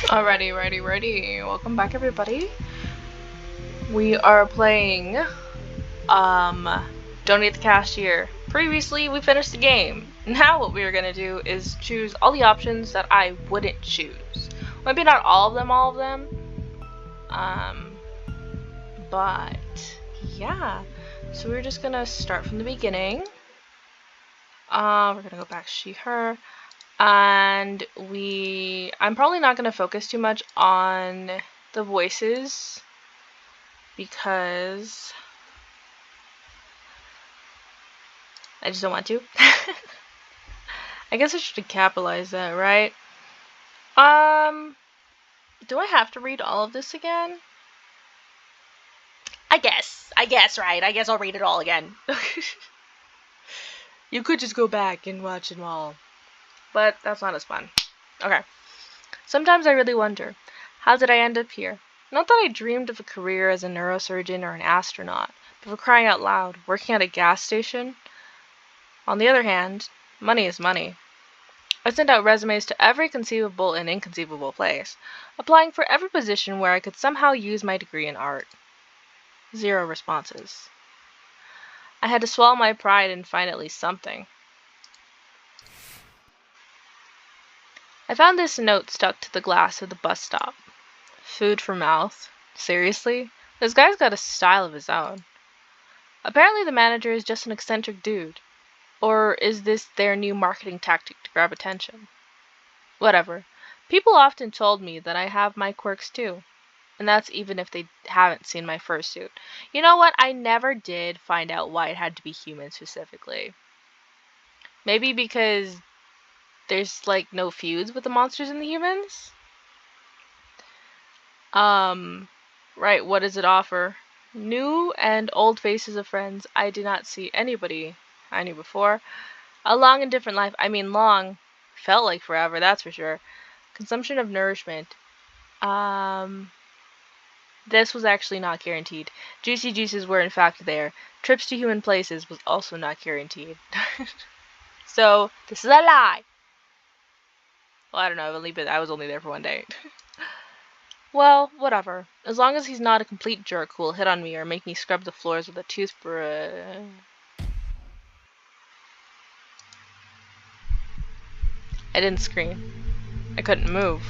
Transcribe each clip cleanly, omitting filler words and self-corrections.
Alrighty. Welcome back, everybody. We are playing, Don't Eat the Cashier. Previously, we finished the game. Now what we are gonna do is choose all the options that I wouldn't choose. Maybe not all of them. But, yeah. So we're just gonna start from the beginning. We're gonna go back she, her. And I'm probably not going to focus too much on the voices because I just don't want to. I guess I should capitalize that, right? Do I have to read all of this again? I guess, right? I guess I'll read it all again. You could just go back and watch them all. But that's not as fun. Okay. Sometimes I really wonder, how did I end up here? Not that I dreamed of a career as a neurosurgeon or an astronaut, but for crying out loud, working at a gas station? On the other hand, money is money. I sent out resumes to every conceivable and inconceivable place, applying for every position where I could somehow use my degree in art. 0 responses. I had to swallow my pride and find at least something. I found this note stuck to the glass of the bus stop. Food for mouth? Seriously? This guy's got a style of his own. Apparently the manager is just an eccentric dude. Or is this their new marketing tactic to grab attention? Whatever. People often told me that I have my quirks too. And that's even if they haven't seen my fursuit. You know what? I never did find out why it had to be human specifically. Maybe because there's like no feuds with the monsters and the humans? Right, what does it offer? New and old faces of friends. I did not see anybody I knew before. A long and different life. I mean long. Felt like forever, that's for sure. Consumption of nourishment. This was actually not guaranteed. Juicy juices were in fact there. Trips to human places was also not guaranteed. So, this is a lie. Well, I don't know, I was only there for one day. Well, whatever. As long as he's not a complete jerk who will hit on me or make me scrub the floors with a toothbrush. I didn't scream. I couldn't move.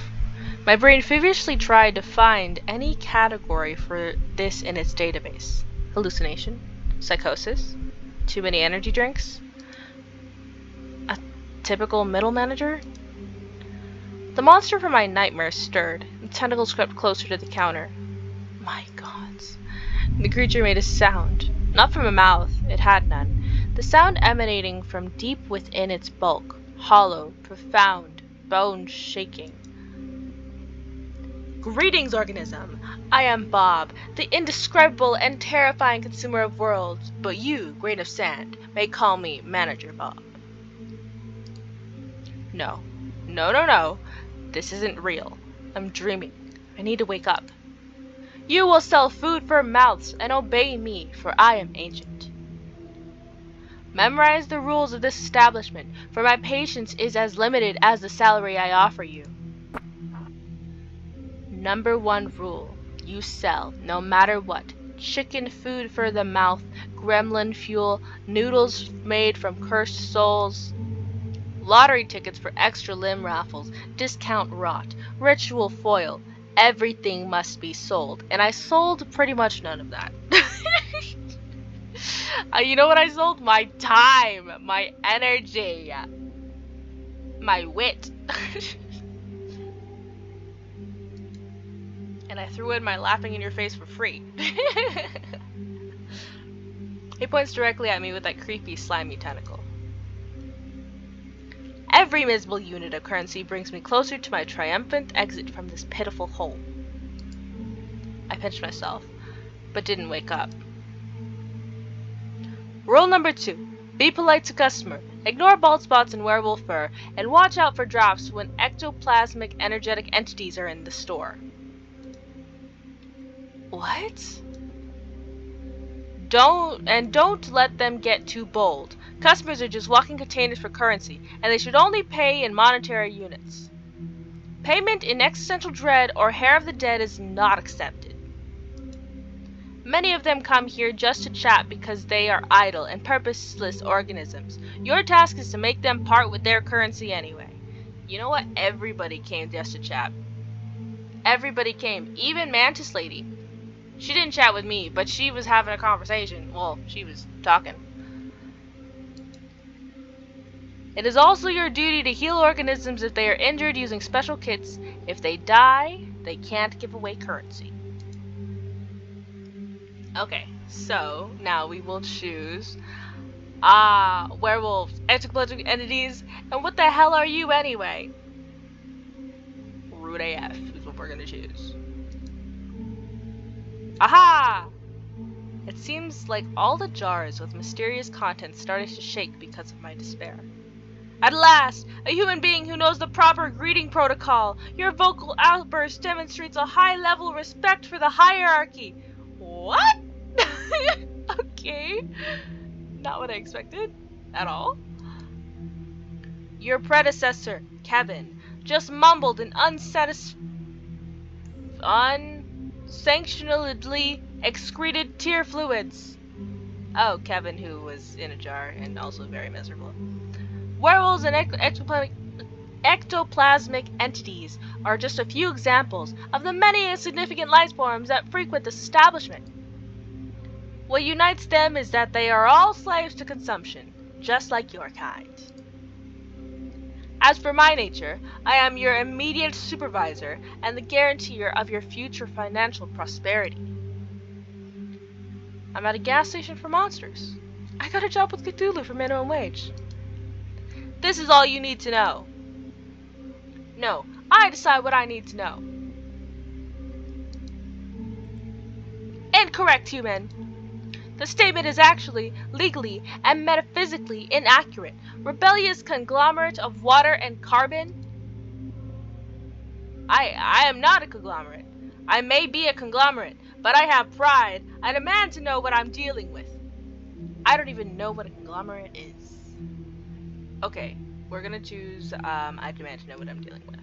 My brain feverishly tried to find any category for this in its database. Hallucination? Psychosis? Too many energy drinks? A typical middle manager? The monster from my nightmare stirred. The tentacles crept closer to the counter. My gods. The creature made a sound. Not from a mouth. It had none. The sound emanating from deep within its bulk. Hollow, profound, bone-shaking. Greetings, organism. I am Bob, the indescribable and terrifying consumer of worlds, but you, grain of sand, may call me Manager Bob. No. This isn't real. I'm dreaming. I need to wake up. You will sell food for mouths and obey me, for I am ancient. Memorize the rules of this establishment, for my patience is as limited as the salary I offer you. Number 1 rule. You sell, no matter what. Chicken food for the mouth, gremlin fuel, noodles made from cursed souls, lottery tickets for extra limb raffles, discount rot, ritual foil. Everything must be sold. And I sold pretty much none of that. You know what I sold? My time, my energy, my wit. And I threw in my laughing in your face for free. He points directly at me with that creepy, slimy tentacle. Every miserable unit of currency brings me closer to my triumphant exit from this pitiful hole. I pinched myself, but didn't wake up. Rule number 2. Be polite to customer. Ignore bald spots and werewolf fur, and watch out for drops when ectoplasmic energetic entities are in the store. What? Don't let them get too bold. Customers are just walking containers for currency, and they should only pay in monetary units. Payment in existential dread or hair of the dead is not accepted. Many of them come here just to chat because they are idle and purposeless organisms. Your task is to make them part with their currency anyway. You know what? Everybody came just to chat. Everybody came, even Mantis Lady. She didn't chat with me, but she was having a conversation. Well, she was talking. It is also your duty to heal organisms if they are injured using special kits. If they die, they can't give away currency. Okay, so now we will choose werewolves, ectoplasmic entities, and what the hell are you anyway? Rude AF is what we're gonna choose. Aha! It seems like all the jars with mysterious contents started to shake because of my despair. At last, a human being who knows the proper greeting protocol. Your vocal outburst demonstrates a high level of respect for the hierarchy. What? Okay. Not what I expected. At all. Your predecessor, Kevin, just mumbled an unsanctionedly excreted tear fluids. Oh, Kevin, who was in a jar and also very miserable. Werewolves and ectoplasmic entities are just a few examples of the many insignificant life forms that frequent this establishment. What unites them is that they are all slaves to consumption, just like your kind. As for my nature, I am your immediate supervisor and the guarantor of your future financial prosperity. I'm at a gas station for monsters. I got a job with Cthulhu for minimum wage. This is all you need to know. No, I decide what I need to know. Incorrect, human. The statement is actually, legally, and metaphysically inaccurate. Rebellious conglomerate of water and carbon? I am not a conglomerate. I may be a conglomerate, but I have pride. I demand to know what I'm dealing with. I don't even know what a conglomerate is. Okay, we're gonna choose, I demand to know what I'm dealing with.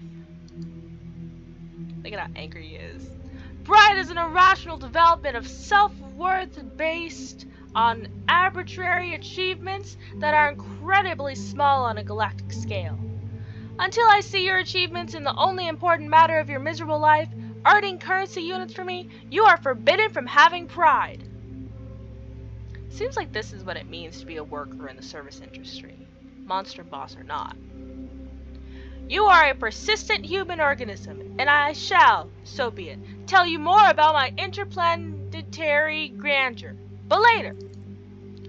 Look at how angry he is. Pride is an irrational development of self-worth based on arbitrary achievements that are incredibly small on a galactic scale. Until I see your achievements in the only important matter of your miserable life, earning currency units for me, you are forbidden from having pride. Seems like this is what it means to be a worker in the service industry, monster boss or not. You are a persistent human organism, and I shall, so be it, tell you more about my interplanetary grandeur, but later.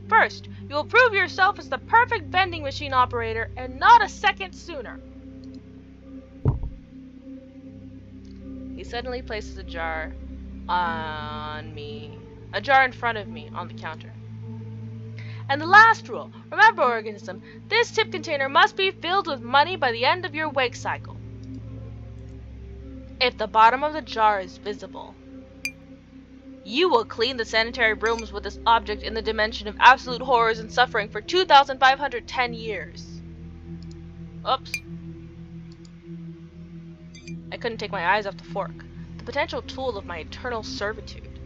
First, you will prove yourself as the perfect vending machine operator, and not a second sooner. He suddenly places a jar in front of me on the counter. And the last rule, remember organism, this tip container must be filled with money by the end of your wake cycle. If the bottom of the jar is visible, you will clean the sanitary rooms with this object in the dimension of absolute horrors and suffering for 2,510 years. Oops. I couldn't take my eyes off the fork, the potential tool of my eternal servitude.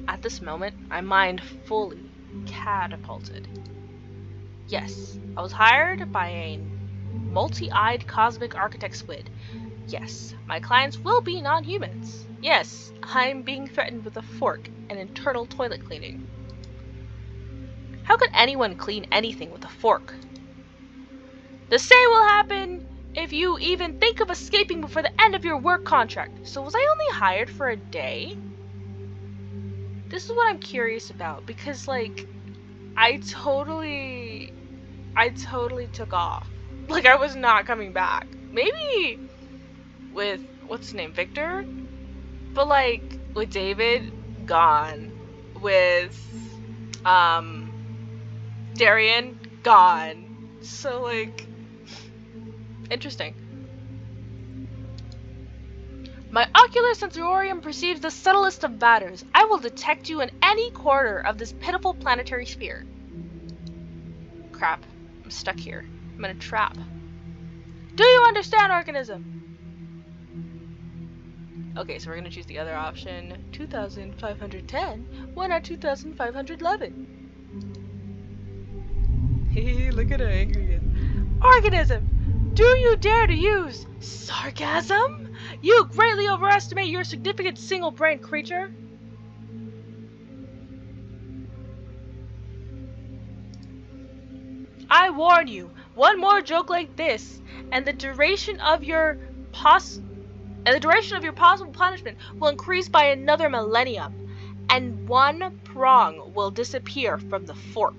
At this moment, my mind fully catapulted. Yes, I was hired by a multi-eyed cosmic architect squid. Yes, my clients will be non-humans. Yes, I'm being threatened with a fork and internal toilet cleaning. How could anyone clean anything with a fork? The same will happen if you even think of escaping before the end of your work contract. So was I only hired for a day? This is what I'm curious about, because like I totally took off. Like I was not coming back. Maybe with what's his name, Victor? But like with David, gone. With Darian, gone. So like interesting. My ocular sensorium perceives the subtlest of matters. I will detect you in any corner of this pitiful planetary sphere. Crap. I'm stuck here. I'm in a trap. Do you understand, organism? Okay, so we're gonna choose the other option. 2,510. Why not 2,511? Hehe, look at her angry again. Organism! Do you dare to use sarcasm? You greatly overestimate your significant single-brained creature. I warn you, one more joke like this, and the duration of your possible punishment will increase by another millennium, and one prong will disappear from the fork.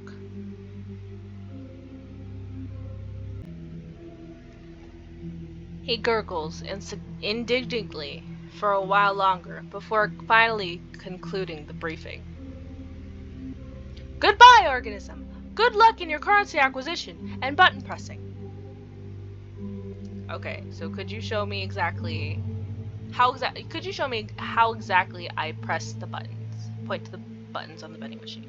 He gurgles indignantly for a while longer before finally concluding the briefing. Goodbye, organism! Good luck in your currency acquisition and button pressing. Okay, so could you show me exactly how exactly I press the buttons? Point to the buttons on the vending machine.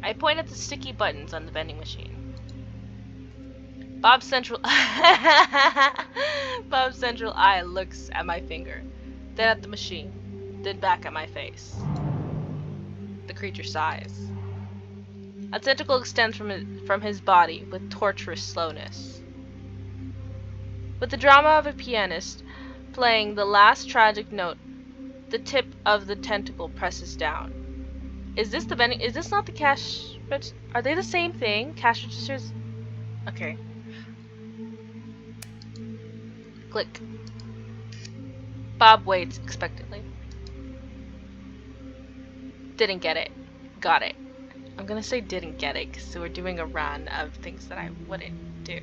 I point at the sticky buttons on the vending machine. Bob's central eye looks at my finger, then at the machine, then back at my face. The creature sighs. A tentacle extends from his body with torturous slowness. With the drama of a pianist playing the last tragic note, the tip of the tentacle presses down. Is this not the cash register? Are they the same thing? Cash registers? Okay. Click. Bob waits expectantly. Didn't get it. Got it. I'm gonna say didn't get it because we're doing a run of things that I wouldn't do.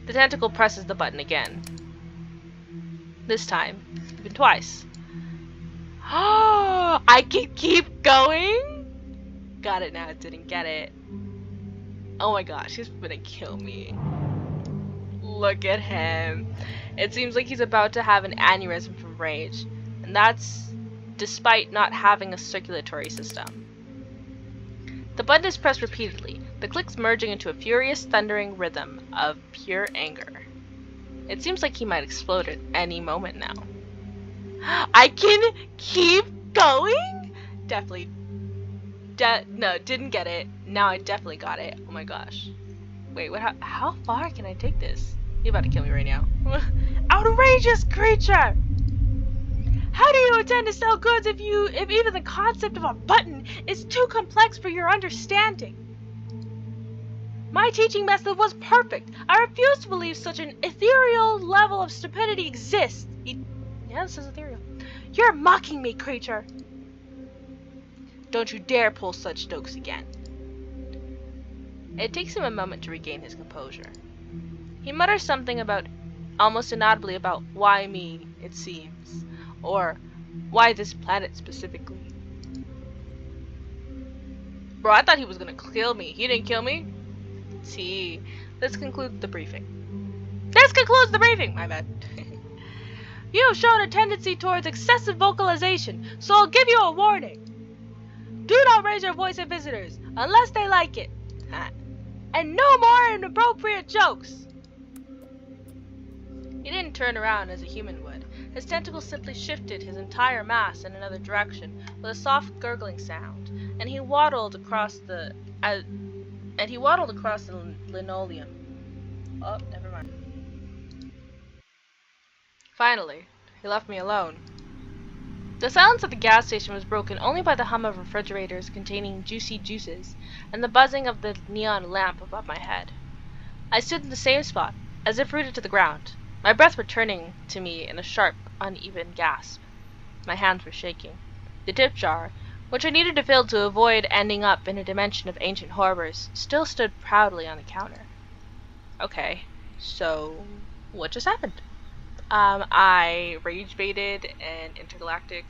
The tentacle presses the button again. This time, even twice. Oh, I can keep going? Got it now, didn't get it. Oh my gosh, he's gonna kill me. Look at him. It seems like he's about to have an aneurysm from rage. And that's despite not having a circulatory system. The button is pressed repeatedly, the clicks merging into a furious, thundering rhythm of pure anger. It seems like he might explode at any moment now. I can keep going? Definitely. No, didn't get it. Now I definitely got it. Oh my gosh. Wait, what? How far can I take this? You're about to kill me right now. Outrageous creature! How do you intend to sell goods if even the concept of a button is too complex for your understanding? My teaching method was perfect. I refuse to believe such an ethereal level of stupidity exists. Yeah, this is ethereal. You're mocking me, creature. Don't you dare pull such jokes again. It takes him a moment to regain his composure. He mutters something almost inaudibly about why me, it seems, or why this planet specifically. Bro, I thought he was gonna kill me. He didn't kill me? See, let's conclude the briefing. This concludes the briefing! My bad. You have shown a tendency towards excessive vocalization, so I'll give you a warning. Do not raise your voice at visitors, unless they like it. And no more inappropriate jokes! He didn't turn around as a human would. His tentacles simply shifted his entire mass in another direction with a soft gurgling sound, and he waddled across the linoleum. Oh, never mind. Finally, he left me alone. The silence at the gas station was broken only by the hum of refrigerators containing juicy juices and the buzzing of the neon lamp above my head. I stood in the same spot, as if rooted to the ground, my breath returning to me in a sharp, uneven gasp. My hands were shaking. The tip jar, which I needed to fill to avoid ending up in a dimension of ancient horrors, still stood proudly on the counter. Okay, so what just happened? I rage baited an intergalactic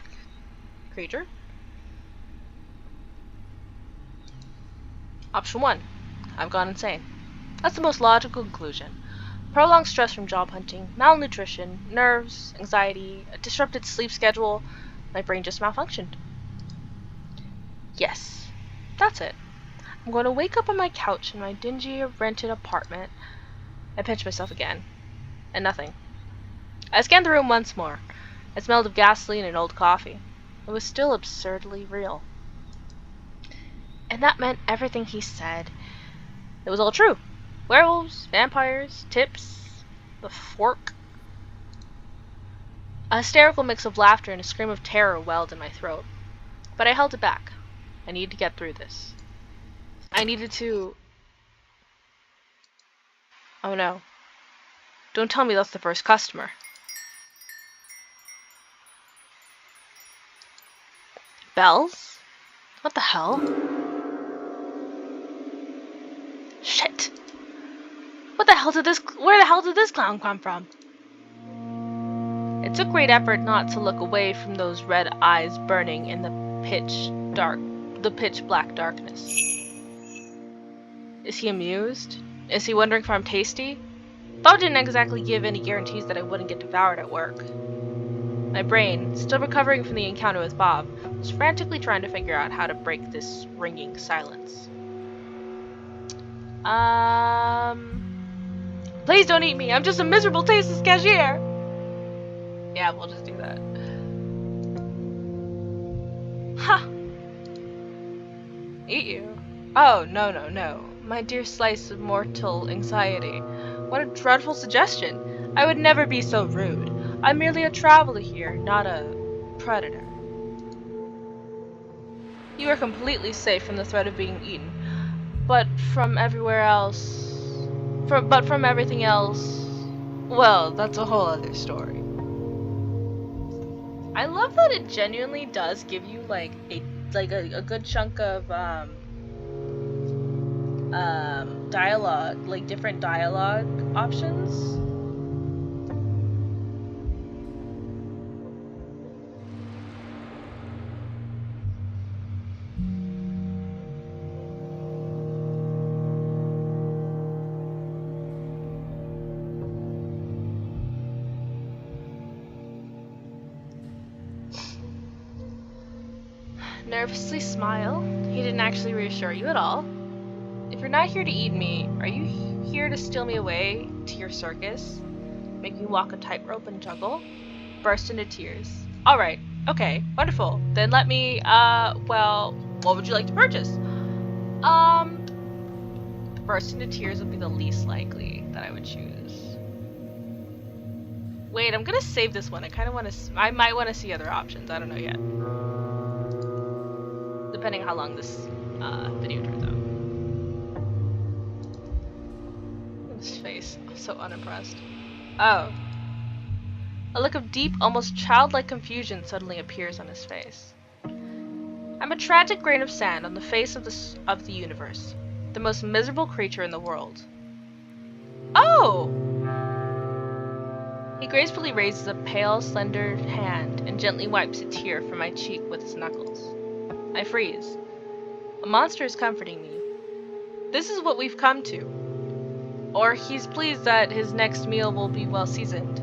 creature. Option 1. I've gone insane. That's the most logical conclusion. Prolonged stress from job hunting, malnutrition, nerves, anxiety, a disrupted sleep schedule. My brain just malfunctioned. Yes, that's it. I'm going to wake up on my couch in my dingy rented apartment. I pinch myself again. And nothing. I scanned the room once more. It smelled of gasoline and old coffee. It was still absurdly real. And that meant everything he said. It was all true. Werewolves, vampires, tips, the fork. A hysterical mix of laughter and a scream of terror welled in my throat. But I held it back. I needed to get through this. I needed to... Oh no. Don't tell me that's the first customer. Bells? What the hell? Shit! Where the hell did this clown come from? It took great effort not to look away from those red eyes burning in the pitch black darkness. Is he amused? Is he wondering if I'm tasty? Thought didn't exactly give any guarantees that I wouldn't get devoured at work. My brain, still recovering from the encounter with Bob, was frantically trying to figure out how to break this ringing silence. Please don't eat me. I'm just a miserable tasteless cashier. Yeah, we'll just do that. Ha! Eat you? Oh, no. My dear slice of mortal anxiety. What a dreadful suggestion. I would never be so rude. I'm merely a traveler here, not a predator. You are completely safe from the threat of being eaten, but from everywhere else... But from everything else... Well, that's a whole other story. I love that it genuinely does give you like a good chunk of dialogue, like different dialogue options. Nervously smile. He didn't actually reassure you at all. If you're not here to eat me, are you here to steal me away to your circus? Make me walk a tightrope and juggle? Burst into tears. Alright, okay, wonderful. Then let me, well, what would you like to purchase? Burst into tears would be the least likely that I would choose. Wait, I'm gonna save this one. I might want to see other options. I don't know yet. Depending on how long this video turns out. Look at his face. I'm so unimpressed. Oh. A look of deep, almost childlike confusion suddenly appears on his face. I'm a tragic grain of sand on the face of the universe. The most miserable creature in the world. Oh! He gracefully raises a pale, slender hand and gently wipes a tear from my cheek with his knuckles. I freeze. A monster is comforting me. This is what we've come to. Or he's pleased that his next meal will be well seasoned.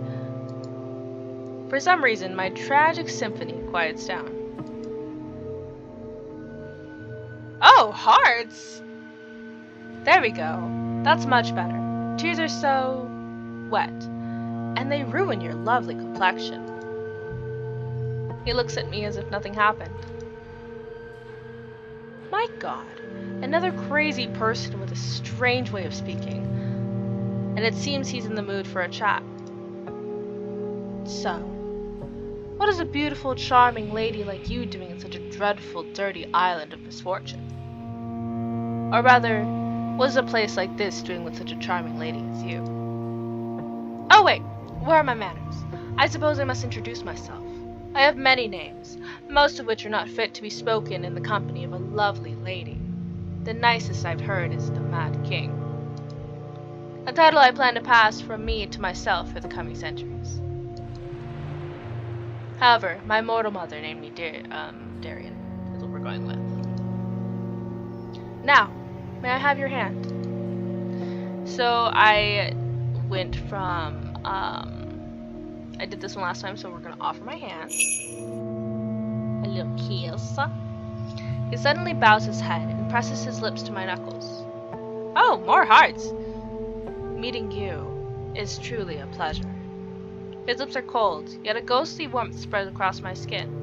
For some reason, my tragic symphony quiets down. Oh, hearts! There we go. That's much better. Tears are so... wet. And they ruin your lovely complexion. He looks at me as if nothing happened. My God, another crazy person with a strange way of speaking. And it seems he's in the mood for a chat. So, what is a beautiful, charming lady like you doing in such a dreadful, dirty island of misfortune? Or rather, what is a place like this doing with such a charming lady as you? Oh wait, where are my manners? I suppose I must introduce myself. I have many names, most of which are not fit to be spoken in the company of a lovely lady. The nicest I've heard is the Mad King. A title I plan to pass from me to myself for the coming centuries. However, my mortal mother named me Darian, is what we're going with. Now, may I have your hand? So I went from, I did this one last time, so we're going to offer my hand. A little kiss. He suddenly bows his head and presses his lips to my knuckles. Oh, more hearts! Meeting you is truly a pleasure. His lips are cold, yet a ghostly warmth spreads across my skin.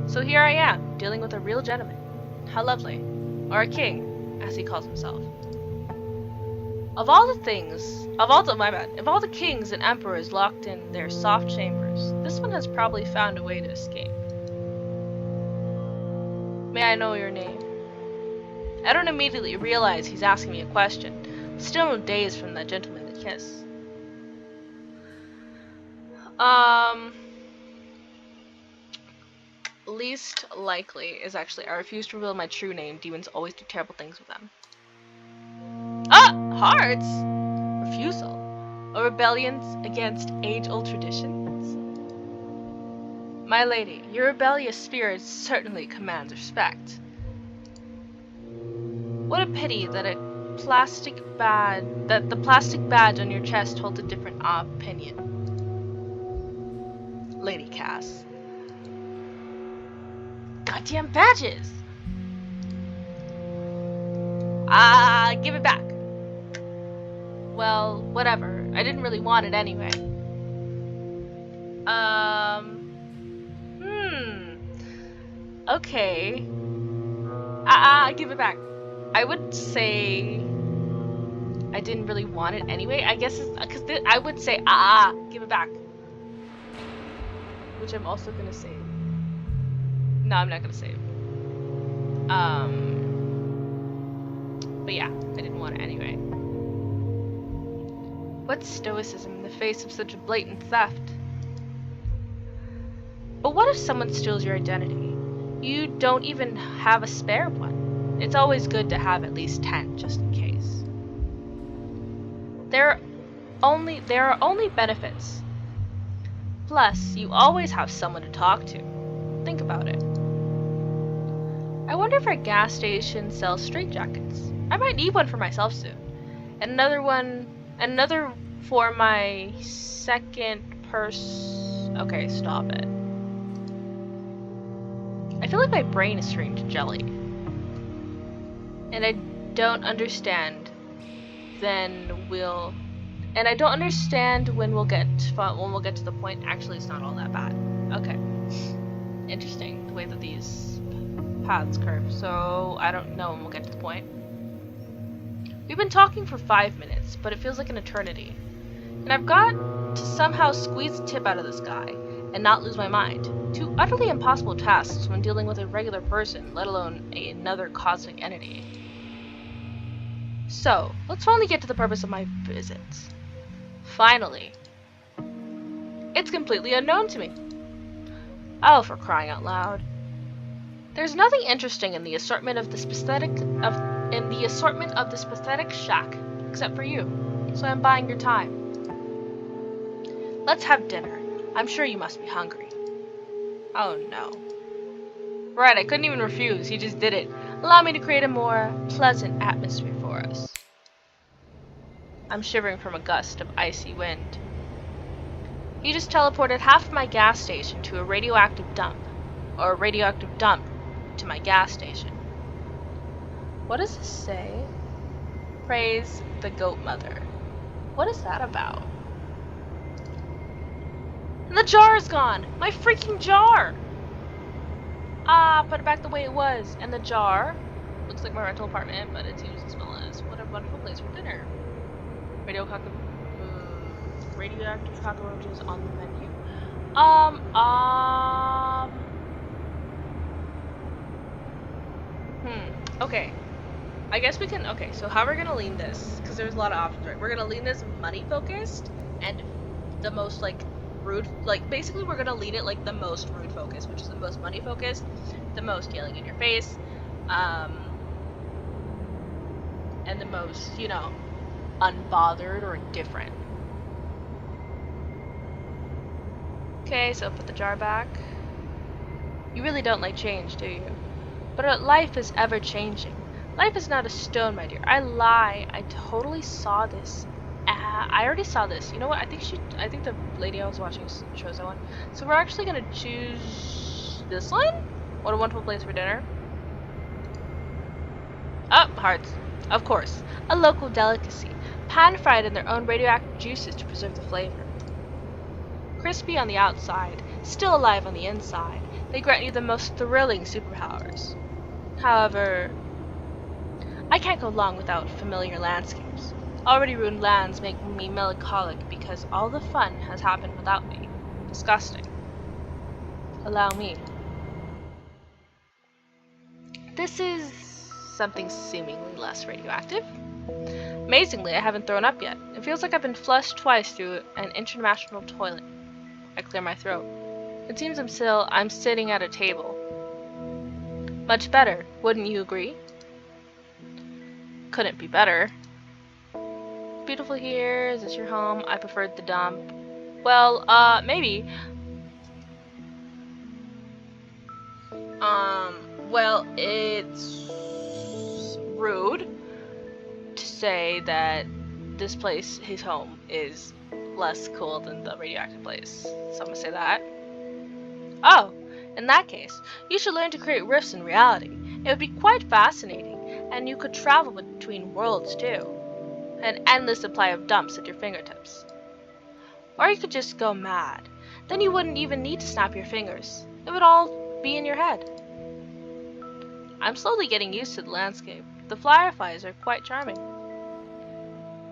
So here I am, dealing with a real gentleman. How lovely. Or a king, as he calls himself. Of all the kings and emperors locked in their soft chambers, this one has probably found a way to escape. May I know your name? I don't immediately realize he's asking me a question, still dazed from that gentlemanly kiss. Least likely is actually I refuse to reveal my true name. Demons always do terrible things with them. Ah! Hearts? Refusal. A rebellion against age-old traditions? My lady, your rebellious spirit certainly commands respect. What a pity that the plastic badge on your chest holds a different opinion. Lady Cass. Goddamn badges! Give it back. Well, whatever. I didn't really want it anyway. Okay. Give it back. I would say I didn't really want it anyway. I guess it's because I would say give it back. Which I'm also gonna save. No, I'm not gonna save. But yeah, I didn't want it anyway. What stoicism in the face of such a blatant theft? But what if someone steals your identity? You don't even have a spare one. It's always good to have at least 10, just in case. There are only benefits. Plus, you always have someone to talk to. Think about it. I wonder if our gas station sells straitjackets. I might need one for myself soon. And another for my second person. Okay, stop it. I feel like my brain is turning to jelly. And I don't understand when we'll get to the point. Actually, it's not all that bad. Okay. Interesting, the way that these paths curve. So, I don't know when we'll get to the point. We've been talking for 5 minutes, but it feels like an eternity. And I've got to somehow squeeze the tip out of this guy and not lose my mind. Two utterly impossible tasks when dealing with a regular person, let alone another cosmic entity. So, let's finally get to the purpose of my visit. Finally. It's completely unknown to me. Oh, for crying out loud. There's nothing interesting in the assortment of this pathetic shack, except for you. So I'm buying your time. Let's have dinner. I'm sure you must be hungry. Oh no. Right, I couldn't even refuse. He just did it. Allow me to create a more pleasant atmosphere for us. I'm shivering from a gust of icy wind. He just teleported half of my gas station to a radioactive dump. Or a radioactive dump to my gas station. What does this say? Praise the goat mother. What is that about? And the jar is gone! My freaking jar! Put it back the way it was. And the jar looks like my rental apartment, but it seems to smell as what a wonderful place for dinner. Radioactive cockroaches on the menu. Okay. I guess we can, okay, so how we're gonna lean this, because there's a lot of options, right? We're gonna lean this money focused, and the most, like, rude, like, basically we're gonna lean it, like, the most rude focused, which is the most money focused, the most yelling in your face, and the most, you know, unbothered or indifferent. Okay, so put the jar back. You really don't like change, do you? But life is ever changing. Life is not a stone, my dear. I lie. I totally saw this. I already saw this. You know what? I think the lady I was watching chose that one. So we're actually gonna choose this one. What a wonderful place for dinner. Oh, hearts. Of course. A local delicacy. Pan-fried in their own radioactive juices to preserve the flavor. Crispy on the outside, still alive on the inside, they grant you the most thrilling superpowers. However, I can't go long without familiar landscapes. Already ruined lands make me melancholic because all the fun has happened without me. Disgusting. Allow me. This is something seemingly less radioactive. Amazingly, I haven't thrown up yet. It feels like I've been flushed twice through an international toilet. I clear my throat. It seems I'm sitting at a table. Much better, wouldn't you agree? Couldn't be better. Beautiful here. Is this your home? I preferred the dump. Well, maybe. Well, it's rude to say that this place, his home, is less cool than the radioactive place. So I'm gonna say that. Oh, in that case, you should learn to create rifts in reality. It would be quite fascinating, and you could travel between worlds too. An endless supply of dumps at your fingertips. Or you could just go mad. Then you wouldn't even need to snap your fingers. It would all be in your head. I'm slowly getting used to the landscape. The fireflies are quite charming.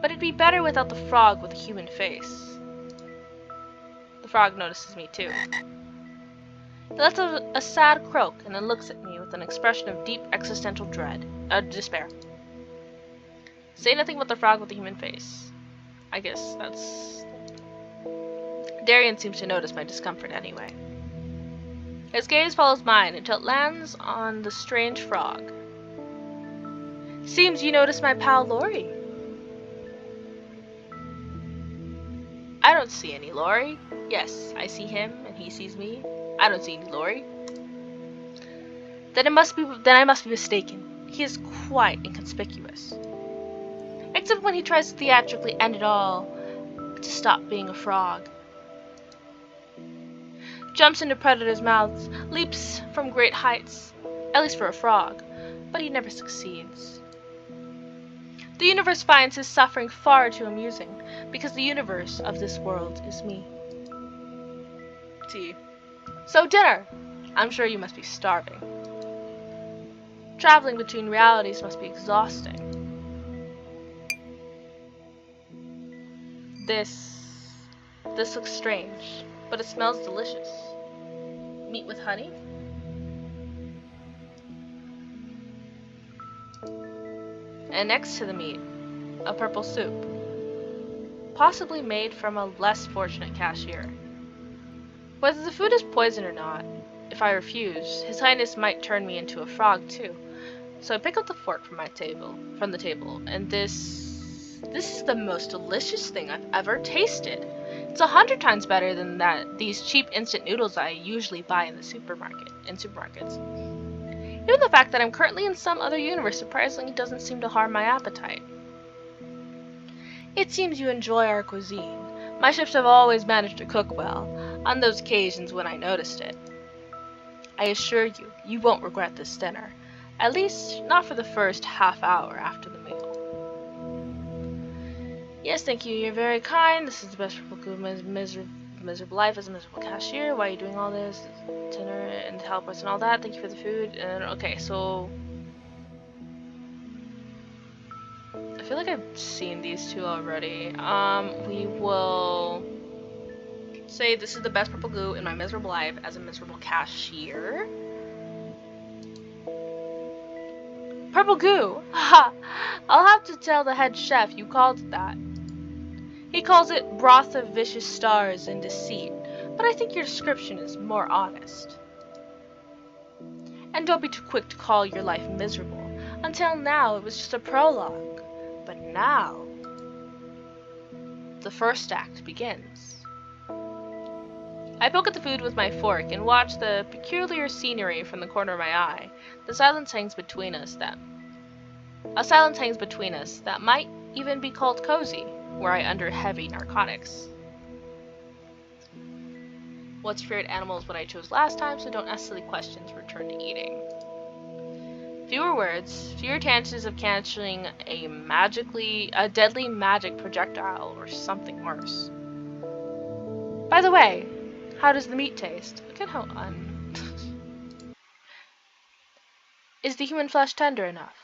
But it'd be better without the frog with a human face. The frog notices me too. He lets out a sad croak and then looks at me with an expression of deep existential despair. Say nothing about the frog with the human face. I guess that's... Darian seems to notice my discomfort anyway. His gaze follows mine until it lands on the strange frog. Seems you noticed my pal Lori. I don't see any Lori. Yes, I see him and he sees me. I don't see any Lori. Then I must be mistaken. He is quite inconspicuous. Except when he tries to theatrically end it all to stop being a frog. Jumps into predators' mouths, leaps from great heights, at least for a frog, but he never succeeds. The universe finds his suffering far too amusing, because the universe of this world is me. Tea. So dinner! I'm sure you must be starving. Traveling between realities must be exhausting. This looks strange, but it smells delicious. Meat with honey? And next to the meat, a purple soup. Possibly made from a less fortunate cashier. Whether the food is poison or not, if I refuse, His Highness might turn me into a frog too. So I pick up the fork from the table, and this is the most delicious thing I've ever tasted. It's 100 times better than these cheap instant noodles I usually buy in supermarkets. Even the fact that I'm currently in some other universe surprisingly doesn't seem to harm my appetite. It seems you enjoy our cuisine. My chefs have always managed to cook well, on those occasions when I noticed it. I assure you, you won't regret this dinner. At least, not for the first half hour after the meal. Yes, thank you. You're very kind. This is the best purple goo miserable life as a miserable cashier. Why are you doing all this? Dinner and help us and all that. Thank you for the food. And okay, so I feel like I've seen these two already. We will say this is the best purple goo in my miserable life as a miserable cashier. Purple goo? Ha! I'll have to tell the head chef you called it that. He calls it broth of vicious stars and deceit, but I think your description is more honest. And don't be too quick to call your life miserable. Until now, it was just a prologue. But now, the first act begins. I poke at the food with my fork and watch the peculiar scenery from the corner of my eye. A silence hangs between us that might even be called cozy, were I under heavy narcotics. What spirit animals would I chose last time, so don't ask silly questions, return to eating. Fewer words, fewer chances of catching a deadly magic projectile or something worse. By the way, how does the meat taste? Look at how Is the human flesh tender enough?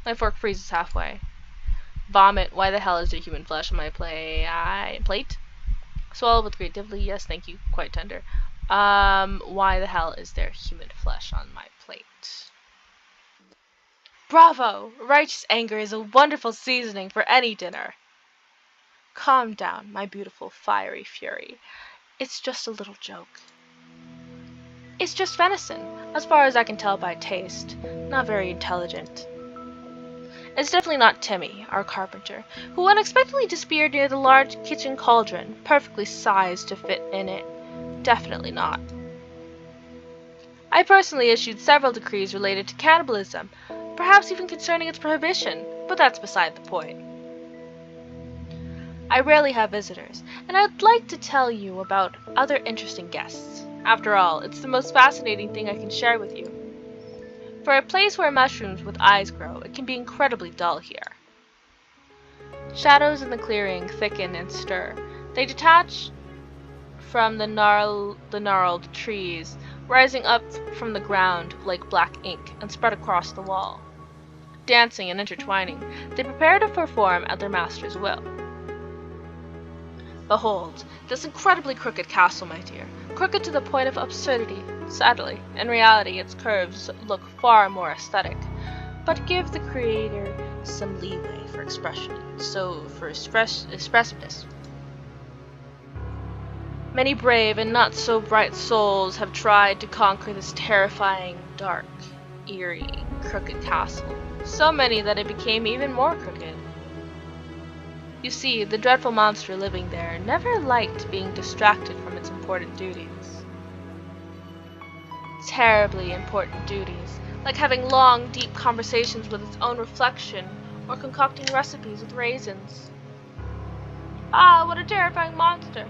My fork freezes halfway. Vomit. Why the hell is there human flesh on my plate? Swallow with great difficulty. Yes, thank you. Quite tender. Why the hell is there human flesh on my plate? Bravo! Righteous anger is a wonderful seasoning for any dinner. Calm down, my beautiful fiery fury. It's just a little joke. It's just venison, as far as I can tell by taste. Not very intelligent. It's definitely not Timmy, our carpenter, who unexpectedly disappeared near the large kitchen cauldron, perfectly sized to fit in it. Definitely not. I personally issued several decrees related to cannibalism, perhaps even concerning its prohibition, but that's beside the point. I rarely have visitors, and I'd like to tell you about other interesting guests. After all, it's the most fascinating thing I can share with you. For a place where mushrooms with eyes grow, it can be incredibly dull here. Shadows in the clearing thicken and stir. They detach from the gnarled trees, rising up from the ground like black ink, and spread across the wall. Dancing and intertwining, they prepare to perform at their master's will. Behold, this incredibly crooked castle, my dear. Crooked to the point of absurdity. Sadly, in reality, its curves look far more aesthetic, but give the creator some leeway for expressiveness. Many brave and not so bright souls have tried to conquer this terrifying, dark, eerie, crooked castle. So many that it became even more crooked. You see, the dreadful monster living there never liked being distracted from its important duties. Terribly important duties, like having long, deep conversations with its own reflection, or concocting recipes with raisins. Ah, what a terrifying monster!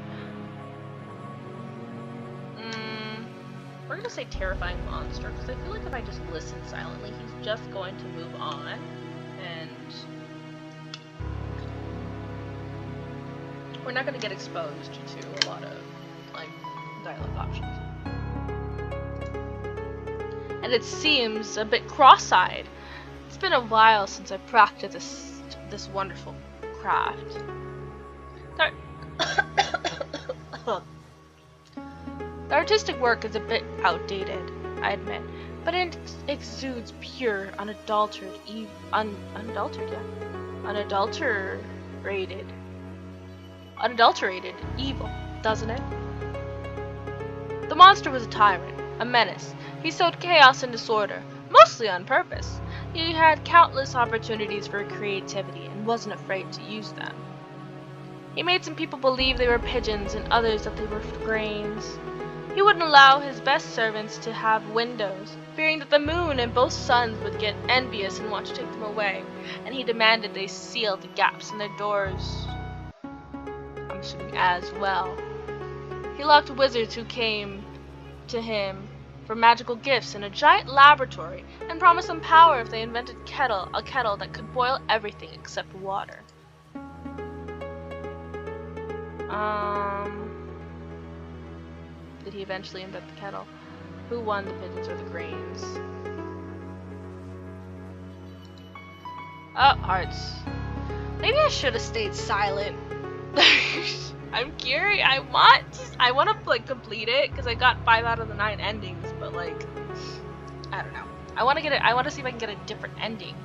We're gonna say terrifying monster, because I feel like if I just listen silently, he's just going to move on, and we're not gonna get exposed to a lot of, like, dialogue options. And it seems a bit cross-eyed. It's been a while since I practiced this wonderful craft. The artistic work is a bit outdated, I admit, but it exudes pure, unadulterated evil, doesn't it? The monster was a tyrant, a menace. He sowed chaos and disorder, mostly on purpose. He had countless opportunities for creativity and wasn't afraid to use them. He made some people believe they were pigeons and others that they were grains. He wouldn't allow his best servants to have windows, fearing that the moon and both suns would get envious and want to take them away, and he demanded they seal the gaps in their doors, I'm assuming, as well. He locked wizards who came to him for magical gifts in a giant laboratory and promised them power if they invented a kettle that could boil everything except water. Did he eventually invent the kettle? Who won, the pigeons or the grains? Oh, hearts. Maybe I should have stayed silent. I'm curious. I want to like complete it because I got 5 out of the 9 endings, but like I don't know. I want to get it. I want to see if I can get a different ending.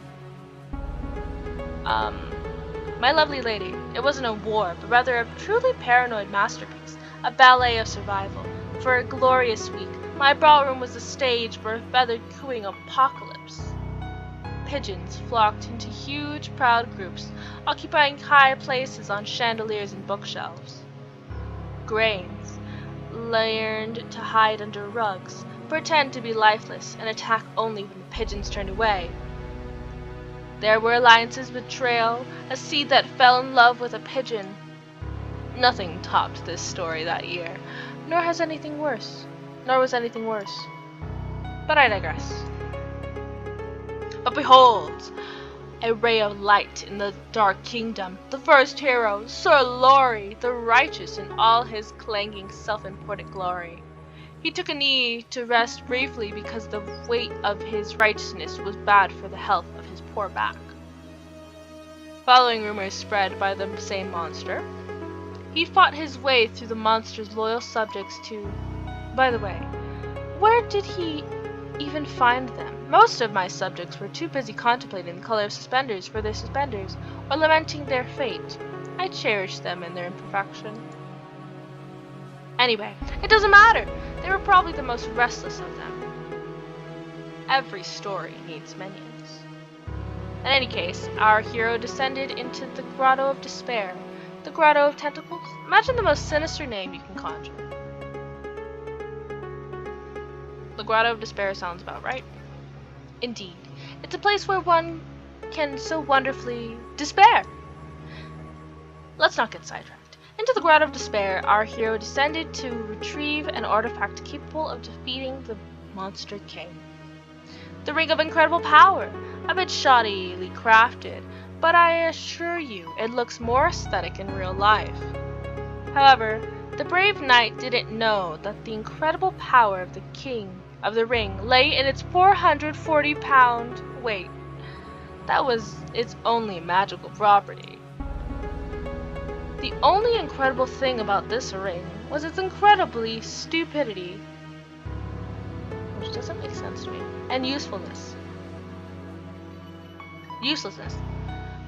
My lovely lady. It wasn't a war, but rather a truly paranoid masterpiece, a ballet of survival. For a glorious week, my ballroom was the stage for a feathered cooing apocalypse. Pigeons flocked into huge, proud groups, occupying high places on chandeliers and bookshelves. Grains learned to hide under rugs, pretend to be lifeless, and attack only when the pigeons turned away. There were alliances betrayal, a seed that fell in love with a pigeon. Nothing topped this story that year, nor was anything worse. But I digress. But behold, A ray of light in the dark kingdom, the first hero, Sir Lorry, the righteous in all his clanging self-important glory. He took a knee to rest briefly because the weight of his righteousness was bad for the health of his poor back. Following rumors spread by the same monster, he fought his way through the monster's loyal subjects to... By the way, where did he even find them? Most of my subjects were too busy contemplating the color of suspenders for their suspenders or lamenting their fate. I cherished them in their imperfection. Anyway, it doesn't matter. They were probably the most restless of them. Every story needs minions. In any case, our hero descended into the Grotto of Despair. The Grotto of Tentacles? Imagine the most sinister name you can conjure. The Grotto of Despair sounds about right. Indeed, it's a place where one can so wonderfully despair. Let's not get sidetracked. Into the Grotto of Despair, our hero descended to retrieve an artifact capable of defeating the Monster King. The Ring of Incredible Power, a bit shoddily crafted, but I assure you it looks more aesthetic in real life. However, the brave knight didn't know that the incredible power of the King of the Ring lay in its 440-pound weight. That was its only magical property. The only incredible thing about this ring was its incredibly stupidity, which doesn't make sense to me, and uselessness.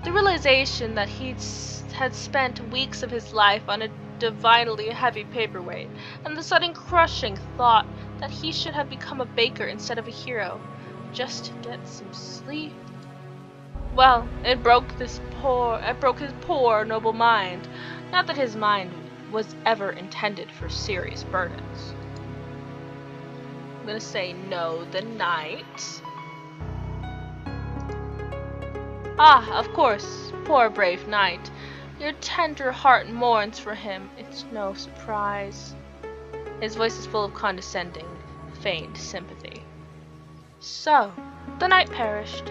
The realization that had spent weeks of his life on a divinely heavy paperweight, and the sudden crushing thought that he should have become a baker instead of a hero, just to get some sleep. Well, it broke his poor, noble mind. Not that his mind was ever intended for serious burdens. I'm gonna say no, the knight. Ah, of course, poor brave knight. Your tender heart mourns for him. It's no surprise. His voice is full of condescending, feigned sympathy. So, the knight perished.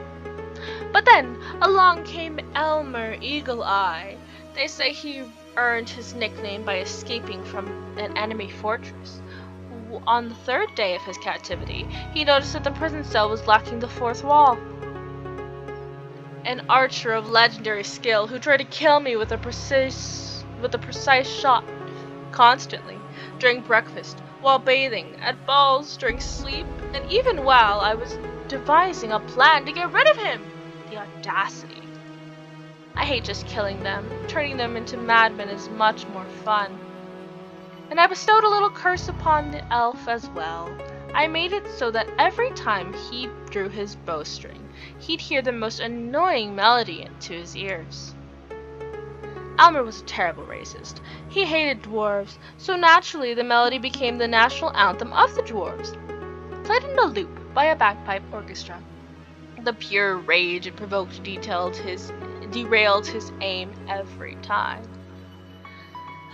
But then, along came 𝖈𝖚𝖓𝖙. They say he earned his nickname by escaping from an enemy fortress. On the third day of his captivity, he noticed that the prison cell was lacking the fourth wall. An archer of legendary skill who tried to kill me with a precise shot constantly, during breakfast, while bathing, at balls, during sleep, and even while I was devising a plan to get rid of him. The audacity. I hate just killing them. Turning them into madmen is much more fun. And I bestowed a little curse upon the elf as well. I made it so that every time he drew his bowstring, he'd hear the most annoying melody into his ears. Elmer was a terrible racist. He hated dwarves, so naturally the melody became the national anthem of the dwarves, played in a loop by a bagpipe orchestra. The pure rage it provoked derailed his aim every time.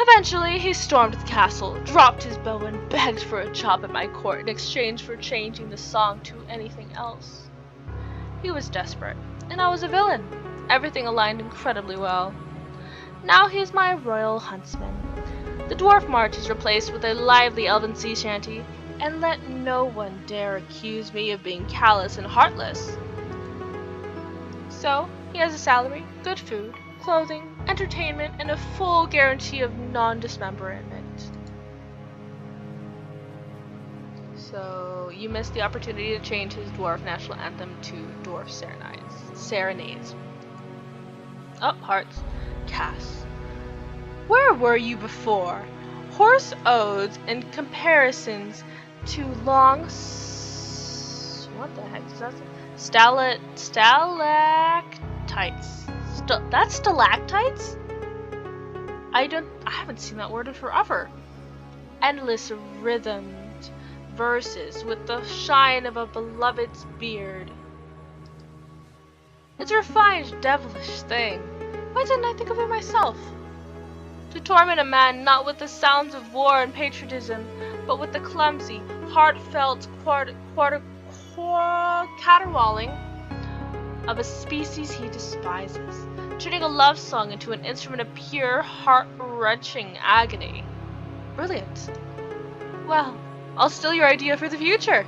Eventually, he stormed the castle, dropped his bow, and begged for a job at my court in exchange for changing the song to anything else. He was desperate, and I was a villain. Everything aligned incredibly well. Now he is my royal huntsman. The dwarf march is replaced with a lively elven sea shanty, and let no one dare accuse me of being callous and heartless. So, he has a salary, good food, clothing, entertainment, and a full guarantee of non-dismemberment. So, you missed the opportunity to change his dwarf national anthem to dwarf serenades. Oh, hearts. Cass. Where were you before? Hoarse odes and comparisons to long what the heck is that? Stalactites. That's stalactites? I haven't seen that word in forever. Endless rhythmed verses with the shine of a beloved's beard. It's a refined, devilish thing. Why didn't I think of it myself? To torment a man not with the sounds of war and patriotism, but with the clumsy, heartfelt caterwauling of a species he despises, turning a love song into an instrument of pure, heart-wrenching agony. Brilliant. Well, I'll steal your idea for the future.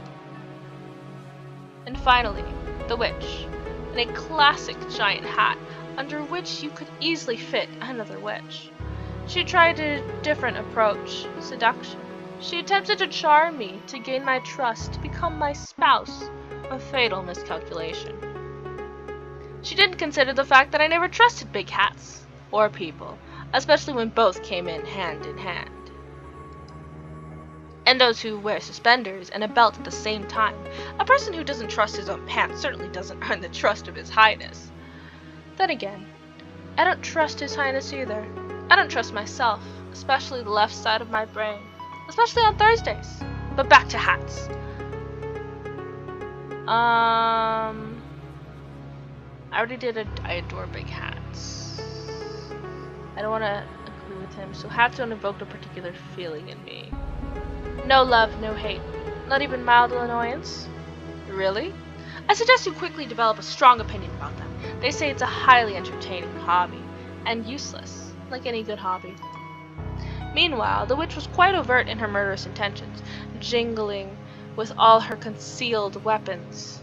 And finally, the witch, in a classic giant hat under which you could easily fit another witch. She tried a different approach, seduction. She attempted to charm me, to gain my trust, to become my spouse, a fatal miscalculation. She didn't consider the fact that I never trusted big hats, or people, especially when both came in hand. And those who wear suspenders and a belt at the same time. A person who doesn't trust his own pants certainly doesn't earn the trust of His Highness. Then again, I don't trust His Highness either. I don't trust myself, especially the left side of my brain, especially on Thursdays. But back to hats. I already did I adore big hats. I don't want to agree with him, so hats don't evoke a particular feeling in me. No love, no hate. Not even mild annoyance? Really? I suggest you quickly develop a strong opinion about them. They say it's a highly entertaining hobby, and useless, like any good hobby. Meanwhile, the witch was quite overt in her murderous intentions, jingling with all her concealed weapons.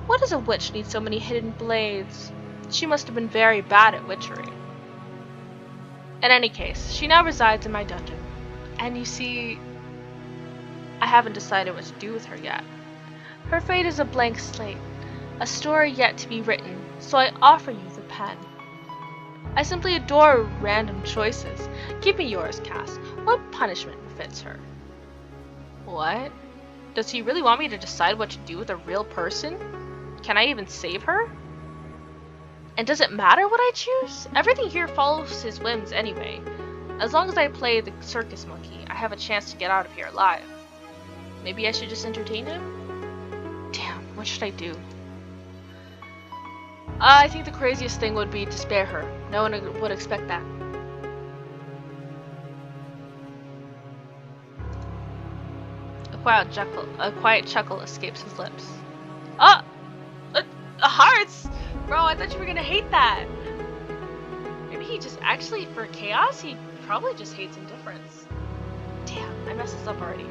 Why does a witch need so many hidden blades? She must have been very bad at witchery. In any case, she now resides in my dungeon, and you see, I haven't decided what to do with her yet. Her fate is a blank slate, a story yet to be written, so I offer you the pen. I simply adore random choices. Give me yours, Cass. What punishment befits her? What? Does he really want me to decide what to do with a real person? Can I even save her? And does it matter what I choose? Everything here follows his whims anyway. As long as I play the circus monkey, I have a chance to get out of here alive. Maybe I should just entertain him? Damn, what should I do? I think the craziest thing would be to spare her. No one would expect that. A quiet chuckle escapes his lips. Oh! Hearts! Bro, I thought you were gonna hate that. Maybe he just actually, for chaos, he probably just hates indifference. Damn, I messed this up already.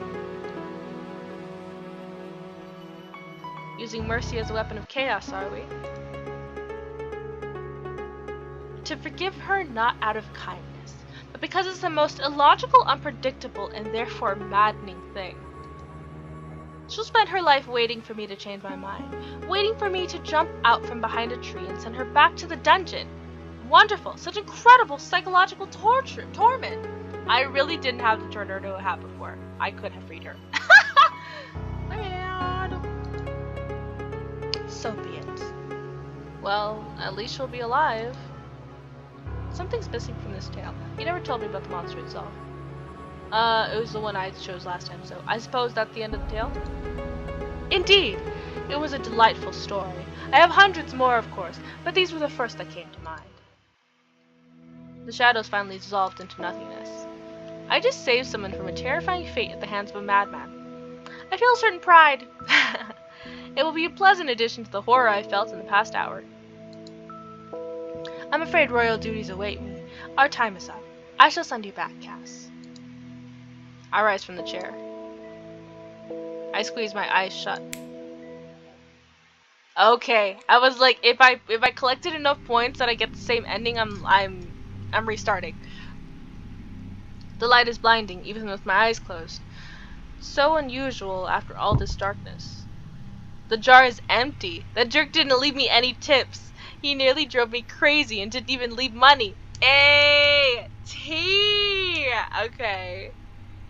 Using mercy as a weapon of chaos, are we? To forgive her not out of kindness, but because it's the most illogical, unpredictable, and therefore maddening thing. She'll spend her life waiting for me to change my mind, waiting for me to jump out from behind a tree and send her back to the dungeon. Wonderful, such incredible psychological torment. I really didn't have to turn her into a hat before. I could have freed her. Man. So be it. Well, at least she'll be alive. Something's missing from this tale. You never told me about the monster itself. It was the one I chose last time, so I suppose that's the end of the tale? Indeed! It was a delightful story. I have hundreds more, of course, but these were the first that came to mind. The shadows finally dissolved into nothingness. I just saved someone from a terrifying fate at the hands of a madman. I feel a certain pride. It will be a pleasant addition to the horror I felt in the past hour. I'm afraid royal duties await me. Our time is up. I shall send you back, Cass. I rise from the chair. I squeeze my eyes shut. Okay, I was like, if I collected enough points that I get the same ending, I'm restarting. The light is blinding, even with my eyes closed. So unusual after all this darkness. The jar is empty. That jerk didn't leave me any tips. He nearly drove me crazy and didn't even leave money. Hey, tea. Okay.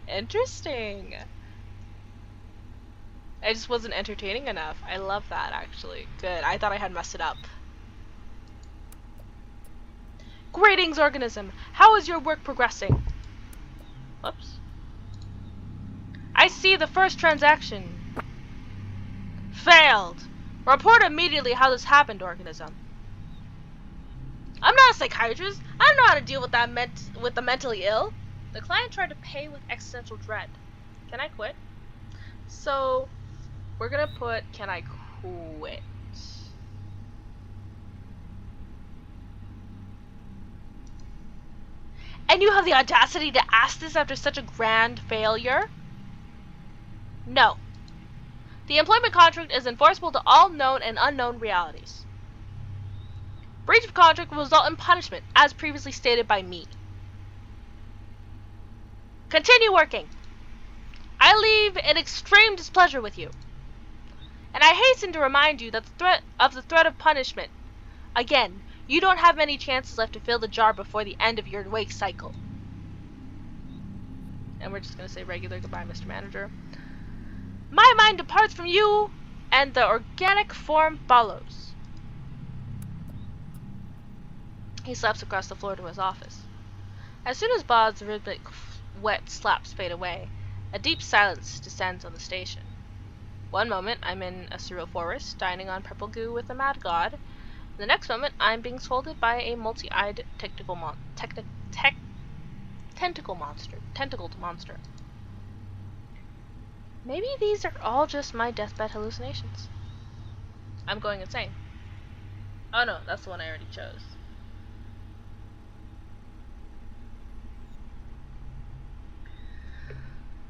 Interesting. I just wasn't entertaining enough. I love that, actually. Good. I thought I had messed it up. Greetings, organism. How is your work progressing? Whoops. I see the first transaction. Failed. Report immediately how this happened, organism. I'm not a psychiatrist. I don't know how to deal with the mentally ill. The client tried to pay with existential dread. Can I quit? So, we're gonna put, can I quit? And you have the audacity to ask this after such a grand failure? No. The employment contract is enforceable to all known and unknown realities. Breach of contract will result in punishment, as previously stated by me. Continue working. I leave in extreme displeasure with you. And I hasten to remind you that the threat of punishment. Again, you don't have many chances left to fill the jar before the end of your wake cycle. And we're just going to say regular goodbye, Mr. Manager. My mind departs from you, and the organic form follows. He slaps across the floor to his office. As soon as Bod's rhythmic, wet slaps fade away, a deep silence descends on the station. One moment, I'm in a surreal forest, dining on purple goo with a mad god. The next moment, I'm being scolded by a multi-eyed tentacled monster. Maybe these are all just my deathbed hallucinations. I'm going insane. Oh no, that's the one I already chose.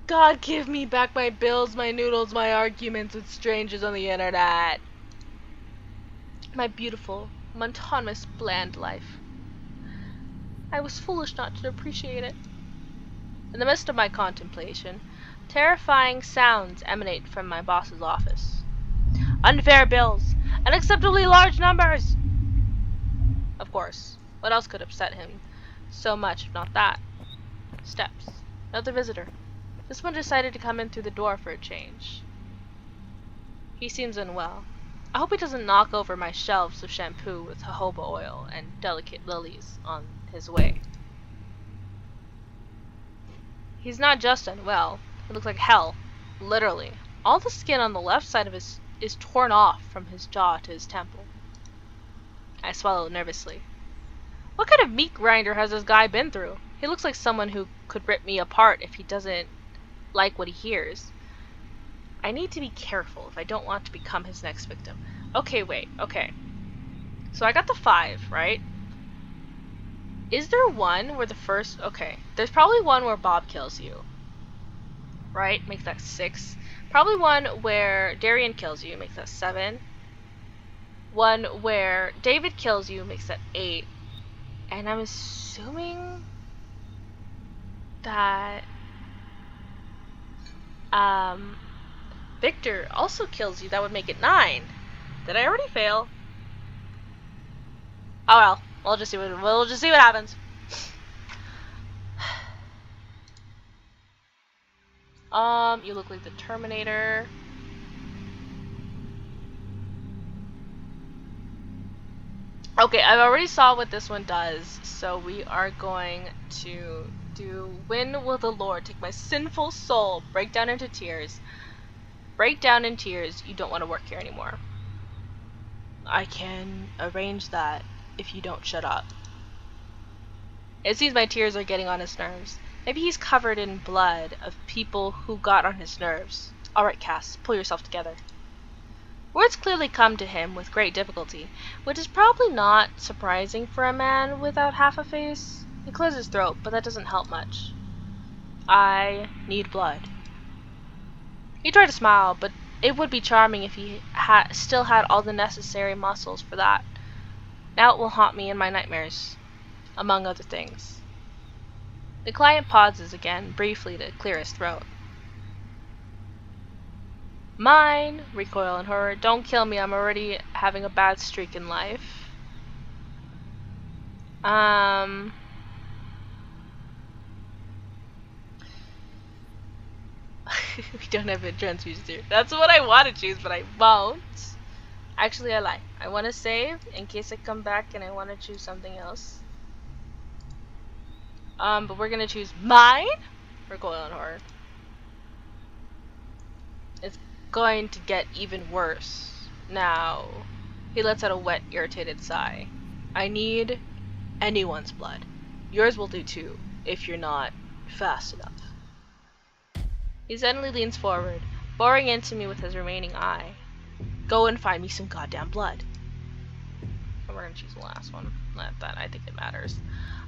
God, give me back my bills, my noodles, my arguments with strangers on the internet. My beautiful, monotonous, bland life. I was foolish not to appreciate it. In the midst of my contemplation, terrifying sounds emanate from my boss's office. Unfair bills! Unacceptably large numbers! Of course, what else could upset him so much if not that? Steps. Another visitor. This one decided to come in through the door for a change. He seems unwell. I hope he doesn't knock over my shelves of shampoo with jojoba oil and delicate lilies on his way. He's not just unwell. He looks like hell. Literally. All the skin on the left side of his is torn off from his jaw to his temple. I swallow nervously. What kind of meat grinder has this guy been through? He looks like someone who could rip me apart if he doesn't like what he hears. I need to be careful if I don't want to become his next victim. Okay, wait, okay. So I got the 5, right? Is there one where the first... Okay, there's probably one where Bob kills you. Right? Makes that 6. Probably one where Darian kills you. Makes that 7. One where David kills you. Makes that 8. And I'm assuming that... Victor also kills you. That would make it 9. Did I already fail? Oh well. We'll just see what happens. You look like the Terminator. Okay, I already saw what this one does, so we are going to do When Will the Lord Take My Sinful Soul? Break down into tears. Break down in tears. You don't want to work here anymore. I can arrange that if you don't shut up. It seems my tears are getting on his nerves. Maybe he's covered in blood of people who got on his nerves. Alright, Cass, pull yourself together. Words clearly come to him with great difficulty, which is probably not surprising for a man without half a face. He clears his throat, but that doesn't help much. I need blood. He tried to smile, but it would be charming if he still had all the necessary muscles for that. Now it will haunt me in my nightmares, among other things. The client pauses again, briefly, to clear his throat. Mine, recoil in horror. Don't kill me, I'm already having a bad streak in life. We don't have a transfusion here. That's what I want to choose, but I won't. Actually, I lie. I want to save in case I come back and I want to choose something else. But we're gonna choose mine. Recoil in horror. It's going to get even worse. Now, he lets out a wet, irritated sigh. I need anyone's blood. Yours will do too, if you're not fast enough. He suddenly leans forward, boring into me with his remaining eye. Go and find me some goddamn blood. And we're gonna choose the last one. Not that I think it matters.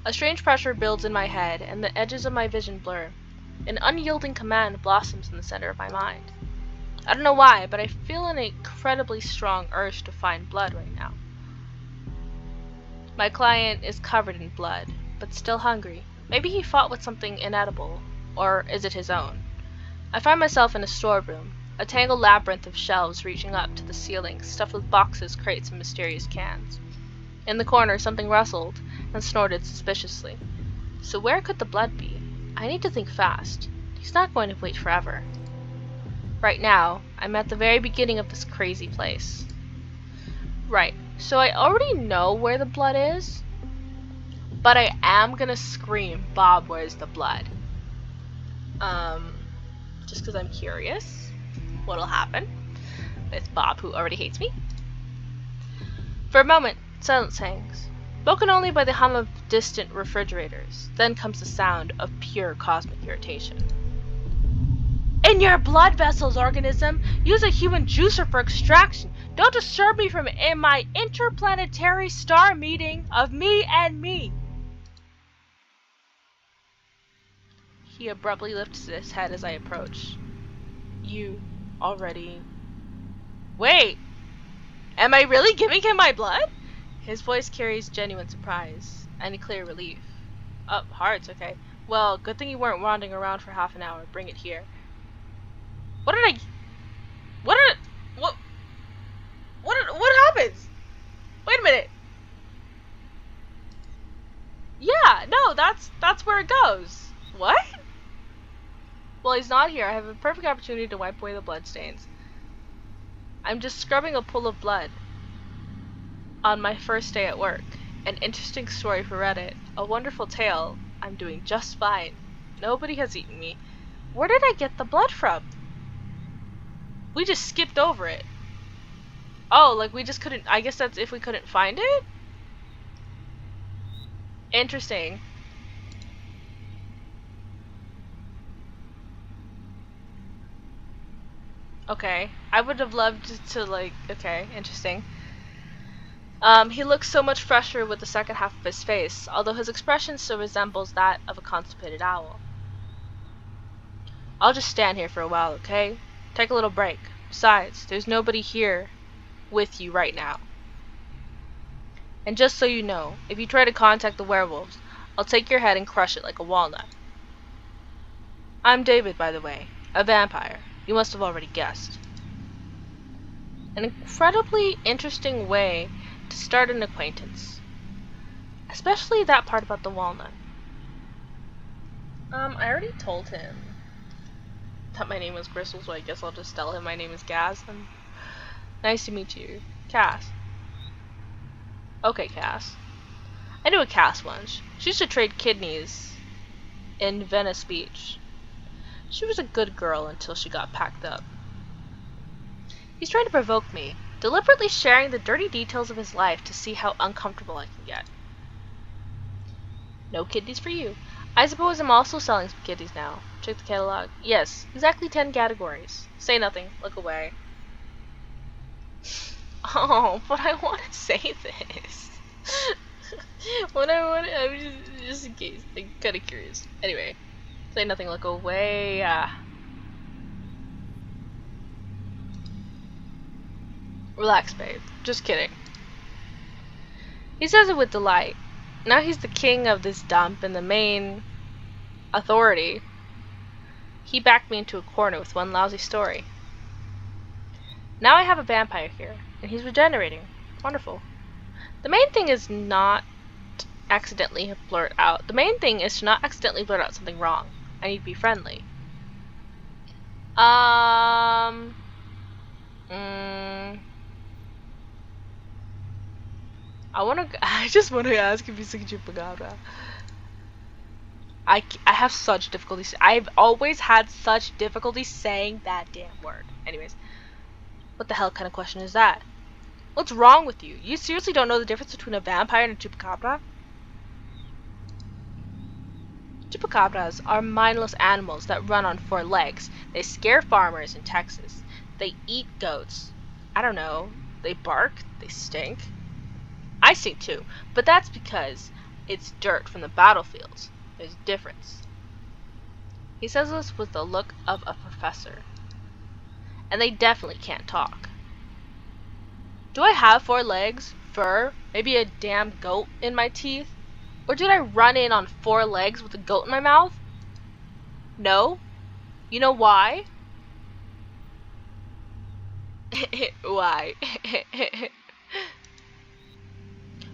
A strange pressure builds in my head, and the edges of my vision blur. An unyielding command blossoms in the center of my mind. I don't know why, but I feel an incredibly strong urge to find blood right now. My client is covered in blood, but still hungry. Maybe he fought with something inedible, or is it his own? I find myself in a storeroom, a tangled labyrinth of shelves reaching up to the ceiling, stuffed with boxes, crates, and mysterious cans. In the corner, something rustled and snorted suspiciously. So where could the blood be? I need to think fast. He's not going to wait forever. Right now, I'm at the very beginning of this crazy place. Right, so I already know where the blood is, but I am gonna scream, "Bob, where's the blood?" Just because I'm curious what'll happen with Bob, who already hates me. For a moment, silence hangs, broken only by the hum of distant refrigerators. Then comes the sound of pure cosmic irritation. "In your blood vessels, organism! Use a human juicer for extraction! Don't disturb me from in my interplanetary star meeting of me and me!" He abruptly lifts his head as I approach. "You already... Wait! Am I really giving him my blood?" His voice carries genuine surprise and clear relief. "Oh, hearts, okay. Well, good thing you weren't wandering around for half an hour. Bring it here." What happens? Wait a minute. Yeah, no, that's where it goes. What? Well, he's not here. I have a perfect opportunity to wipe away the bloodstains. I'm just scrubbing a pool of blood on my first day at work. An interesting story for Reddit. A wonderful tale. I'm doing just fine. Nobody has eaten me. Where did I get the blood from? We just skipped over it. Oh, like we just couldn't... I guess that's if we couldn't find it? Interesting. Okay. I would have loved to, like... Okay, interesting. He looks so much fresher with the second half of his face, although his expression still resembles that of a constipated owl. I'll just stand here for a while, okay? Take a little break. Besides, there's nobody here with you right now. And just so you know, if you try to contact the werewolves, I'll take your head and crush it like a walnut. I'm David, by the way, a vampire. You must have already guessed. An incredibly interesting way to start an acquaintance. Especially that part about the walnut. I already told him that my name was Crystal, so I guess I'll just tell him my name is Cass. And nice to meet you, Cass. Okay, Cass. I knew a Cass once. She used to trade kidneys in Venice Beach. She was a good girl until she got packed up. He's trying to provoke me, deliberately sharing the dirty details of his life to see how uncomfortable I can get. No kidneys for you. I suppose I'm also selling some kidneys now. Check the catalog. Yes, exactly 10 categories. Say nothing. Look away. Oh, but I want to say this. I'm just in case. I'm kind of curious. Anyway, say nothing. Look away. Relax, babe. Just kidding. He says it with delight. Now he's the king of this dump and the main authority. He backed me into a corner with one lousy story. Now I have a vampire here, and he's regenerating. Wonderful. The main thing is not accidentally blurt out. The main thing is to not accidentally blurt out something wrong. I need to be friendly. I just want to ask if he's a chupacabra. I have such difficulty. I've always had such difficulty saying that damn word. Anyways, what the hell kind of question is that? What's wrong with you? You seriously don't know the difference between a vampire and a chupacabra? Chupacabras are mindless animals that run on 4 legs. They scare farmers in Texas. They eat goats. I don't know. They bark. They stink. I stink too, but that's because It's dirt from the battlefields. There's a difference. He says this with the look of a professor. And they definitely can't talk. Do I have 4 legs, fur, maybe a damn goat in my teeth? Or did I run in on 4 legs with a goat in my mouth? No? You know why? Why?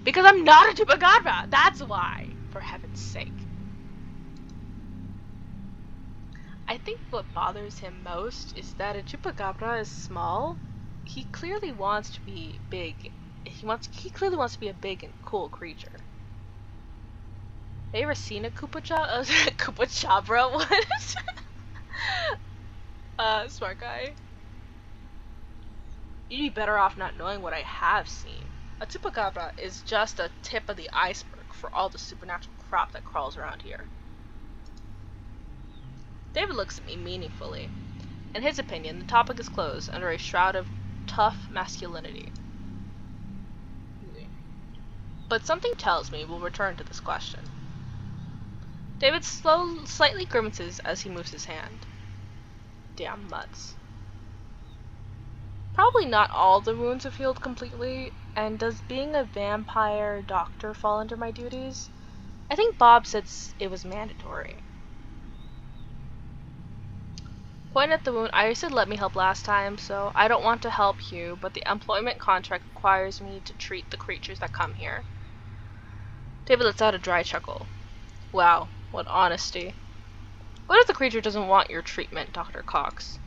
Because I'm not a chupacabra! That's why! For heaven's sake. I think what bothers him most is that a chupacabra is small. He clearly wants to be big. He clearly wants to be a big and cool creature. Have you ever seen a chupacabra? What? Smart guy. You'd be better off not knowing what I have seen. A chupacabra is just a tip of the iceberg for all the supernatural crap that crawls around here. David looks at me meaningfully. In his opinion, the topic is closed under a shroud of tough masculinity. But something tells me we'll return to this question. David slightly grimaces as he moves his hand. Damn mutts. Probably not all the wounds have healed completely, and does being a vampire doctor fall under my duties? I think Bob said it was mandatory. Point at the wound. I said let me help last time, so I don't want to help you, but the employment contract requires me to treat the creatures that come here. David lets out a dry chuckle. Wow, what honesty. What if the creature doesn't want your treatment, Dr. Cox?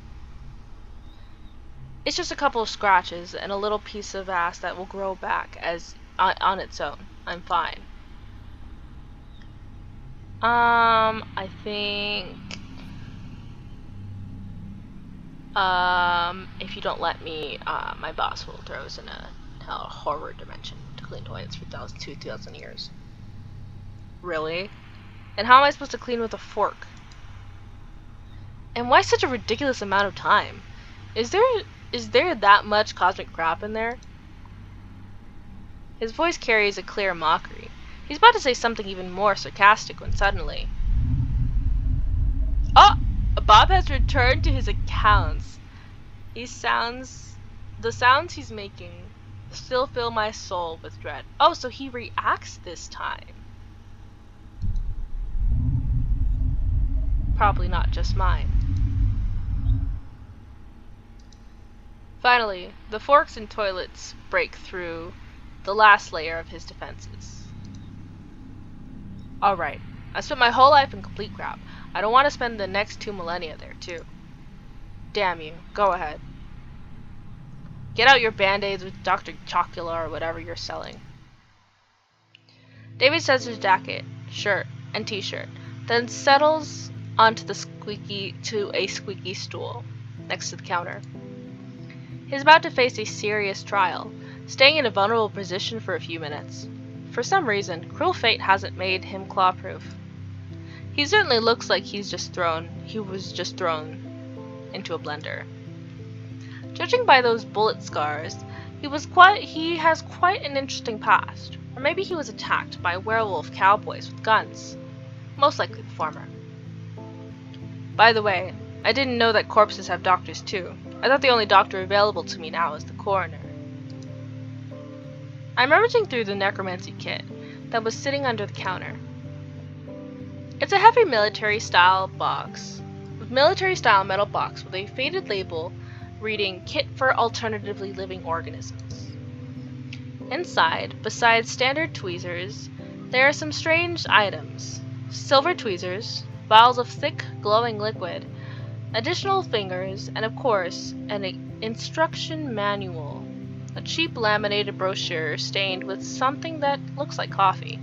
It's just a couple of scratches and a little piece of ass that will grow back on its own. I'm fine. I think... if you don't let me, my boss will throw us in a horror dimension to clean toilets for 2,000 years. Really? And how am I supposed to clean with a fork? And why such a ridiculous amount of time? Is there that much cosmic crap in there? His voice carries a clear mockery. He's about to say something even more sarcastic when suddenly... Oh! Bob has returned to his accounts. The sounds he's making still fill my soul with dread. Oh, so he reacts this time. Probably not just mine. Finally, the forks and toilets break through the last layer of his defenses. Alright, I spent my whole life in complete crap. I don't want to spend the next 2 millennia there, too. Damn you, go ahead. Get out your band-aids with Dr. Chocula or whatever you're selling. David says his jacket, shirt, and t-shirt, then settles onto a squeaky stool next to the counter. He's about to face a serious trial, staying in a vulnerable position for a few minutes. For some reason, cruel fate hasn't made him claw-proof. He certainly looks like he was just thrown into a blender. Judging by those bullet scars, he has quite an interesting past. Or maybe he was attacked by werewolf cowboys with guns. Most likely the former. By the way, I didn't know that corpses have doctors too. I thought the only doctor available to me now is the coroner. I'm rummaging through the necromancy kit that was sitting under the counter. It's a heavy military-style metal box with a faded label reading Kit for Alternatively Living Organisms. Inside, besides standard tweezers, there are some strange items. Silver tweezers, vials of thick, glowing liquid, additional fingers, and of course, an instruction manual, a cheap laminated brochure stained with something that looks like coffee.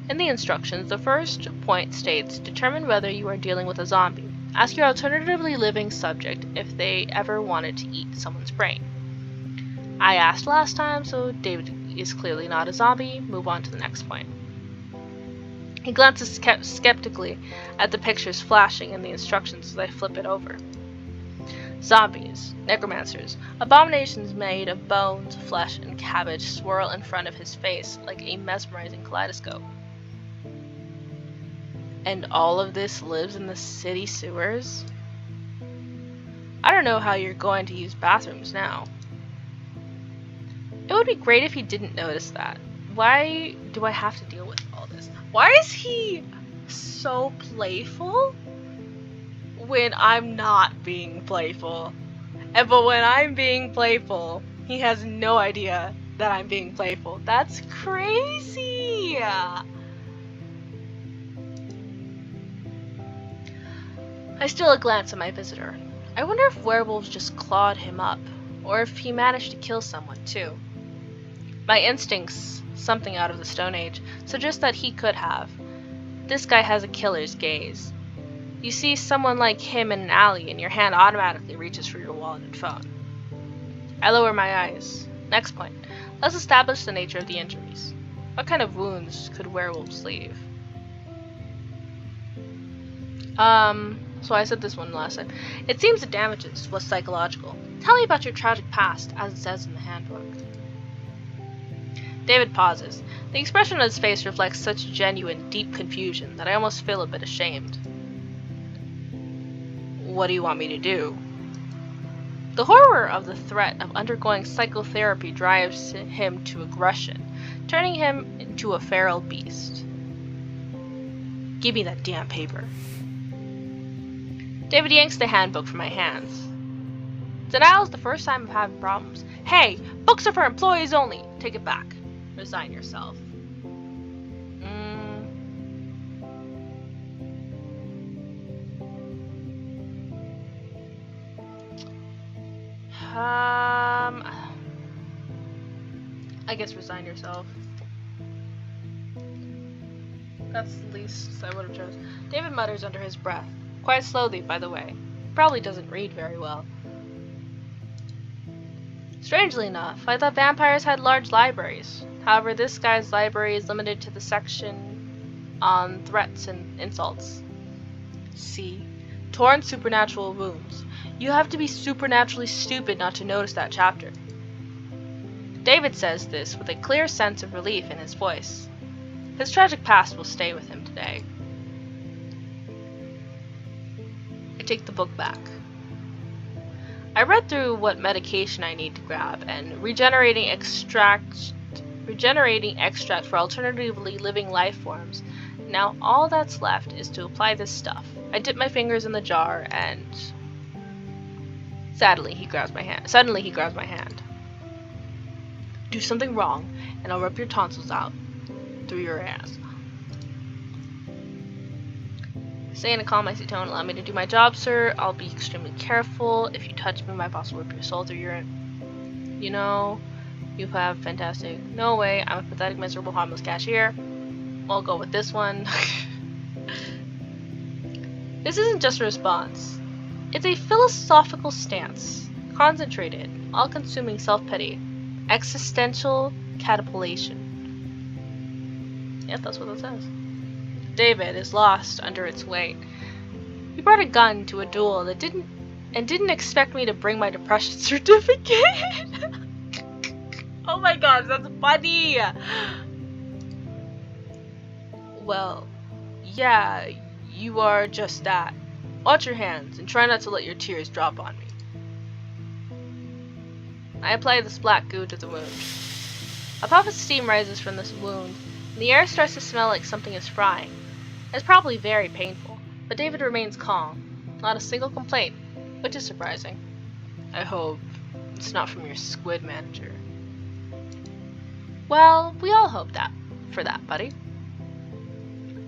In the instructions, the first point states, determine whether you are dealing with a zombie. Ask your alternatively living subject if they ever wanted to eat someone's brain. I asked last time, so David is clearly not a zombie. Move on to the next point. He glances skeptically at the pictures flashing in the instructions as I flip it over. Zombies, necromancers, abominations made of bones, flesh, and cabbage swirl in front of his face like a mesmerizing kaleidoscope. And all of this lives in the city sewers? I don't know how you're going to use bathrooms now. It would be great if he didn't notice that. Why do I have to deal with all this? Why is he so playful when I'm not being playful? But when I'm being playful, he has no idea that I'm being playful. That's crazy! I steal a glance at my visitor. I wonder if werewolves just clawed him up, or if he managed to kill someone too. My instincts, something out of the Stone Age, suggest that he could have. This guy has a killer's gaze. You see someone like him in an alley and your hand automatically reaches for your wallet and phone. I lower my eyes. Next point. Let's establish the nature of the injuries. What kind of wounds could werewolves leave? So I said this one last time. It seems the damages was psychological. Tell me about your tragic past, as it says in the handbook. David pauses. The expression on his face reflects such genuine, deep confusion that I almost feel a bit ashamed. What do you want me to do? The horror of the threat of undergoing psychotherapy drives him to aggression, turning him into a feral beast. Give me that damn paper. David yanks the handbook from my hands. Denial is the first time I'm having problems. Hey, books are for employees only. Take it back. Resign yourself. I guess resign yourself. That's the least I would have chosen. David mutters under his breath. Quite slowly, by the way. Probably doesn't read very well. Strangely enough, I thought vampires had large libraries. However, this guy's library is limited to the section on threats and insults. See? Torn supernatural wounds. You have to be supernaturally stupid not to notice that chapter. David says this with a clear sense of relief in his voice. His tragic past will stay with him today. I take the book back. I read through what medication I need to grab and regenerating extract for alternatively living life forms. Now all that's left is to apply this stuff. I dip my fingers in the jar and suddenly he grabs my hand. Do something wrong and I'll rip your tonsils out through your ass. Say in a calm, icy tone, allow me to do my job, sir. I'll be extremely careful. If you touch me, my boss will rip your soul through your... You know, you have fantastic... No way, I'm a pathetic, miserable, harmless cashier. I'll go with this one. This isn't just a response. It's a philosophical stance. Concentrated, all-consuming self-pity. Existential catapultation. Yep, that's what it says. David is lost under its weight. He brought a gun to a duel that didn't expect me to bring my depression certificate. Oh my god, that's funny. Well, yeah, you are just that. Watch your hands and try not to let your tears drop on me. I apply this black goo to the wound. A puff of steam rises from this wound, and the air starts to smell like something is frying. It's probably very painful, but David remains calm. Not a single complaint, which is surprising. I hope it's not from your squid manager. Well, we all hope for that, buddy.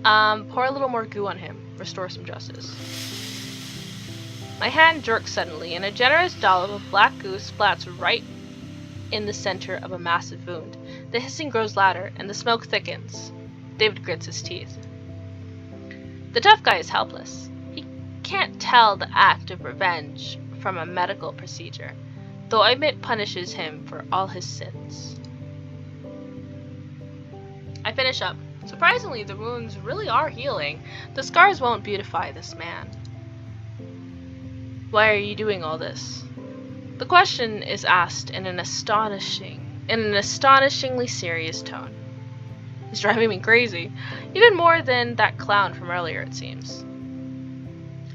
Pour a little more goo on him. Restore some justice. My hand jerks suddenly, and a generous dollop of black goo splats right in the center of a massive wound. The hissing grows louder, and the smoke thickens. David grits his teeth. The tough guy is helpless. He can't tell the act of revenge from a medical procedure, though Emmett punishes him for all his sins. I finish up. Surprisingly, the wounds really are healing. The scars won't beautify this man. Why are you doing all this? The question is asked in an astonishingly serious tone. It's driving me crazy. Even more than that clown from earlier, it seems.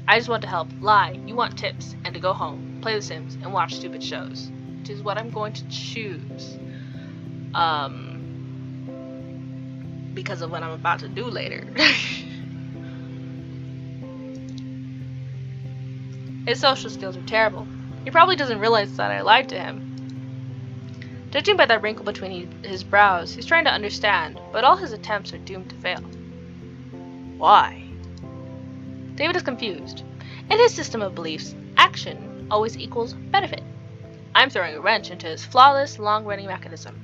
I just want to help, lie, you want tips, and to go home, play The Sims, and watch stupid shows. Which is what I'm going to choose. Because of what I'm about to do later. His social skills are terrible. He probably doesn't realize that I lied to him. Judging by that wrinkle between his brows, he's trying to understand, but all his attempts are doomed to fail. Why? David is confused. In his system of beliefs, action always equals benefit. I'm throwing a wrench into his flawless, long-running mechanism.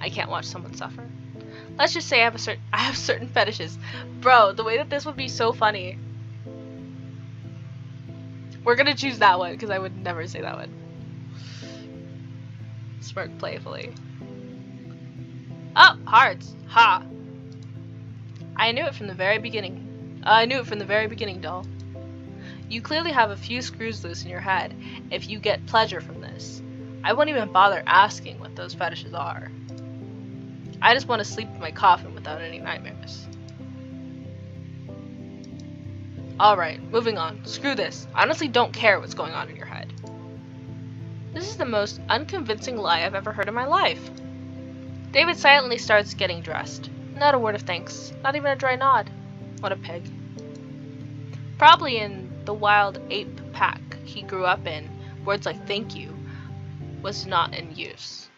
I can't watch someone suffer. Let's just say I have certain fetishes. Bro, the way that this would be so funny. We're gonna choose that one, because I would never say that one. Smirk playfully. Oh, hearts. Ha! I knew it from the very beginning. Doll. You clearly have a few screws loose in your head if you get pleasure from this. I won't even bother asking what those fetishes are. I just want to sleep in my coffin without any nightmares. Alright, moving on. Screw this. I honestly don't care what's going on in your head. This is the most unconvincing lie I've ever heard in my life. David silently starts getting dressed. Not a word of thanks. Not even a dry nod. What a pig. Probably in the wild ape pack he grew up in, words like thank you was not in use.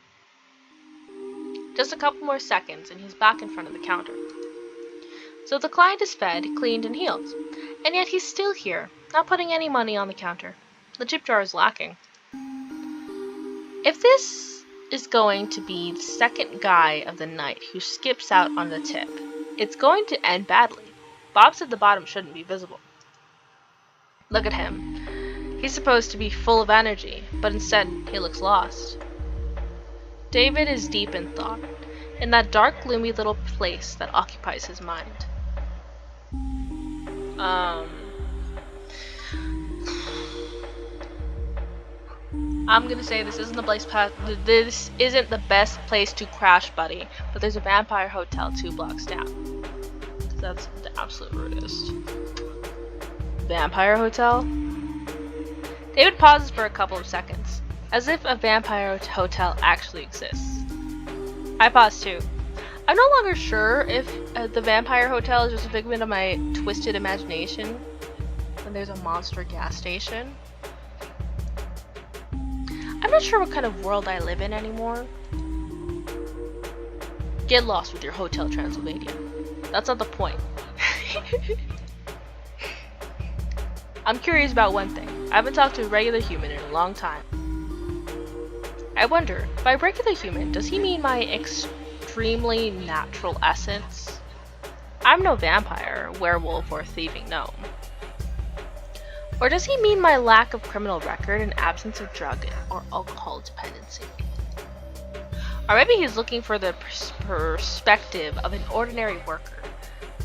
Just a couple more seconds and he's back in front of the counter. So the client is fed, cleaned, and healed. And yet he's still here, not putting any money on the counter. The tip jar is lacking. If this is going to be the second guy of the night who skips out on the tip, it's going to end badly. Bob's at the bottom shouldn't be visible. Look at him. He's supposed to be full of energy, but instead he looks lost. David is deep in thought, in that dark, gloomy little place that occupies his mind. I'm gonna say this isn't the best place to crash, buddy, but there's a vampire hotel 2 blocks down. That's the absolute rudest. Vampire hotel? David pauses for a couple of seconds, as if a vampire hotel actually exists. I pause too. I'm no longer sure if the vampire hotel is just a figment of my twisted imagination when there's a monster gas station. I'm not sure what kind of world I live in anymore. Get lost with your Hotel Transylvania. That's not the point. I'm curious about one thing. I haven't talked to a regular human in a long time. I wonder, by regular human, does he mean my extremely natural essence? I'm no vampire, werewolf, or thieving gnome. Or does he mean my lack of criminal record and absence of drug or alcohol dependency? Or maybe he's looking for the perspective of an ordinary worker,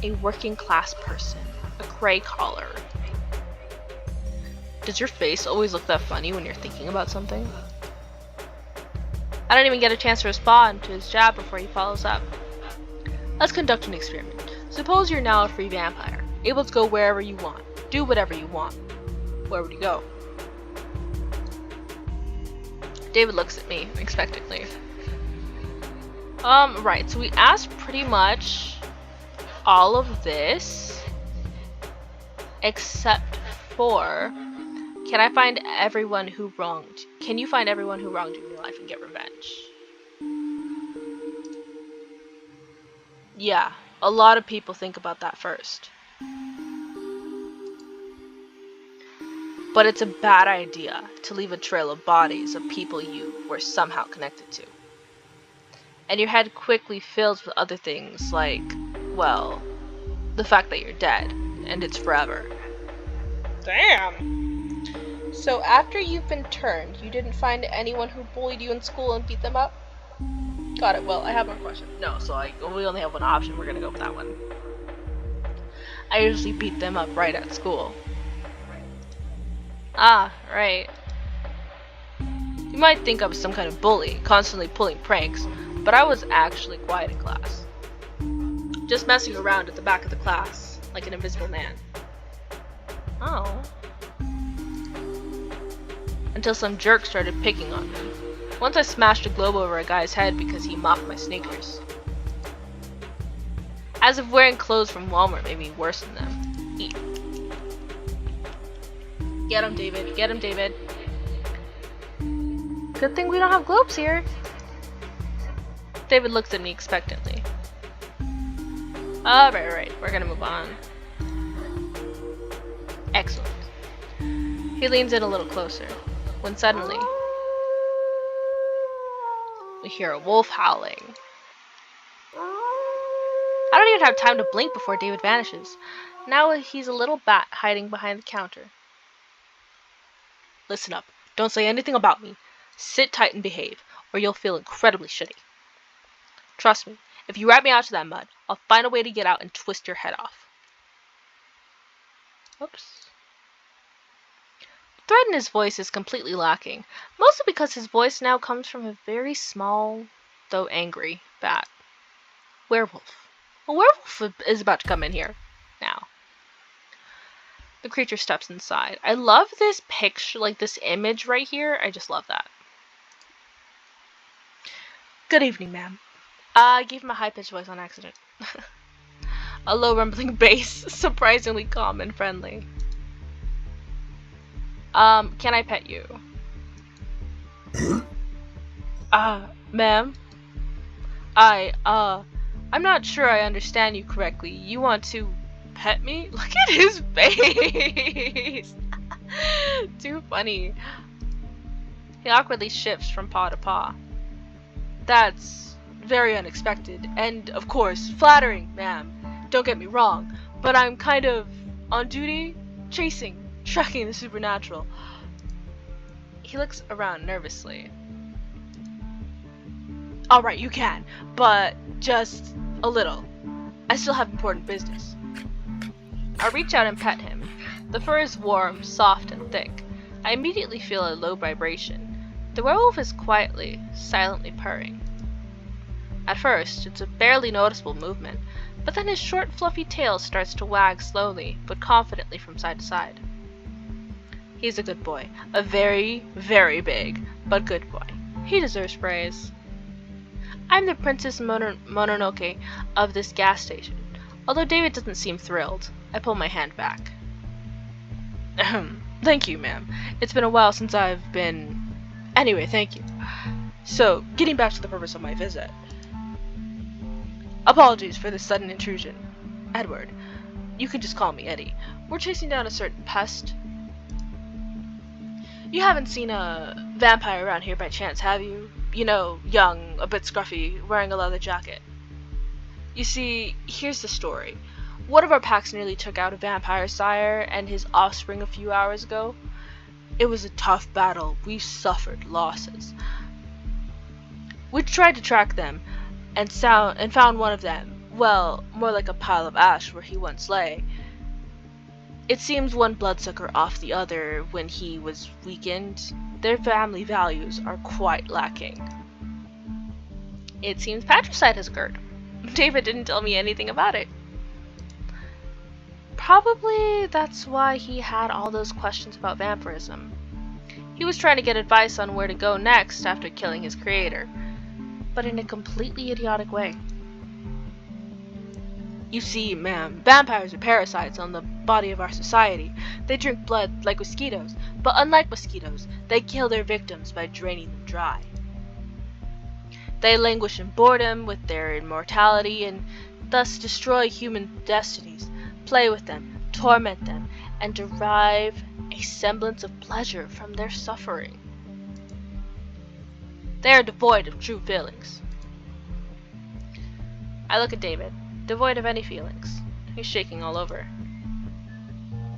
a working class person, a gray collar. Does your face always look that funny when you're thinking about something? I don't even get a chance to respond to his jab before he follows up. Let's conduct an experiment. Suppose you're now a free vampire, able to go wherever you want, do whatever you want. Where would you go? David looks at me expectantly. Right, so we asked pretty much all of this except for can you find everyone who wronged you in your life and get revenge? Yeah, a lot of people think about that first. But it's a bad idea to leave a trail of bodies of people you were somehow connected to. And your head quickly fills with other things like, well, the fact that you're dead, and it's forever. Damn! So after you've been turned, you didn't find anyone who bullied you in school and beat them up? Got it. Well, I have one question. No, so we only have one option. We're gonna go with that one. I usually beat them up right at school. Ah, right. You might think I was some kind of bully, constantly pulling pranks, but I was actually quiet in class. Just messing around at the back of the class, like an invisible man. Oh. Until some jerk started picking on me. Once I smashed a globe over a guy's head because he mocked my sneakers. As if wearing clothes from Walmart made me worse than them. Eat. Get him, David. Get him, David. Good thing we don't have globes here. David looks at me expectantly. Right. We're gonna move on. Excellent. He leans in a little closer, when suddenly we hear a wolf howling. I don't even have time to blink before David vanishes. Now he's a little bat hiding behind the counter. Listen up. Don't say anything about me. Sit tight and behave, or you'll feel incredibly shitty. Trust me, if you rat me out to that mud, I'll find a way to get out and twist your head off. Oops. The threat in his voice is completely lacking, mostly because his voice now comes from a very small, though angry, bat. Werewolf. A werewolf is about to come in here. Now. The creature steps inside. I love this picture, like this image right here. I just love that. Good evening, ma'am. I gave him a high-pitched voice on accident. A low rumbling bass, surprisingly calm and friendly. Can I pet you? Ma'am? I'm not sure I understand you correctly. You want to pet me? Look at his face! Too funny. He awkwardly shifts from paw to paw. That's very unexpected, and of course, flattering, ma'am. Don't get me wrong, but I'm kind of on duty, tracking the supernatural. He looks around nervously. Alright, you can, but just a little. I still have important business. I reach out and pet him. The fur is warm, soft, and thick. I immediately feel a low vibration. The werewolf is quietly, silently purring. At first, it's a barely noticeable movement, but then his short, fluffy tail starts to wag slowly, but confidently from side to side. He's a good boy. A very, very big, but good boy. He deserves praise. I'm the Princess Mononoke of this gas station. Although David doesn't seem thrilled, I pull my hand back. Thank you, ma'am. It's been a while since I've been... Anyway, thank you. So, getting back to the purpose of my visit. Apologies for this sudden intrusion. Edward. You can just call me Eddie. We're chasing down a certain pest. You haven't seen a vampire around here by chance, have you? You know, young, a bit scruffy, wearing a leather jacket. You see, here's the story. One of our packs nearly took out a vampire sire and his offspring a few hours ago. It was a tough battle. We suffered losses. We tried to track them and found one of them. Well, more like a pile of ash where he once lay. It seems one bloodsucker off the other when he was weakened. Their family values are quite lacking. It seems patricide has occurred. David didn't tell me anything about it. Probably that's why he had all those questions about vampirism. He was trying to get advice on where to go next after killing his creator, but in a completely idiotic way. You see, ma'am, vampires are parasites on the body of our society. They drink blood like mosquitoes, but unlike mosquitoes, they kill their victims by draining them dry. They languish in boredom with their immortality and thus destroy human destinies, play with them, torment them, and derive a semblance of pleasure from their suffering. They are devoid of true feelings. I look at David, devoid of any feelings. He's shaking all over.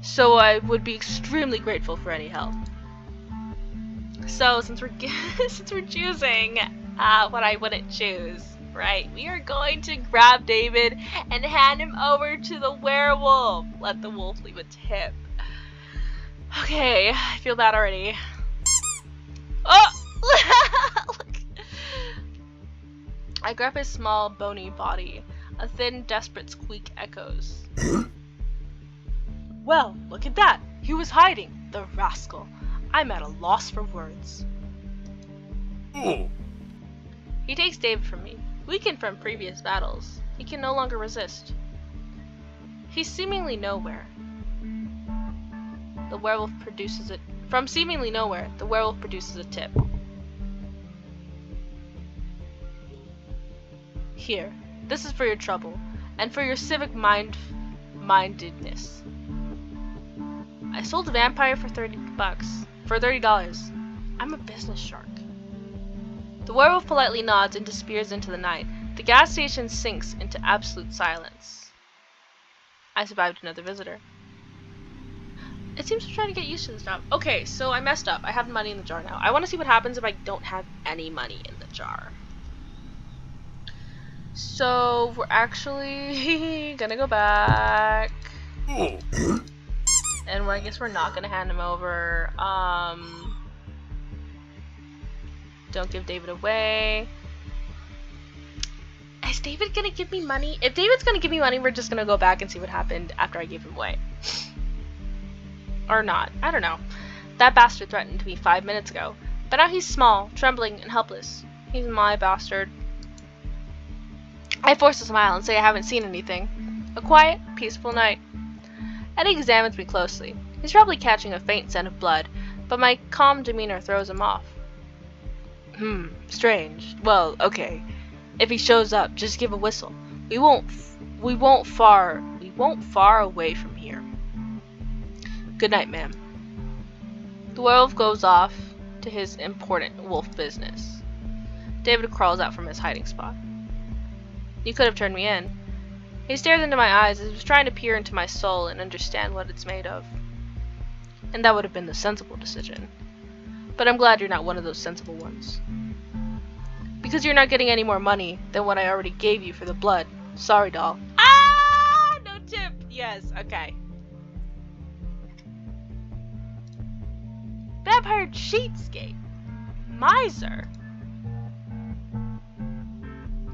So I would be extremely grateful for any help. So since we're choosing what I wouldn't choose, right? We are going to grab David and hand him over to the werewolf. Let the wolf leave a tip. Okay, I feel bad already. Oh! Look. I grab his small, bony body. A thin, desperate squeak echoes. Well, look at that! He was hiding, the rascal. I'm at a loss for words. He takes David from me. Weakened from previous battles, he can no longer resist. He's seemingly nowhere. The werewolf produces it. From seemingly nowhere, the werewolf produces a tip. Here, this is for your trouble, and for your civic mindedness. I sold a vampire for $30. For $30. I'm a business shark. The werewolf politely nods and disappears into the night. The gas station sinks into absolute silence. I survived another visitor. It seems I'm trying to get used to this job. Okay, so I messed up. I have money in the jar now. I want to see what happens if I don't have any money in the jar. So we're actually gonna go back. And I guess we're not gonna hand him over. Don't give David away. Is David gonna give me money? If David's gonna give me money, we're just gonna go back and see what happened after I gave him away. Or not. I don't know. That bastard threatened me 5 minutes ago. But now he's small, trembling, and helpless. He's my bastard. I force a smile and say I haven't seen anything. A quiet, peaceful night. Eddie examines me closely. He's probably catching a faint scent of blood, but my calm demeanor throws him off. Strange. Well, okay. If he shows up, just give a whistle. We won't far away from here. Good night, ma'am. The werewolf goes off to his important wolf business. David crawls out from his hiding spot. You could have turned me in. He stared into my eyes as he was trying to peer into my soul and understand what it's made of. And that would have been the sensible decision. But I'm glad you're not one of those sensible ones. Because you're not getting any more money than what I already gave you for the blood. Sorry, doll. Ah! No tip! Yes, okay. Vampire cheapskate. Miser.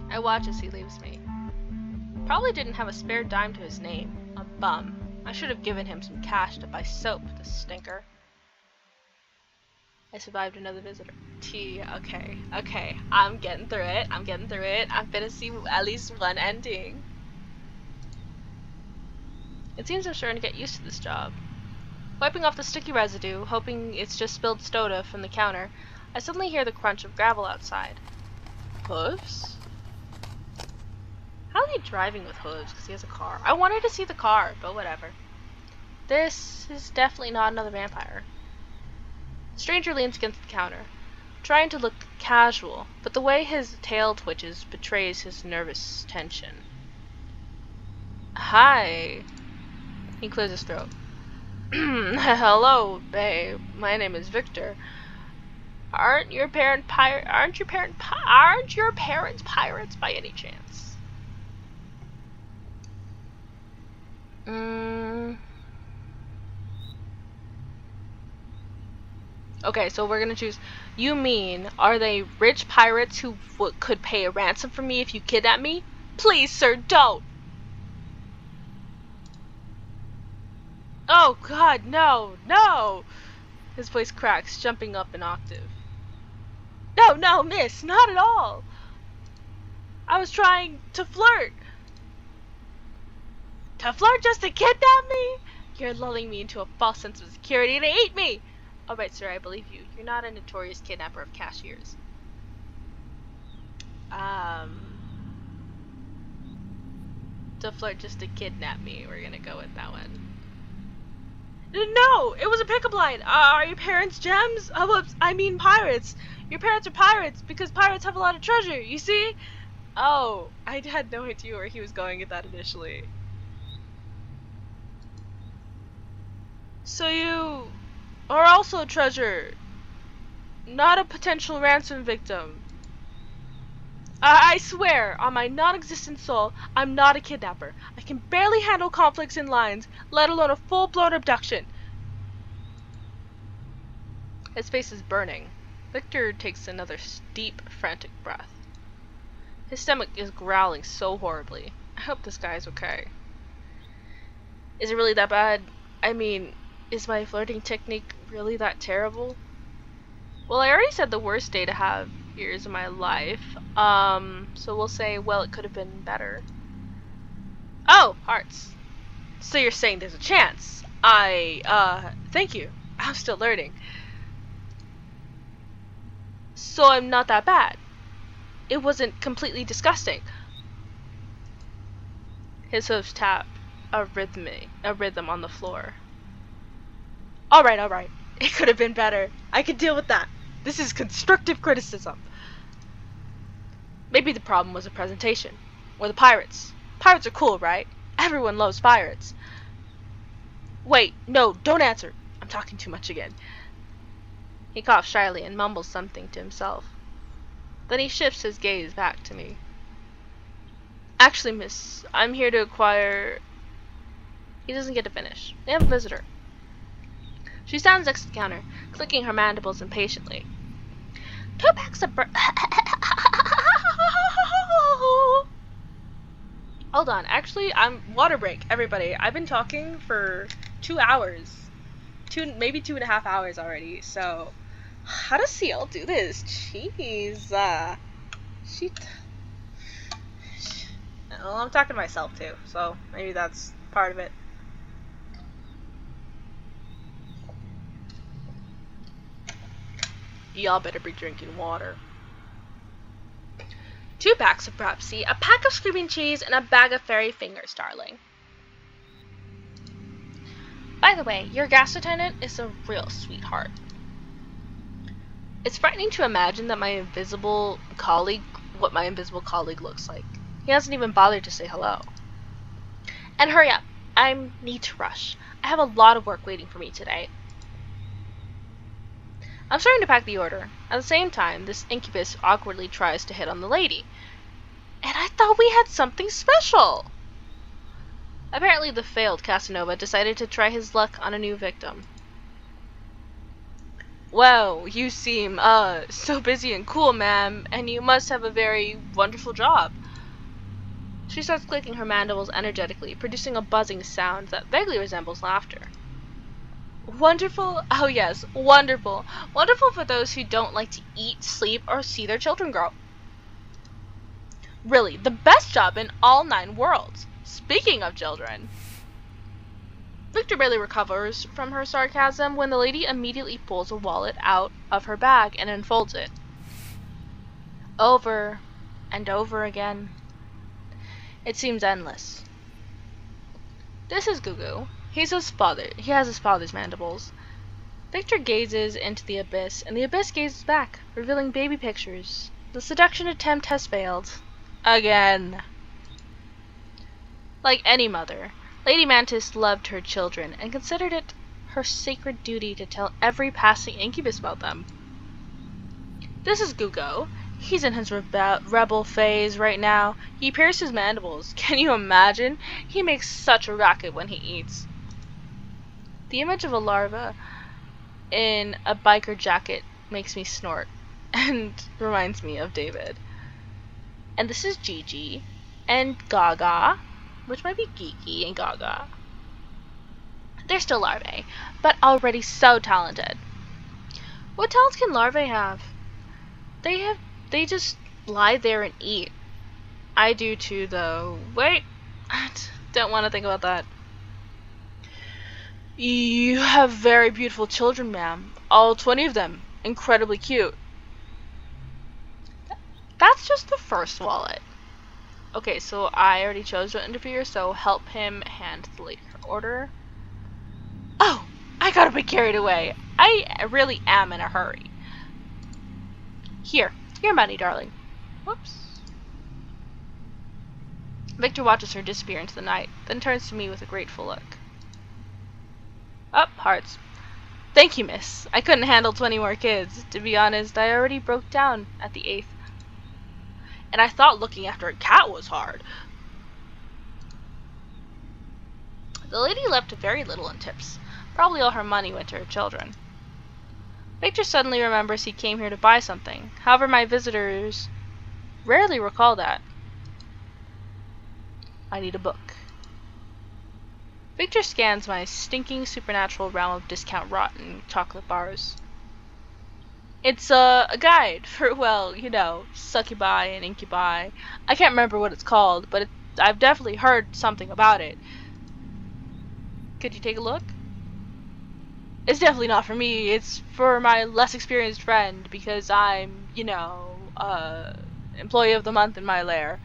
I watch as he leaves me. Probably didn't have a spare dime to his name. A bum. I should have given him some cash to buy soap, the stinker. I survived another visitor. Okay. I'm getting through it. I'm gonna see at least one ending. It seems I'm starting to get used to this job. Wiping off the sticky residue, hoping it's just spilled soda from the counter, I suddenly hear the crunch of gravel outside. Hooves? How is he driving with hooves? Because he has a car. I wanted to see the car, but whatever. This is definitely not another vampire. The stranger leans against the counter, trying to look casual, but the way his tail twitches betrays his nervous tension. Hi. He clears his throat. Hello, babe. My name is Victor. Aren't your parents pirates by any chance? Okay, so we're gonna choose. You mean, are they rich pirates who could pay a ransom for me if you kidnap me? Please, sir, don't! Oh god, no! His voice cracks, jumping up an octave. No, miss, not at all! I was trying to flirt! To flirt just to kidnap me? You're lulling me into a false sense of security to eat me! Alright, sir, I believe you. You're not a notorious kidnapper of cashiers. To flirt just to kidnap me. We're gonna go with that one. No! It was a pickup line! Are your parents gems? Whoops, I mean pirates! Your parents are pirates because pirates have a lot of treasure, you see? Oh, I had no idea where he was going with that initially. So you are also a treasure, not a potential ransom victim. I swear, on my non-existent soul, I'm not a kidnapper. I can barely handle conflicts in lines, let alone a full-blown abduction. His face is burning. Victor takes another deep, frantic breath. His stomach is growling so horribly. I hope this guy is okay. Is it really that bad? I mean, is my flirting technique really that terrible? Well, I already said the worst day to have years of my life. So we'll say, well, it could have been better. Oh, hearts. So you're saying there's a chance. Thank you. I'm still learning. So I'm not that bad. It wasn't completely disgusting. His hooves tap a rhythm on the floor. Alright. It could have been better. I can deal with that. This is constructive criticism. Maybe the problem was the presentation. Or the pirates. Pirates are cool, right? Everyone loves pirates. Wait, no, don't answer. I'm talking too much again. He coughs shyly and mumbles something to himself. Then he shifts his gaze back to me. Actually, miss, I'm here to acquire... He doesn't get to finish. They have a visitor. She stands next to the counter, clicking her mandibles impatiently. 2 packs of Hold on, actually, water break, everybody. I've been talking for 2 hours. Maybe 2.5 hours already, so... How does CL do this? Jeez, well, I'm talking to myself too, so maybe that's part of it. Y'all better be drinking water. 2 packs of Brapsy, a pack of screaming cheese, and a bag of fairy fingers, darling. By the way, your gas attendant is a real sweetheart. It's frightening to imagine that what my invisible colleague looks like. He hasn't even bothered to say hello. And hurry up, I need to rush. I have a lot of work waiting for me today. I'm starting to pack the order. At the same time, this incubus awkwardly tries to hit on the lady. And I thought we had something special! Apparently the failed Casanova decided to try his luck on a new victim. Well, you seem, so busy and cool, ma'am, and you must have a very wonderful job. She starts clicking her mandibles energetically, producing a buzzing sound that vaguely resembles laughter. Wonderful? Oh yes, wonderful. Wonderful for those who don't like to eat, sleep, or see their children grow. Really, the best job in all 9 worlds. Speaking of children. Victor barely recovers from her sarcasm when the lady immediately pulls a wallet out of her bag and unfolds it. Over and over again. It seems endless. This is Gugu. He has his father's mandibles. Victor gazes into the abyss, and the abyss gazes back, revealing baby pictures. The seduction attempt has failed. Again. Like any mother, Lady Mantis loved her children and considered it her sacred duty to tell every passing incubus about them. This is Gugu. He's in his rebel phase right now. He pierces his mandibles. Can you imagine? He makes such a racket when he eats. The image of a larva in a biker jacket makes me snort and reminds me of David. And this is Gigi and Gaga, which might be Geeky and Gaga. They're still larvae, but already so talented. What talents can larvae have? They just lie there and eat. I do too, though. Wait, I don't want to think about that. You have very beautiful children, ma'am. All 20 of them. Incredibly cute. That's just the first wallet. Okay, so I already chose to interfere, so help him hand the lady her order. Oh, I got a bit carried away. I really am in a hurry. Here, your money, darling. Whoops. Victor watches her disappear into the night, then turns to me with a grateful look. Hearts. Thank you, miss. I couldn't handle 20 more kids. To be honest, I already broke down at the 8th. And I thought looking after a cat was hard. The lady left very little in tips. Probably all her money went to her children. Victor suddenly remembers he came here to buy something. However, my visitors rarely recall that. I need a book. Victor scans my stinking supernatural realm of discount rotten chocolate bars. It's a guide for, well, you know, succubi and incubi. I can't remember what it's called, but I've definitely heard something about it. Could you take a look? It's definitely not for me. It's for my less experienced friend, because I'm, you know, employee of the month in my lair.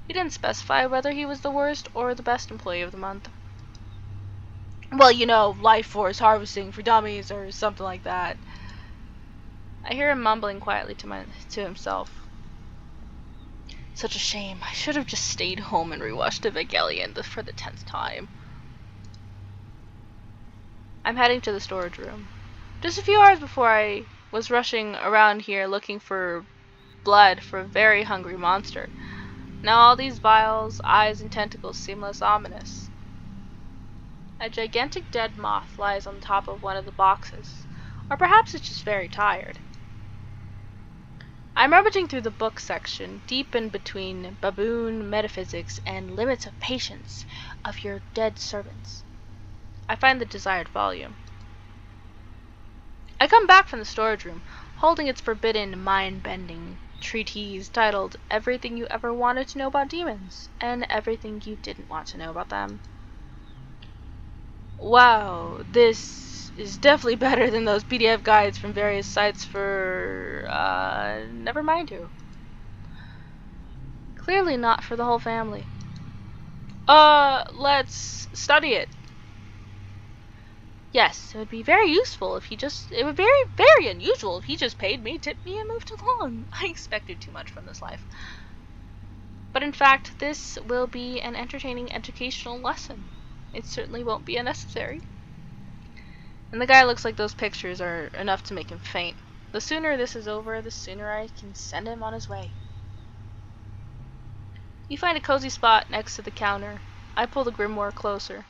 He didn't specify whether he was the worst or the best employee of the month. Well, you know, life force harvesting for dummies or something like that. I hear him mumbling quietly to himself. Such a shame. I should have just stayed home and rewatched Evangelion for the 10th time. I'm heading to the storage room. Just a few hours before, I was rushing around here looking for blood for a very hungry monster. Now all these vials, eyes, and tentacles seem less ominous. A gigantic dead moth lies on top of one of the boxes. Or perhaps it's just very tired. I'm rummaging through the book section, deep in between baboon metaphysics and limits of patience of your dead servants. I find the desired volume. I come back from the storage room, holding its forbidden, mind-bending treatise titled Everything You Ever Wanted to Know About Demons, and Everything You Didn't Want to Know About Them. Wow, this is definitely better than those PDF guides from various sites for, never mind who. Clearly not for the whole family. Let's study it. Yes, it would be very useful if he just, it would be very unusual if he just paid me, tipped me, and moved along. I expected too much from this life. But in fact, this will be an entertaining educational lesson. It certainly won't be unnecessary. And the guy looks like those pictures are enough to make him faint. The sooner this is over, the sooner I can send him on his way. You find a cozy spot next to the counter. I pull the grimoire closer.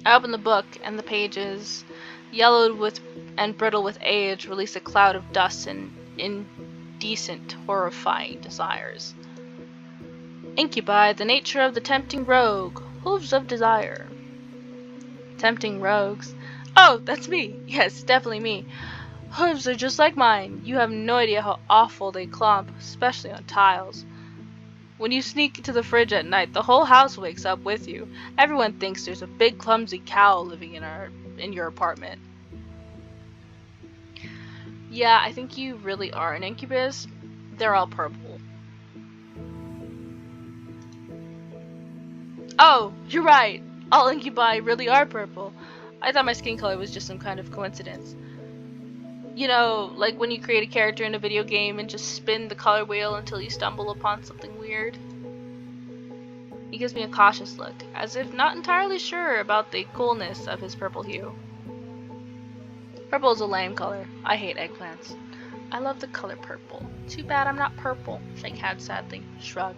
I open the book, and the pages, yellowed with and brittle with age, release a cloud of dust and indecent, horrifying desires. Incubi, the nature of the tempting rogue, hooves of desire. Tempting rogues. Oh, that's me. Yes, definitely me. Hooves are just like mine. You have no idea how awful they clomp, especially on tiles. When you sneak into the fridge at night, the whole house wakes up with you. Everyone thinks there's a big clumsy cow living in your apartment. Yeah, I think you really are an incubus. They're all purple. Oh, you're right. All incubi really are purple. I thought my skin color was just some kind of coincidence. You know, like when you create a character in a video game and just spin the color wheel until you stumble upon something weird. He gives me a cautious look, as if not entirely sure about the coolness of his purple hue. Purple is a lame color. I hate eggplants. I love the color purple. Too bad I'm not purple. Shake head sadly. Shrug.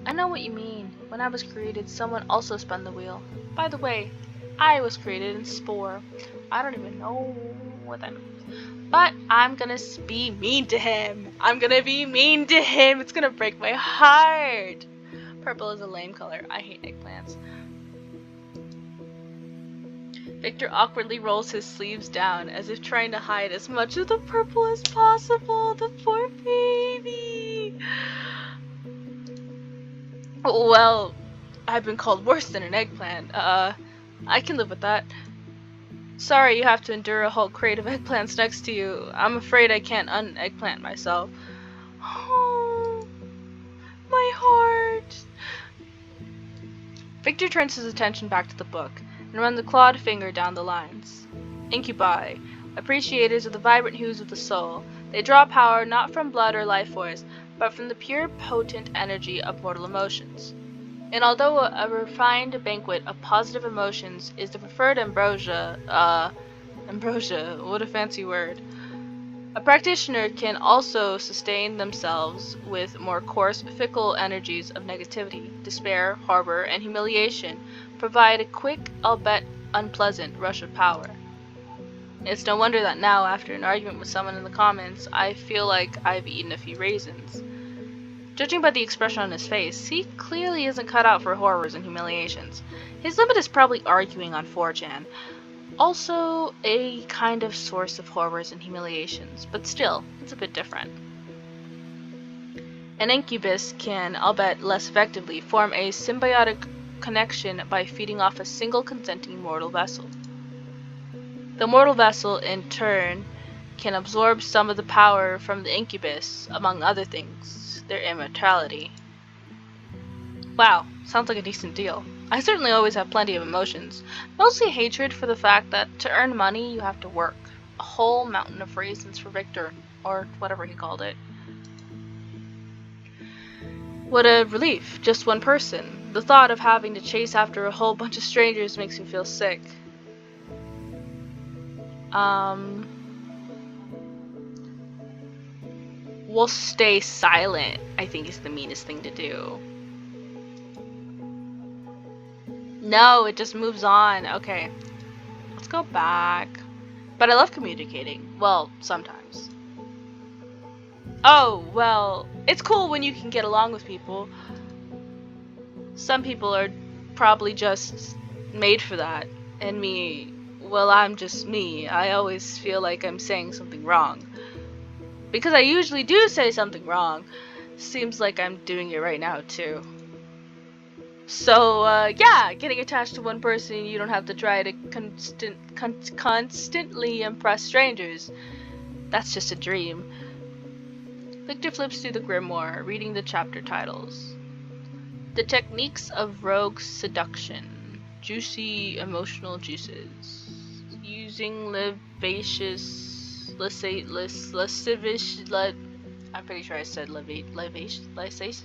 I know what you mean. When I was created, someone also spun the wheel. By the way, I was created in spore. I don't even know what that means. But I'm gonna be mean to him. I'm gonna be mean to him. It's gonna break my heart. Purple is a lame color. I hate eggplants. Victor awkwardly rolls his sleeves down as if trying to hide as much of the purple as possible. The poor baby. Well, I've been called worse than an eggplant. I can live with that. Sorry you have to endure a whole crate of eggplants next to you. I'm afraid I can't un-eggplant myself. Oh, my heart. Victor turns his attention back to the book and runs a clawed finger down the lines. Incubi, appreciators of the vibrant hues of the soul. They draw power not from blood or life force, but from the pure, potent energy of mortal emotions. And although a refined banquet of positive emotions is the preferred ambrosia, what a fancy word, a practitioner can also sustain themselves with more coarse, fickle energies of negativity, despair, horror, and humiliation, provide a quick, albeit unpleasant, rush of power. It's no wonder that now, after an argument with someone in the comments, I feel like I've eaten a few raisins. Judging by the expression on his face, he clearly isn't cut out for horrors and humiliations. His limit is probably arguing on 4chan. Also a kind of source of horrors and humiliations, but still, it's a bit different. An incubus can, albeit less effectively, form a symbiotic connection by feeding off a single consenting mortal vessel. The mortal vessel, in turn, can absorb some of the power from the incubus, among other things, their immortality. Wow, sounds like a decent deal. I certainly always have plenty of emotions, mostly hatred for the fact that to earn money you have to work. A whole mountain of raisins for Victor, or whatever he called it. What a relief, just one person. The thought of having to chase after a whole bunch of strangers makes me feel sick. We'll stay silent, I think is the meanest thing to do. No, it just moves on. Okay, let's go back. But I love communicating. Well, sometimes. Oh, well, it's cool when you can get along with people. Some people are probably just made for that. And me, well, I'm just me. I always feel like I'm saying something wrong. Because I usually do say something wrong. Seems like I'm doing it right now, too. So, yeah, getting attached to one person, you don't have to try to constantly impress strangers. That's just a dream. Victor flips through the grimoire, reading the chapter titles. The Techniques of Rogue Seduction. Juicy Emotional Juices. Using lascivious... I'm pretty sure I said lascivious.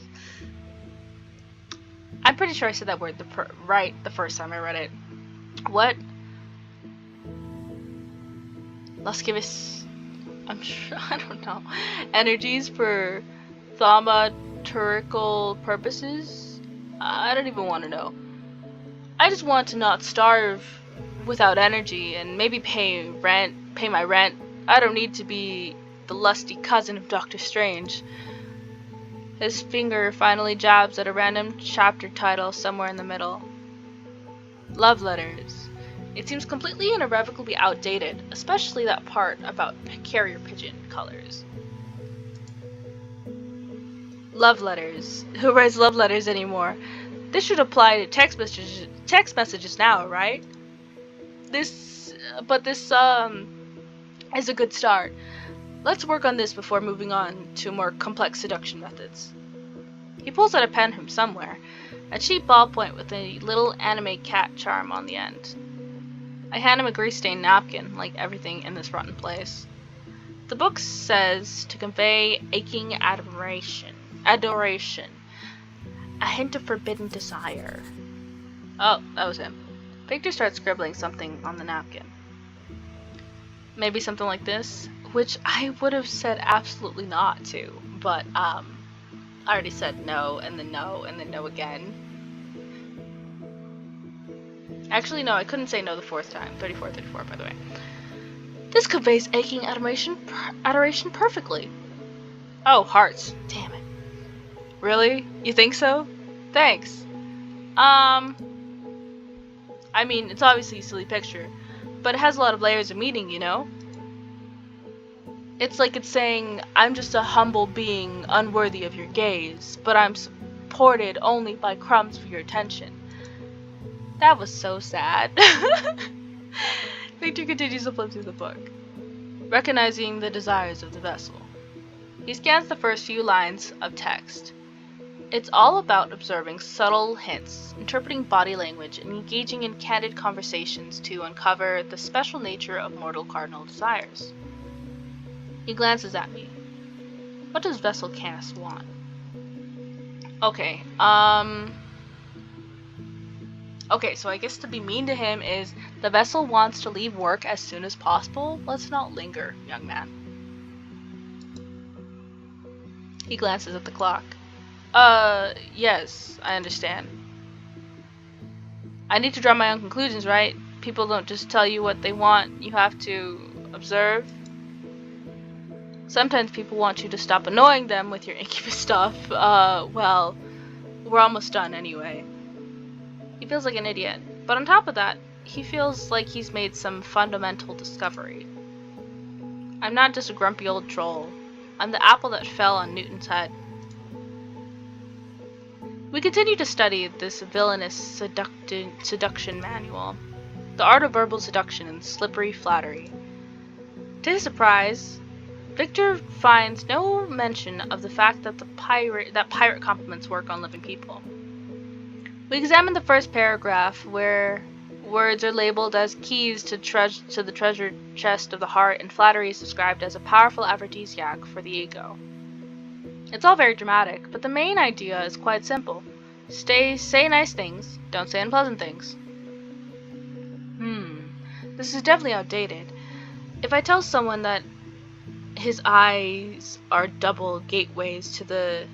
I'm pretty sure I said that word right the first time I read it. What? Lascivious. I'm sure. I don't know. Energies for thaumaturgical purposes? I don't even want to know. I just want to not starve without energy and maybe pay my rent. I don't need to be the lusty cousin of Doctor Strange. His finger finally jabs at a random chapter title somewhere in the middle. Love letters. It seems completely and irrevocably outdated, especially that part about carrier pigeon colors. Love letters. Who writes love letters anymore? This should apply to text messages now, right? This is a good start. Let's work on this before moving on to more complex seduction methods. He pulls out a pen from somewhere, a cheap ballpoint with a little anime cat charm on the end. I hand him a grease-stained napkin, like everything in this rotten place. The book says to convey aching adoration, a hint of forbidden desire. Oh, that was him. Victor starts scribbling something on the napkin. Maybe something like this, which I would have said absolutely not to, but I already said no, and then no, and then no again. Actually, no, I couldn't say no the fourth time. 34, by the way. This conveys aching adoration perfectly. Oh, hearts. Damn it. Really? You think so? Thanks. I mean, it's obviously a silly picture, but it has a lot of layers of meaning, you know? It's like it's saying, I'm just a humble being unworthy of your gaze, but I'm supported only by crumbs for your attention. That was so sad. Victor continues to flip through the book, recognizing the desires of the vessel. He scans the first few lines of text. It's all about observing subtle hints, interpreting body language, and engaging in candid conversations to uncover the special nature of mortal cardinal desires. He glances at me. What does Vessel Canis want? Okay, okay, so I guess to be mean to him is, the vessel wants to leave work as soon as possible. Let's not linger, young man. He glances at the clock. Yes, I understand. I need to draw my own conclusions, right? People don't just tell you what they want. You have to Observe. Sometimes people want you to stop annoying them with your incubus stuff. Well, we're almost done anyway. He feels like an idiot, but on top of that, he feels like he's made some fundamental discovery. I'm not just a grumpy old troll. I'm the apple that fell on Newton's head. We continue to study this villainous seduction manual, the art of verbal seduction and slippery flattery. To his surprise, Victor finds no mention of the fact that pirate compliments work on living people. We examine the first paragraph where words are labeled as keys to the treasure chest of the heart, and flattery is described as a powerful aphrodisiac for the ego. It's all very dramatic, but the main idea is quite simple. Say nice things, don't say unpleasant things. This is definitely outdated. If I tell someone that his eyes are double gateways to the...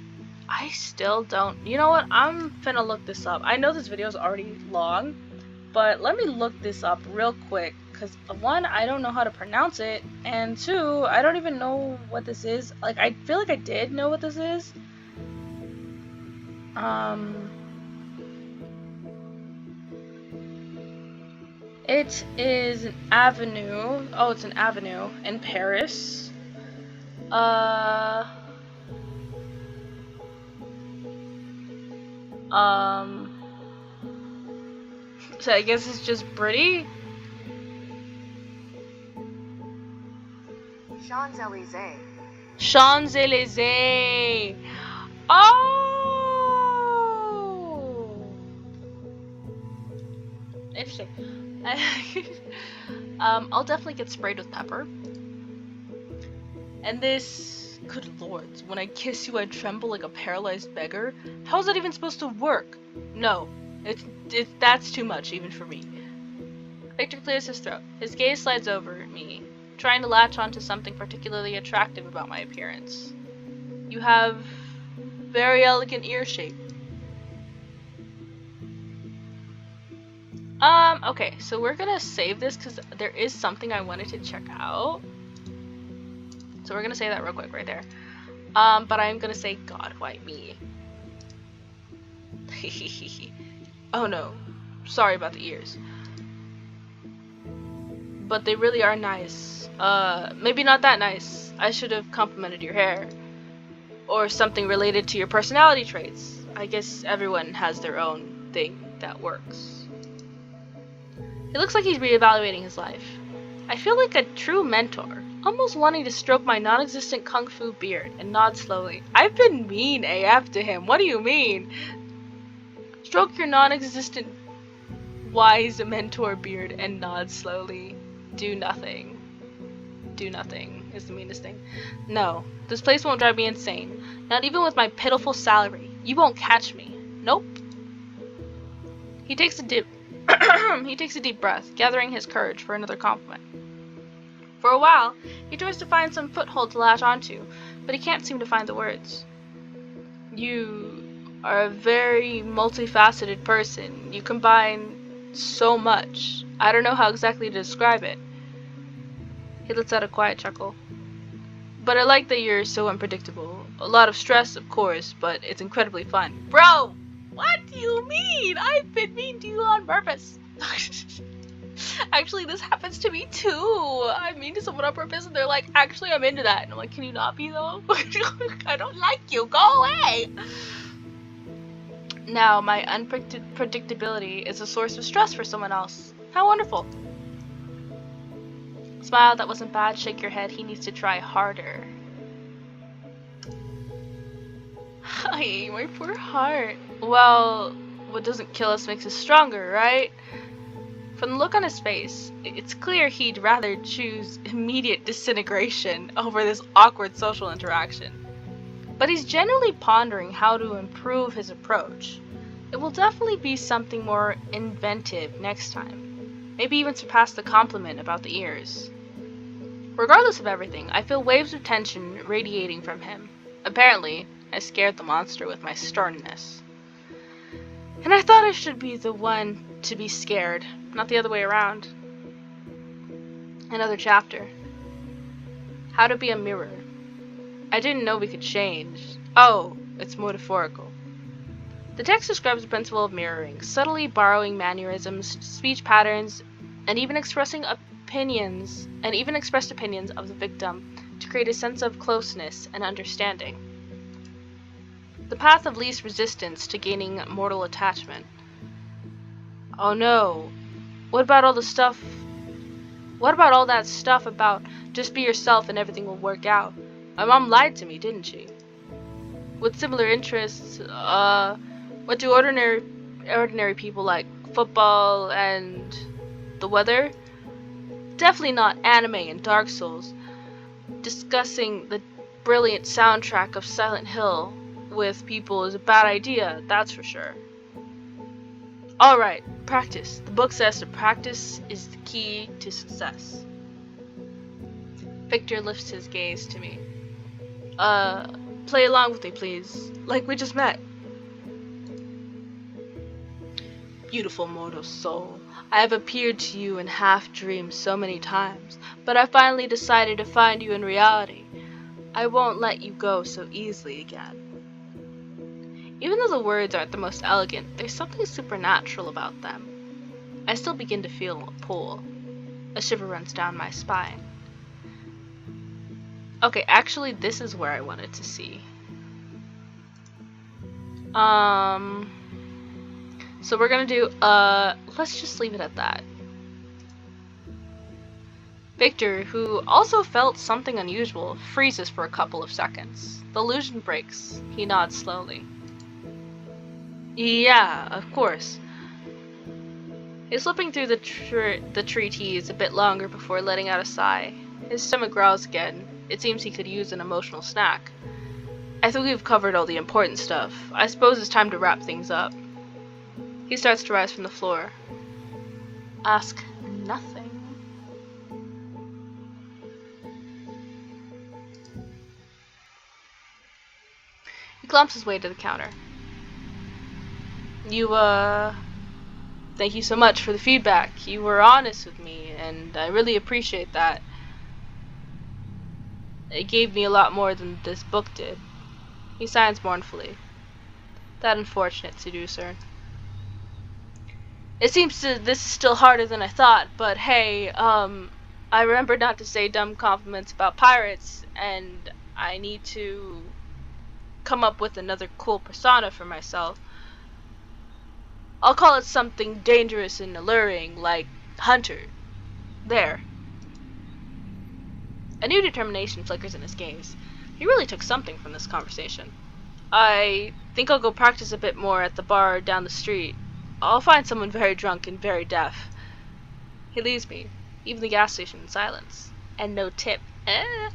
I still don't... You know what? I'm finna look this up. I know this video is already long, but let me look this up real quick. Because, one, I don't know how to pronounce it, and two, I don't even know what this is. Like, I feel like I did know what this is. It is an avenue. Oh, it's an avenue in Paris. So I guess it's just pretty. Champs-Élysées. Champs-Élysées. Oh! Interesting. I'll definitely get sprayed with pepper. And this, good lords, when I kiss you I tremble like a paralyzed beggar. How is that even supposed to work? No, that's too much even for me. Victor clears his throat. His gaze slides over me, trying to latch onto something particularly attractive about my appearance. You have very elegant ear shape. Okay, so we're gonna save this because there is something I wanted to check out. So we're gonna say that real quick right there. But I'm gonna say God, why me? Oh no, sorry about the ears. But they really are nice. Maybe not that nice. I should have complimented your hair. Or something related to your personality traits. I guess everyone has their own thing that works. It looks like he's reevaluating his life. I feel like a true mentor, almost wanting to stroke my non-existent kung fu beard and nod slowly. I've been mean AF to him. What do you mean? Stroke your non-existent wise mentor beard and nod slowly. Do nothing. Do nothing is the meanest thing. No, this place won't drive me insane. Not even with my pitiful salary. You won't catch me. Nope. He takes a deep breath, gathering his courage for another compliment. For a while, he tries to find some foothold to latch onto, but he can't seem to find the words. You are a very multifaceted person. You combine so much. I don't know how exactly to describe it. He lets out a quiet chuckle. But I like that you're so unpredictable. A lot of stress, of course, but it's incredibly fun. Bro! What do you mean? I've been mean to you on purpose. Actually, this happens to me too. I'm mean to someone on purpose and they're like, actually, I'm into that. And I'm like, can you not be though? I don't like you. Go away. Now, my unpredictability is a source of stress for someone else. How wonderful. Smile, that wasn't bad. Shake your head. He needs to try harder. Hi, my poor heart. Well, what doesn't kill us makes us stronger, right? From the look on his face, it's clear he'd rather choose immediate disintegration over this awkward social interaction. But he's genuinely pondering how to improve his approach. It will definitely be something more inventive next time. Maybe even surpass the compliment about the ears. Regardless of everything, I feel waves of tension radiating from him. Apparently, I scared the monster with my sternness. And I thought I should be the one to be scared, not the other way around. Another chapter. How to be a mirror. I didn't know we could change. Oh, it's metaphorical. The text describes the principle of mirroring, subtly borrowing mannerisms, speech patterns, and even expressed opinions of the victim to create a sense of closeness and understanding. The path of least resistance to gaining mortal attachment. Oh no. What about all that stuff about just be yourself and everything will work out? My mom lied to me, didn't she? With similar interests, what do ordinary people like? Football and the weather? Definitely not anime and Dark Souls. Discussing the brilliant soundtrack of Silent Hill with people is a bad idea, that's for sure. Alright, practice. The book says that practice is the key to success. Victor lifts his gaze to me. Play along with me, please. Like we just met. Beautiful mortal soul, I have appeared to you in half dreams so many times, but I finally decided to find you in reality. I won't let you go so easily again. Even though the words aren't the most elegant, there's something supernatural about them. I still begin to feel a pull. A shiver runs down my spine. Okay, actually, this is where I wanted to see. So we're gonna do, let's just leave it at that. Victor, who also felt something unusual, freezes for a couple of seconds. The illusion breaks. He nods slowly. Yeah, of course. He's slipping through the treaties a bit longer before letting out a sigh. His stomach growls again. It seems he could use an emotional snack. I think we've covered all the important stuff. I suppose it's time to wrap things up. He starts to rise from the floor. Ask nothing. He clumps his way to the counter. Thank you so much for the feedback. You were honest with me, and I really appreciate that. It gave me a lot more than this book did. He sighs mournfully. That unfortunate seducer. It seems this is still harder than I thought, but hey, I remembered not to say dumb compliments about pirates, and I need to come up with another cool persona for myself. I'll call it something dangerous and alluring, like Hunter. There. A new determination flickers in his gaze. He really took something from this conversation. I think I'll go practice a bit more at the bar down the street. I'll find someone very drunk and very deaf. He leaves me, leaving the gas station in silence. And no tip. And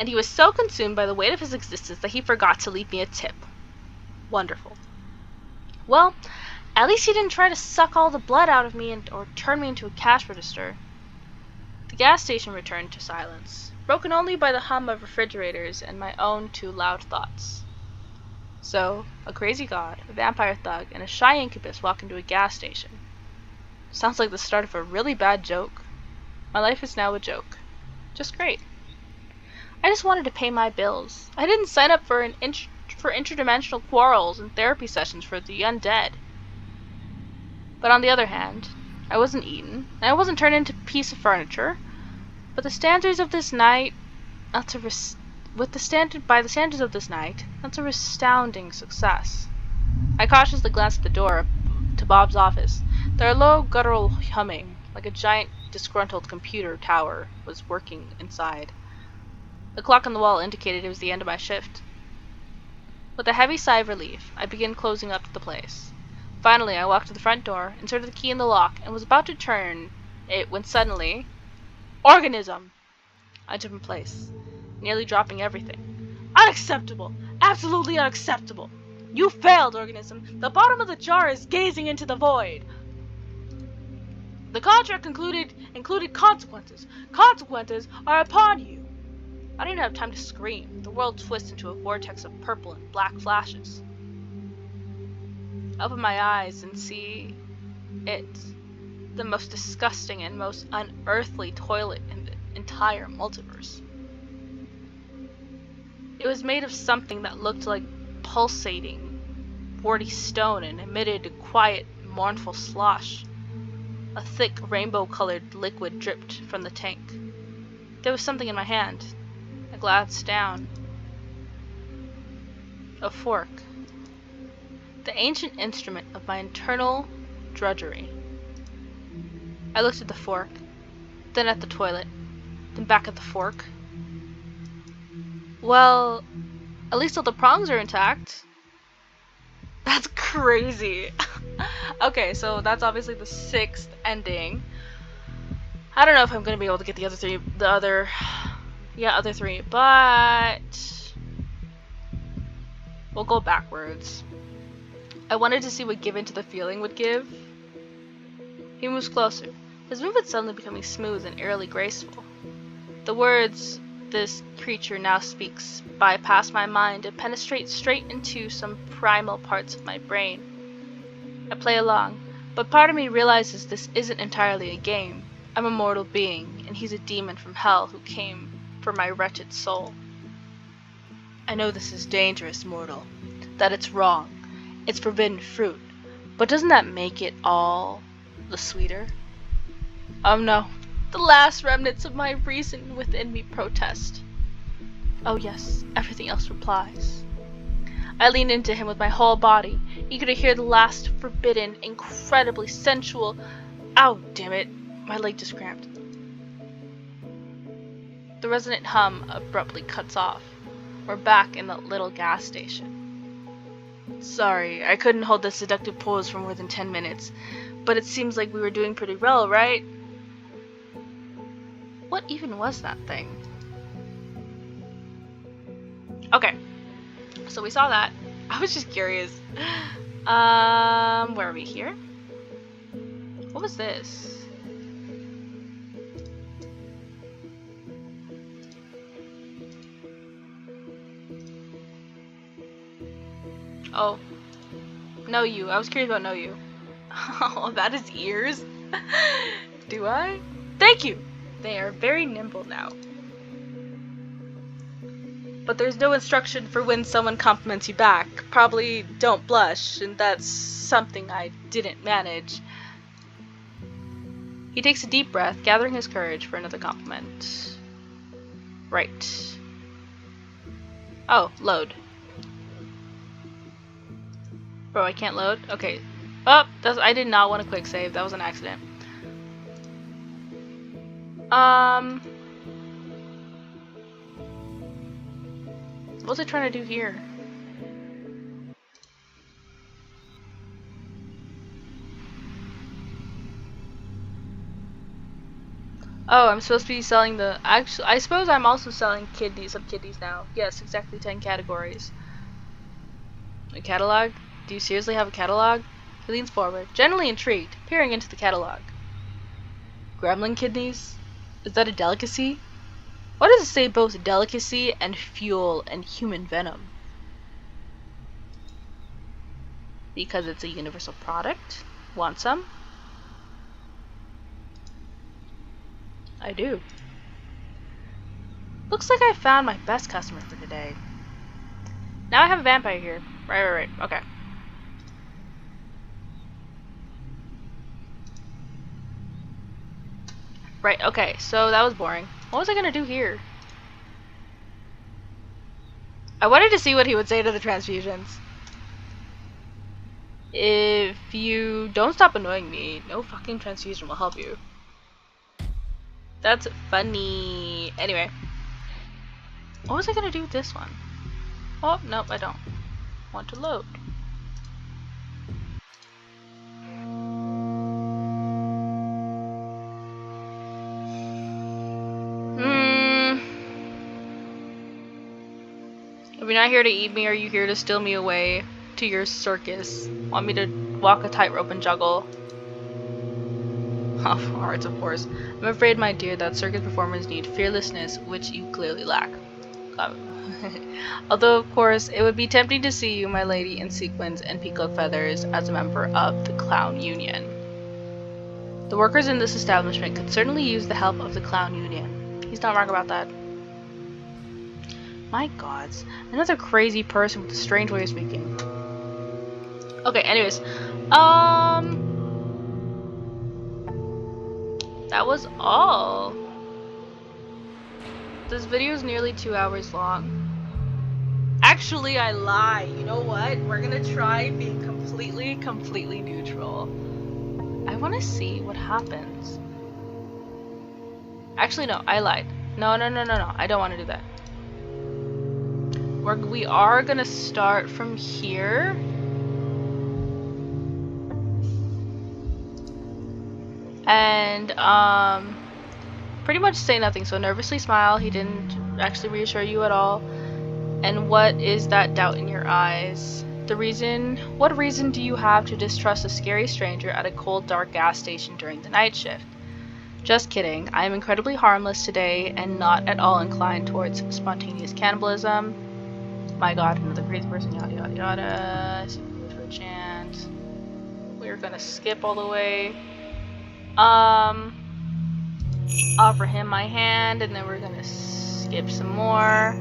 he was so consumed by the weight of his existence that he forgot to leave me a tip. Wonderful. Well, at least he didn't try to suck all the blood out of me or turn me into a cash register. The gas station returned to silence, broken only by the hum of refrigerators and my own two loud thoughts. So, a crazy god, a vampire thug, and a shy incubus walk into a gas station. Sounds like the start of a really bad joke. My life is now a joke. Just great. I just wanted to pay my bills. I didn't sign up for interdimensional quarrels and therapy sessions for the undead. But on the other hand, I wasn't eaten, and I wasn't turned into a piece of furniture. But the standards of this night, by the standards of this night, that's a resounding success. I cautiously glanced at the door to Bob's office. Their low, guttural humming, like a giant, disgruntled computer tower, was working inside. The clock on the wall indicated it was the end of my shift. With a heavy sigh of relief, I began closing up the place. Finally, I walked to the front door, inserted the key in the lock, and was about to turn it when suddenly... Organism! I took in place, nearly dropping everything. Unacceptable! Absolutely unacceptable! You failed, Organism! The bottom of the jar is gazing into the void! The contract included consequences. Consequences are upon you! I didn't have time to scream. The world twists into a vortex of purple and black flashes. I open my eyes and see it. The most disgusting and most unearthly toilet entire multiverse. It was made of something that looked like pulsating, warty stone and emitted a quiet, mournful slosh. A thick, rainbow-colored liquid dripped from the tank. There was something in my hand. I glanced down. A fork. The ancient instrument of my internal drudgery. I looked at the fork, then at the toilet, then back at the fork. Well, at least all the prongs are intact. That's crazy. Okay, so that's obviously the 6th ending. I don't know if I'm gonna be able to get the other 3, other 3, but we'll go backwards. I wanted to see what Give Into the Feeling would give. He moves closer, his movement suddenly becoming smooth and eerily graceful. The words this creature now speaks bypass my mind and penetrate straight into some primal parts of my brain. I play along, but part of me realizes this isn't entirely a game. I'm a mortal being, and he's a demon from hell who came for my wretched soul. I know this is dangerous, mortal, that it's wrong. It's forbidden fruit, but doesn't that make it all the sweeter? Oh no, the last remnants of my reason within me protest. Oh yes, everything else replies. I lean into him with my whole body, eager to hear the last forbidden, incredibly sensual. Ow, damn it, my leg just cramped. The resonant hum abruptly cuts off. We're back in the little gas station. Sorry, I couldn't hold this seductive pose for more than 10 minutes, but it seems like we were doing pretty well, right? What even was that thing? Okay, so we saw that. I was just curious. Where are we here? What was this? Oh, 𝖈𝖏. I was curious about 𝖈𝖏. Oh, that is ears? Do I? Thank you! They are very nimble now. But there's no instruction for when someone compliments you back. Probably don't blush, and that's something I didn't manage. He takes a deep breath, gathering his courage for another compliment. Right. Oh, load. Bro, I can't load? Okay. Oh, I did not want a quick save. That was an accident. What's it trying to do here? Oh, I'm supposed to be selling the... Actually, I suppose I'm also selling some kidneys now. Yes, exactly 10 categories. A catalog? Do you seriously have a catalog? He leans forward, generally intrigued, peering into the catalog. Gremlin kidneys? Is that a delicacy? Why does it say both delicacy and fuel and human venom? Because it's a universal product? Want some? I do. Looks like I found my best customer for today. Now I have a vampire here. Right. Okay. Right, okay, so that was boring. What was I gonna do here? I wanted to see what he would say to the transfusions. If you don't stop annoying me, no fucking transfusion will help you. That's funny. Anyway. What was I gonna do with this one? Oh, nope, I don't want to load. If you're not here to eat me, are you here to steal me away to your circus? Want me to walk a tightrope and juggle? Oh, hearts, of course. I'm afraid, my dear, that circus performers need fearlessness, which you clearly lack. Although, of course, it would be tempting to see you, my lady, in sequins and peacock feathers as a member of the clown union. The workers in this establishment could certainly use the help of the clown union. He's not wrong about that. My gods. Another crazy person with a strange way of speaking. Okay, anyways. That was all. This video is nearly 2 hours long. Actually, I lie. You know what? We're gonna try being completely neutral. I want to see what happens. Actually, no, I lied. No. I don't want to do that. We are gonna start from here. And, pretty much say nothing. So nervously smile. He didn't actually reassure you at all. And what is that doubt in your eyes? What reason do you have to distrust a scary stranger at a cold, dark gas station during the night shift? Just kidding. I am incredibly harmless today and not at all inclined towards spontaneous cannibalism. My god, another crazy person, yada yada yada. See if we go for a chant. We're gonna skip all the way. Offer him my hand, and then we're gonna skip some more.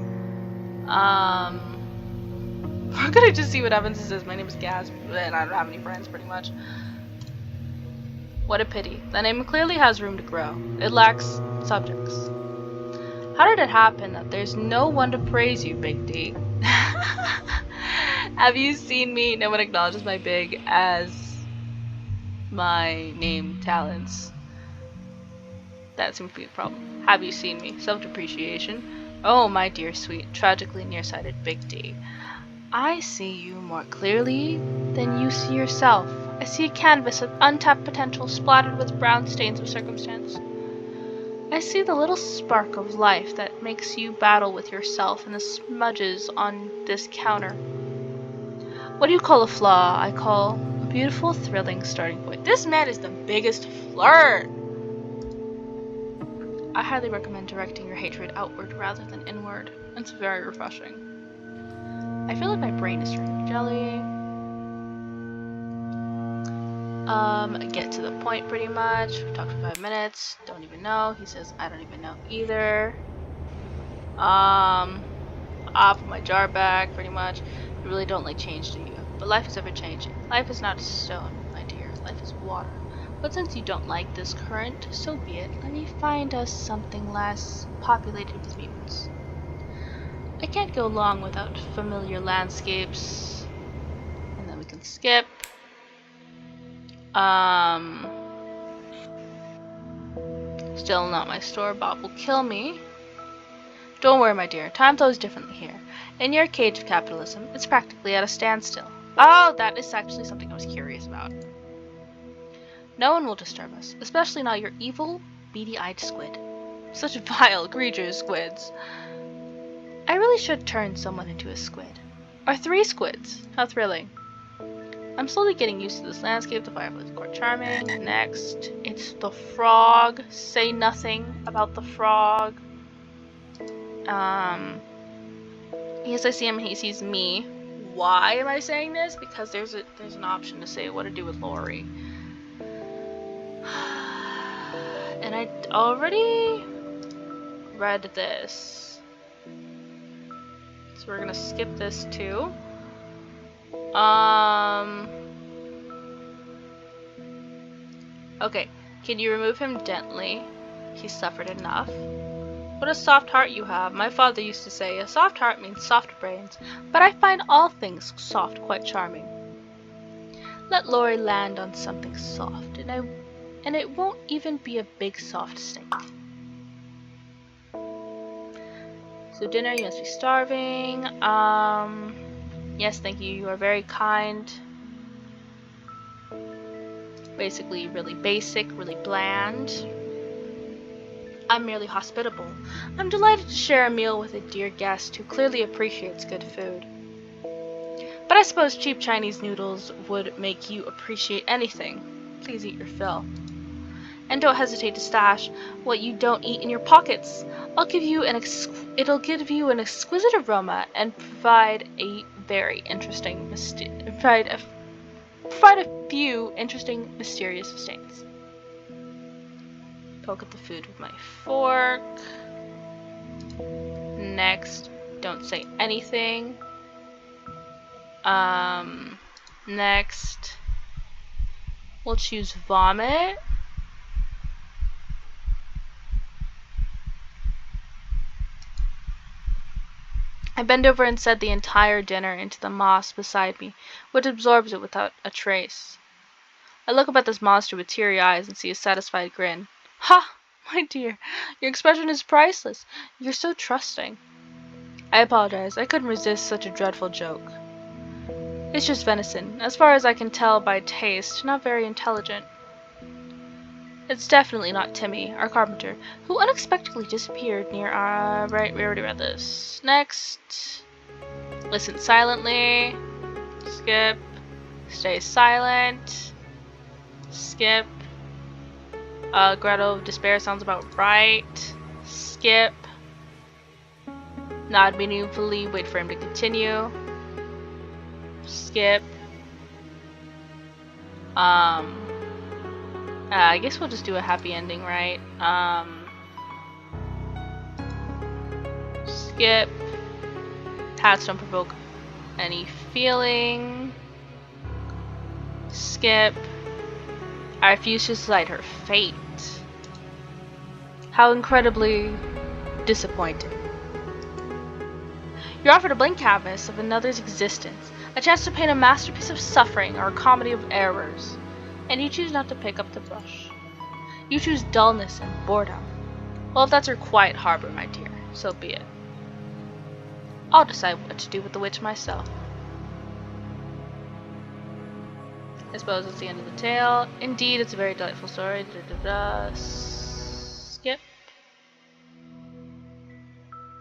We're gonna just see what happens. It says my name is Gaz, and I don't have any friends, pretty much. What a pity. The name clearly has room to grow. It lacks subjects. How did it happen that there's no one to praise you, Big D? Have you seen me? No one acknowledges my big as my name talents. That seems to be a problem. Have you seen me? Self-depreciation. Oh, my dear, sweet, tragically nearsighted Big D. I see you more clearly than you see yourself. I see a canvas of untapped potential splattered with brown stains of circumstance. I see the little spark of life that makes you battle with yourself and the smudges on this counter. What do you call a flaw? I call a beautiful, thrilling starting point. This man is the biggest flirt! I highly recommend directing your hatred outward rather than inward. It's very refreshing. I feel like my brain is turning to jelly. Get to the point pretty much. We talked for 5 minutes. Don't even know. He says, I don't even know either. I'll put my jar back pretty much. You really don't like change, do you? But life is ever changing. Life is not stone, my dear. Life is water. But since you don't like this current, so be it. Let me find us something less populated with mutants. I can't go long without familiar landscapes. And then we can skip. Still not my store. Bob will kill me. Don't worry, my dear. Time flows differently here. In your cage of capitalism, it's practically at a standstill. Oh, that is actually something I was curious about. No one will disturb us, especially not your evil, beady-eyed squid. Such vile creatures, squids. I really should turn someone into a squid. Or 3 squids. How thrilling. I'm slowly getting used to this landscape. The fireplace is quite charming. Next, it's the frog. Say nothing about the frog. Yes, I see him. He sees me. Why am I saying this? Because there's an option to say what to do with Lori. And I already read this. So we're gonna skip this too. Okay, can you remove him gently? He suffered enough. What a soft heart you have. My father used to say, a soft heart means soft brains, but I find all things soft quite charming. Let Lori land on something soft, and it won't even be a big soft steak. So dinner, you must be starving. Yes, thank you. You are very kind. Basically, really basic, really bland. I'm merely hospitable. I'm delighted to share a meal with a dear guest who clearly appreciates good food. But I suppose cheap Chinese noodles would make you appreciate anything. Please eat your fill. And don't hesitate to stash what you don't eat in your pockets. It'll give you an exquisite aroma and provide a few interesting mysterious stains. Poke at the food with my fork. Next, don't say anything. Next, we'll choose vomit. I bend over and set the entire dinner into the moss beside me, which absorbs it without a trace. I look up at this monster with teary eyes and see a satisfied grin. Ha! My dear, your expression is priceless. You're so trusting. I apologize. I couldn't resist such a dreadful joke. It's just venison. As far as I can tell by taste, not very intelligent. It's definitely not Timmy, our carpenter, who unexpectedly disappeared near our... Right, we already read this. Next. Listen silently. Skip. Stay silent. Skip. Grotto of Despair sounds about right. Skip. Nod meaningfully, wait for him to continue. Skip. I guess we'll just do a happy ending, right? Skip. Hats don't provoke any feeling. Skip. I refuse to decide her fate. How incredibly disappointing. You're offered a blank canvas of another's existence, a chance to paint a masterpiece of suffering or a comedy of errors, and you choose not to pick up the brush. You choose dullness and boredom. Well, if that's your quiet harbor, my dear, so be it. I'll decide what to do with the witch myself. I suppose it's the end of the tale. Indeed, it's a very delightful story. Skip.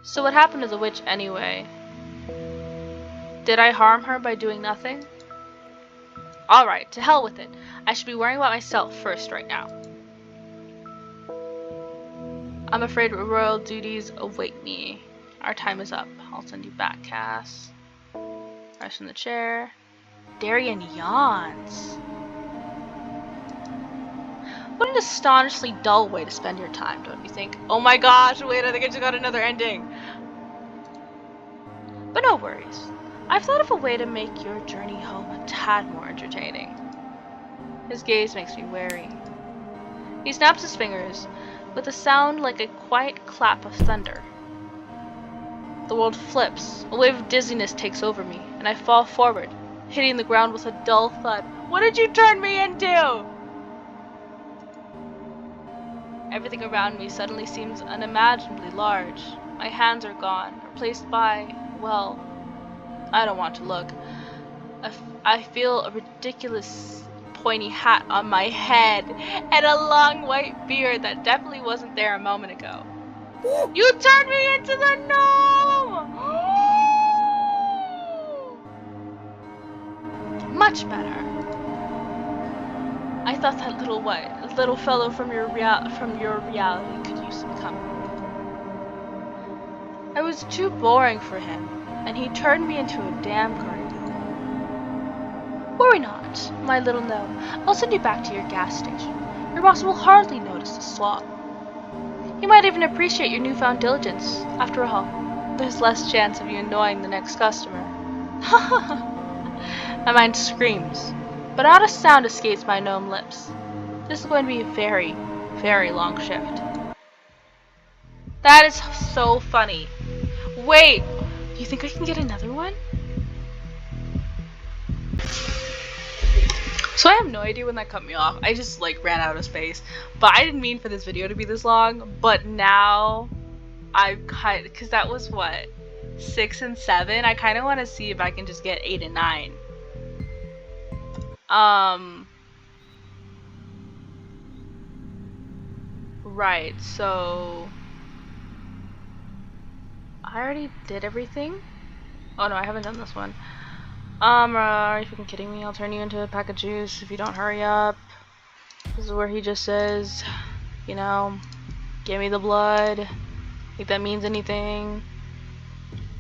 So what happened to the witch anyway? Did I harm her by doing nothing? Alright, to hell with it. I should be worrying about myself first right now. I'm afraid royal duties await me. Our time is up. I'll send you back, Cass. Rest in the chair. Darian yawns. What an astonishingly dull way to spend your time, don't you think? Oh my gosh, wait, I think I just got another ending. But no worries. I've thought of a way to make your journey home a tad more entertaining. His gaze makes me wary. He snaps his fingers with a sound like a quiet clap of thunder. The world flips, a wave of dizziness takes over me, and I fall forward, hitting the ground with a dull thud. What did you turn me into? Everything around me suddenly seems unimaginably large. My hands are gone, replaced by, well, I don't want to look. I feel a ridiculous pointy hat on my head and a long white beard that definitely wasn't there a moment ago. You turned me into the gnome! Much better. I thought that little fellow from your reality could use some company. I was too boring for him, and he turned me into a damn cardio. Worry not, my little gnome. I'll send you back to your gas station. Your boss will hardly notice the swap. He might even appreciate your newfound diligence. After all, there's less chance of you annoying the next customer. Ha ha ha! My mind screams, but not a sound escapes my gnome lips. This is going to be a very, very long shift. That is so funny. Wait, do you think I can get another one? So I have no idea when that cut me off. I just like ran out of space. But I didn't mean for this video to be this long. But now I've kind of, because that was what, 6 and 7. I kind of want to see if I can just get 8 and 9. Right. So I already did everything. Oh no, I haven't done this one. Are you fucking kidding me? I'll turn you into a pack of juice if you don't hurry up. This is where he just says, you know, give me the blood. Think that means anything.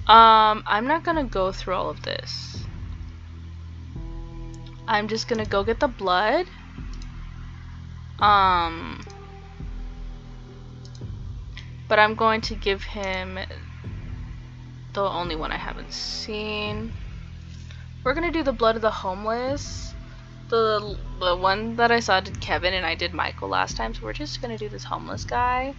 I'm not gonna go through all of this. I'm just gonna go get the blood. But I'm going to give him The only one I haven't seen. We're gonna do the blood of the homeless. The one that I saw did Kevin and I did Michael last time, so we're just gonna do this homeless guy.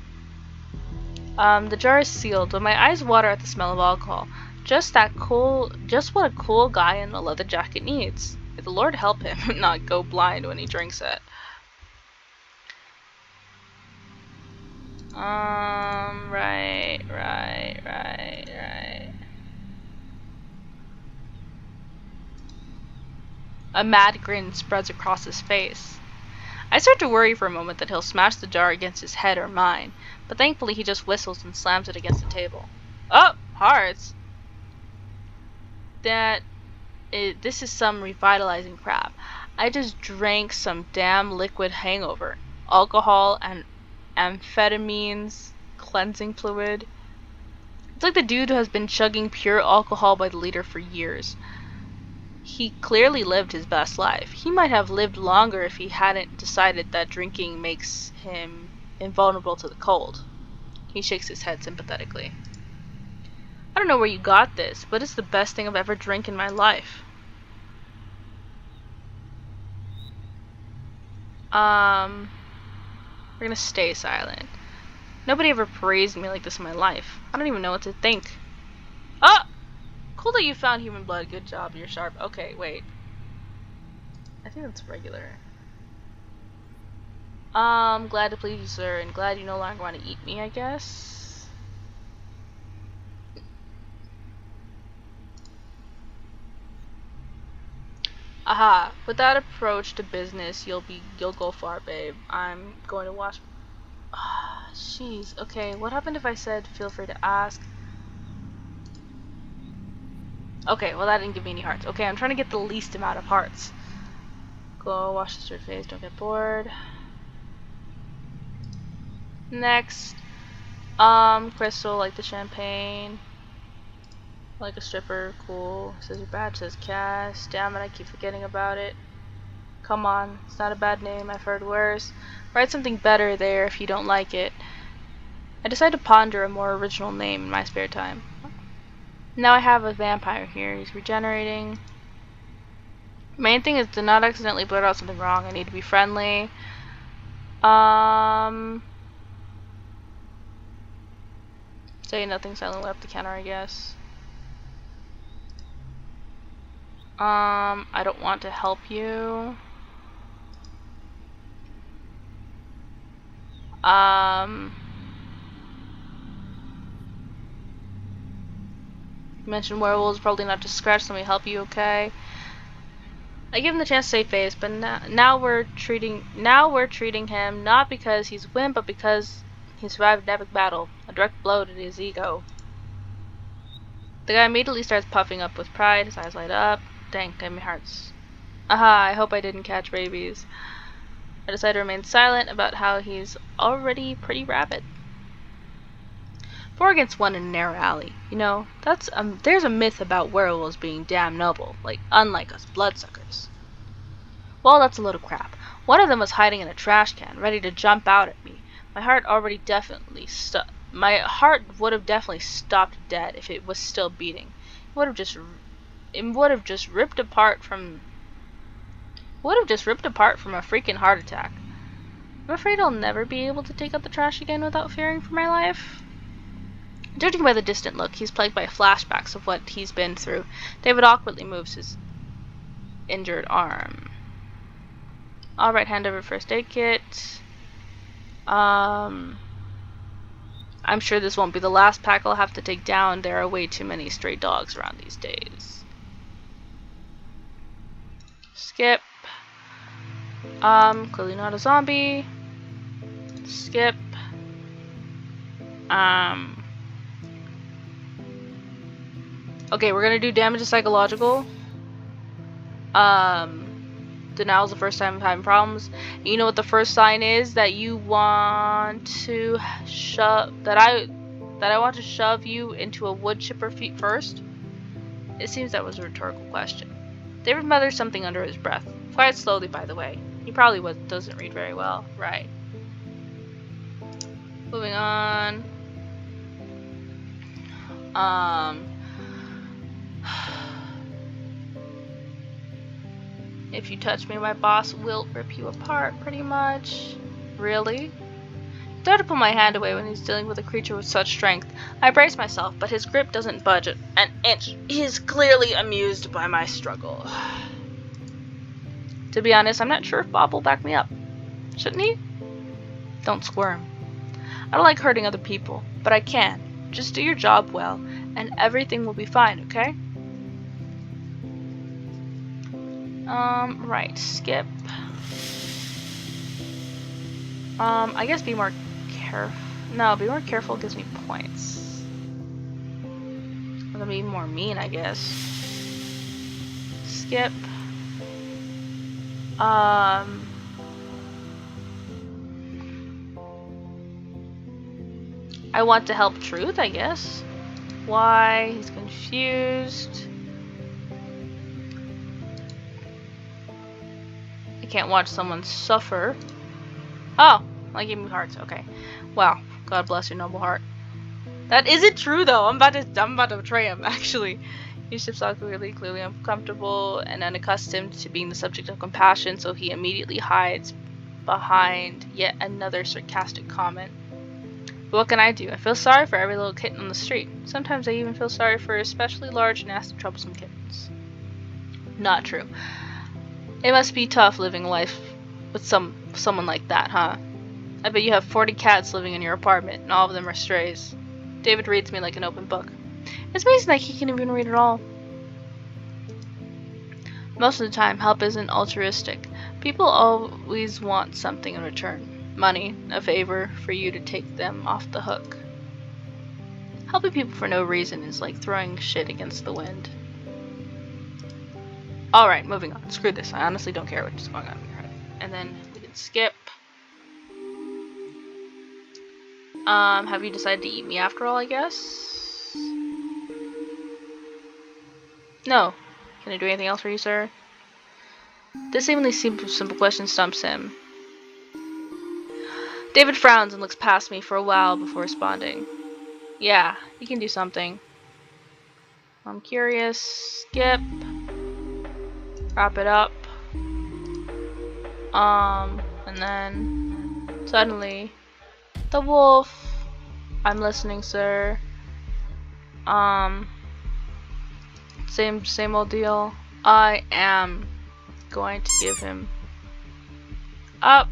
The jar is sealed, but my eyes water at the smell of alcohol. Just what a cool guy in a leather jacket needs. May the Lord help him not go blind when he drinks it. Right. A mad grin spreads across his face. I start to worry for a moment that he'll smash the jar against his head or mine, but thankfully he just whistles and slams it against the table. Oh, hearts! This is some revitalizing crap. I just drank some damn liquid hangover. Alcohol and amphetamines, cleansing fluid. It's like the dude has been chugging pure alcohol by the liter for years. He clearly lived his best life. He might have lived longer if he hadn't decided that drinking makes him invulnerable to the cold. He shakes his head sympathetically. I don't know where you got this, but it's the best thing I've ever drank in my life. We're gonna stay silent. Nobody ever praised me like this in my life. I don't even know what to think. Oh! Cool that you found human blood. Good job, you're sharp. Okay, wait. I think that's regular. Glad to please you, sir, and glad you no longer want to eat me, I guess. Aha. With that approach to business, you'll go far, babe. I'm going to wash. Jeez. Okay, what happened if I said feel free to ask? Okay, well that didn't give me any hearts. Okay, I'm trying to get the least amount of hearts. Go wash the straight face, don't get bored. Next. Crystal, like the champagne. Like a stripper, cool. Says your badge says Cass. Damn it, I keep forgetting about it. Come on, it's not a bad name, I've heard worse. Write something better there if you don't like it. I decide to ponder a more original name in my spare time. Now I have a vampire here. He's regenerating. Main thing is to not accidentally blurt out something wrong. I need to be friendly. Say nothing silently up the counter, I guess. I don't want to help you. You mentioned werewolves, probably not just scratch, let me help you, okay? I give him the chance to save face, but now we're treating him not because he's a wimp, but because he survived an epic battle, a direct blow to his ego. The guy immediately starts puffing up with pride, his eyes light up. Dang, gave me hearts. Aha, I hope I didn't catch rabies. I decide to remain silent about how he's already pretty rabid. 4 against 1 in a narrow alley. You know, there's a myth about werewolves being damn noble, unlike us bloodsuckers. Well, that's a load of crap. One of them was hiding in a trash can, ready to jump out at me. My heart would have definitely stopped dead if it was still beating. It would have just ripped apart from a freaking heart attack. I'm afraid I'll never be able to take out the trash again without fearing for my life. Judging by the distant look, he's plagued by flashbacks of what he's been through. David awkwardly moves his injured arm. Alright, hand over first aid kit. I'm sure this won't be the last pack I'll have to take down. There are way too many stray dogs around these days. Skip. Clearly not a zombie. Skip. Okay, we're gonna do damage to psychological. Denial is the first time I'm having problems. You know what the first sign is? That you want to that I want to shove you into a wood chipper first? It seems that was a rhetorical question. David mutters something under his breath. Quite slowly, by the way. He probably doesn't read very well. Right. Moving on. If you touch me, my boss will rip you apart, pretty much. Really? I tried to pull my hand away when he's dealing with a creature with such strength. I brace myself, but his grip doesn't budge an inch. He is clearly amused by my struggle. To be honest, I'm not sure if Bob will back me up. Shouldn't he? Don't squirm. I don't like hurting other people, but I can. Just do your job well, and everything will be fine, okay? Right, skip. I guess be more careful. No, be more careful gives me points. I'm gonna be more mean, I guess. Skip. I want to help Truth, I guess. Why? He's confused. I can't watch someone suffer. Oh, I gave me hearts. Okay. Wow. God bless your noble heart. That isn't true though. I'm about to betray him. Actually, he shifts awkwardly, clearly uncomfortable and unaccustomed to being the subject of compassion, so he immediately hides behind yet another sarcastic comment. But what can I do? I feel sorry for every little kitten on the street. Sometimes I even feel sorry for especially large, nasty, troublesome kittens. Not true. It must be tough living life with someone like that, huh? I bet you have 40 cats living in your apartment, and all of them are strays. David reads me like an open book. It's amazing that he can even read at all. Most of the time, help isn't altruistic. People always want something in return. Money, a favor, for you to take them off the hook. Helping people for no reason is like throwing shit against the wind. Alright, moving on. Screw this. I honestly don't care what's going on in your head. And then we can skip. Have you decided to eat me after all, I guess? No. Can I do anything else for you, sir? This seemingly simple question stumps him. David frowns and looks past me for a while before responding. Yeah, you can do something. I'm curious. Skip. Wrap it up. And then suddenly the wolf. I'm listening, sir. Same old deal. I am going to give him up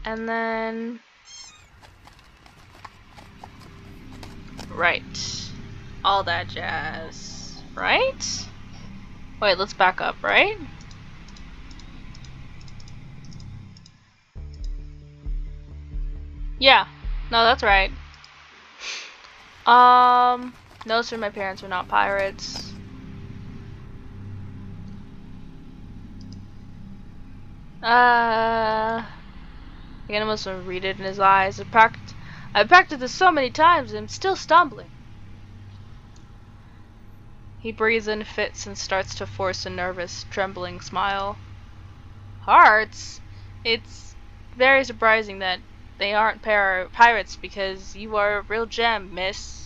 and then right. All that jazz. Right? Wait, let's back up, right? Yeah. No, that's right. Notes from my parents were not pirates. Again, I must have read it in his eyes. I've practiced this so many times and I'm still stumbling. He breathes in fits and starts to force a nervous, trembling smile. Hearts? It's very surprising that they aren't pirates because you are a real gem, miss.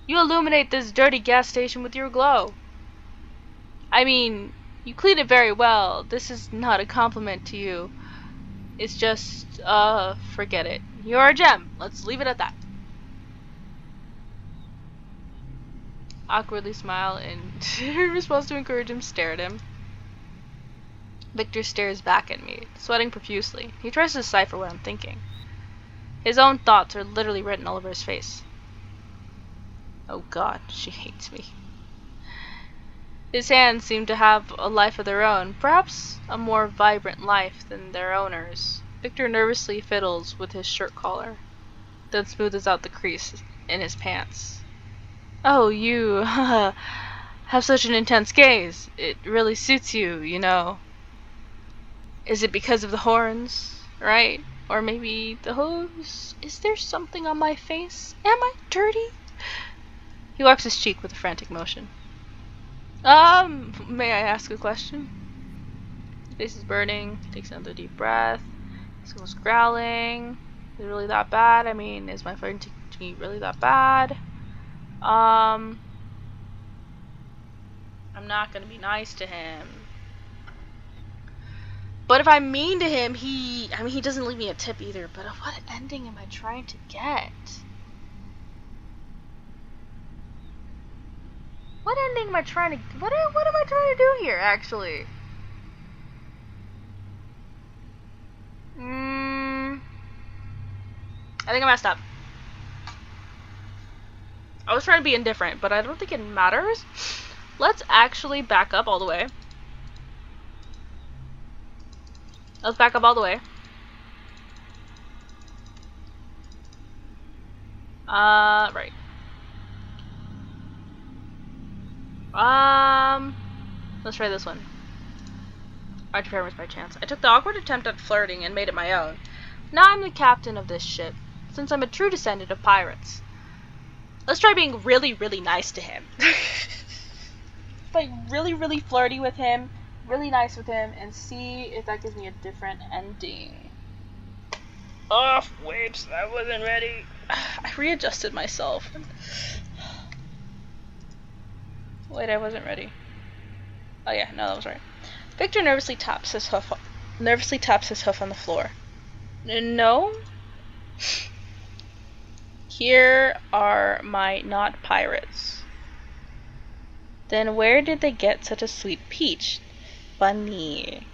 You illuminate this dirty gas station with your glow. I mean, you clean it very well. This is not a compliment to you. It's just, forget it. You're a gem. Let's leave it at that. Awkwardly smile and in response to encourage him, stare at him. Victor stares back at me, sweating profusely. He tries to decipher what I'm thinking. His own thoughts are literally written all over his face. Oh God, she hates me. His hands seem to have a life of their own, perhaps a more vibrant life than their owners. Victor nervously fiddles with his shirt collar, then smoothes out the crease in his pants. Oh, you have such an intense gaze. It really suits you, you know. Is it because of the horns, right? Or maybe the hooves? Is there something on my face? Am I dirty? He wipes his cheek with a frantic motion. May I ask a question? His face is burning. He takes another deep breath. He goes growling. Is it really that bad? I mean, is my friend to me really that bad? I'm not gonna be nice to him. But if I'm mean to him, he doesn't leave me a tip either. But what ending am I trying to get? What ending am I trying to... What am I trying to do here, actually? I think I messed up. I was trying to be indifferent, but I don't think it matters. Let's actually back up all the way. Let's back up all the way. Right. Let's try this one. I prepared by chance. I took the awkward attempt at flirting and made it my own. Now I'm the captain of this ship, since I'm a true descendant of pirates. Let's try being really, really nice to him. Like, really, really flirty with him, really nice with him, and see if that gives me a different ending. Oh, wait, I wasn't ready. I readjusted myself. Wait, I wasn't ready. Oh yeah, no, that was right. Victor nervously taps his hoof on the floor. No? Here are my not pirates. Then where did they get such a sweet peach? Bunny.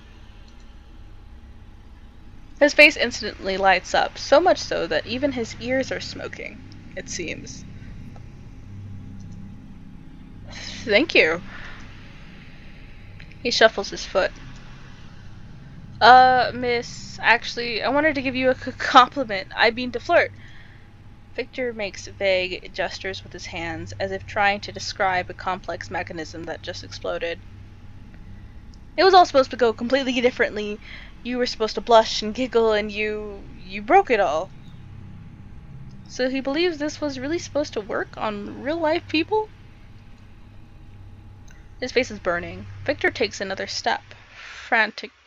His face instantly lights up, so much so that even his ears are smoking, it seems. Thank you. He shuffles his foot. Miss, actually, I wanted to give you a compliment. I mean to flirt. Victor makes vague gestures with his hands, as if trying to describe a complex mechanism that just exploded. It was all supposed to go completely differently. You were supposed to blush and giggle, and you broke it all. So he believes this was really supposed to work on real-life people? His face is burning. Victor takes another step.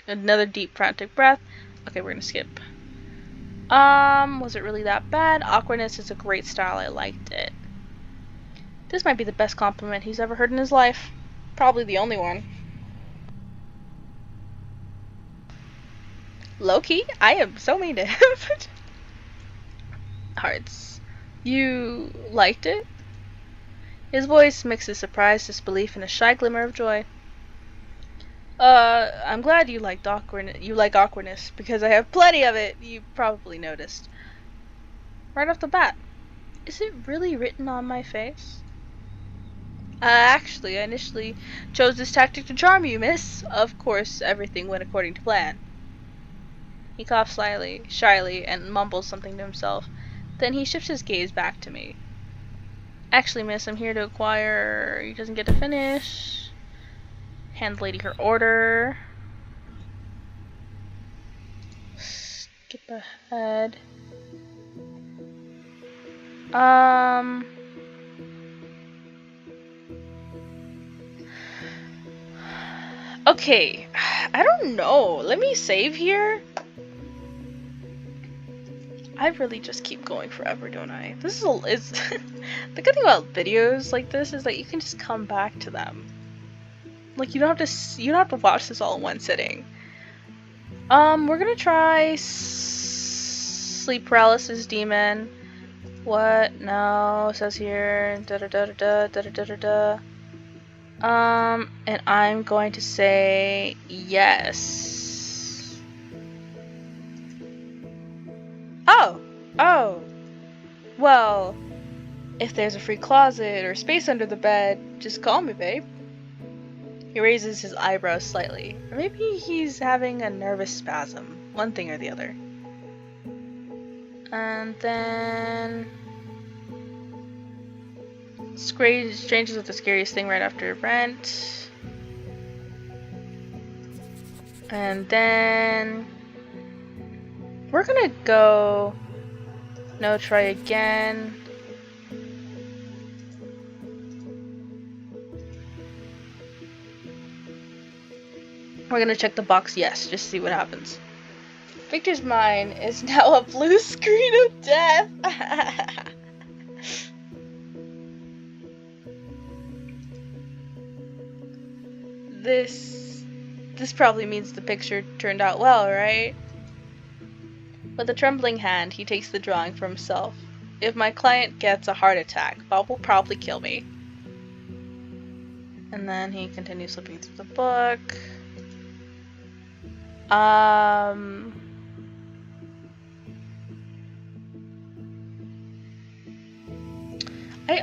Another deep, frantic breath. Okay, we're gonna skip. Was it really that bad? Awkwardness is a great style. I liked it. This might be the best compliment he's ever heard in his life. Probably the only one. Low-key, I am so mean to him. Hearts. You liked it? His voice mixes surprise, disbelief, and a shy glimmer of joy. I'm glad you like awkwardness, because I have plenty of it, you probably noticed. Right off the bat. Is it really written on my face? Actually, I initially chose this tactic to charm you, miss. Of course, everything went according to plan. He coughs shyly, and mumbles something to himself. Then he shifts his gaze back to me. Actually, miss, I'm here to acquire... He doesn't get to finish. Hand the lady her order. Skip ahead. Okay, I don't know. Let me save here. I really just keep going forever, don't I? This is the good thing about videos like this is that you can just come back to them. Like you don't have to watch this all in one sitting. We're gonna try sleep paralysis demon. What? No, it says here da da da da da da da da da. And I'm going to say yes. Oh, well, if there's a free closet or space under the bed, just call me, babe. He raises his eyebrows slightly. Or maybe he's having a nervous spasm. One thing or the other. And then... Strangers with the scariest thing right after rent. And then... We're gonna go... No, try again. We're gonna check the box yes, just to see what happens. Victor's mind is now a blue screen of death. This probably means the picture turned out well, right? With a trembling hand, he takes the drawing for himself. If my client gets a heart attack, Bob will probably kill me. And then he continues flipping through the book. I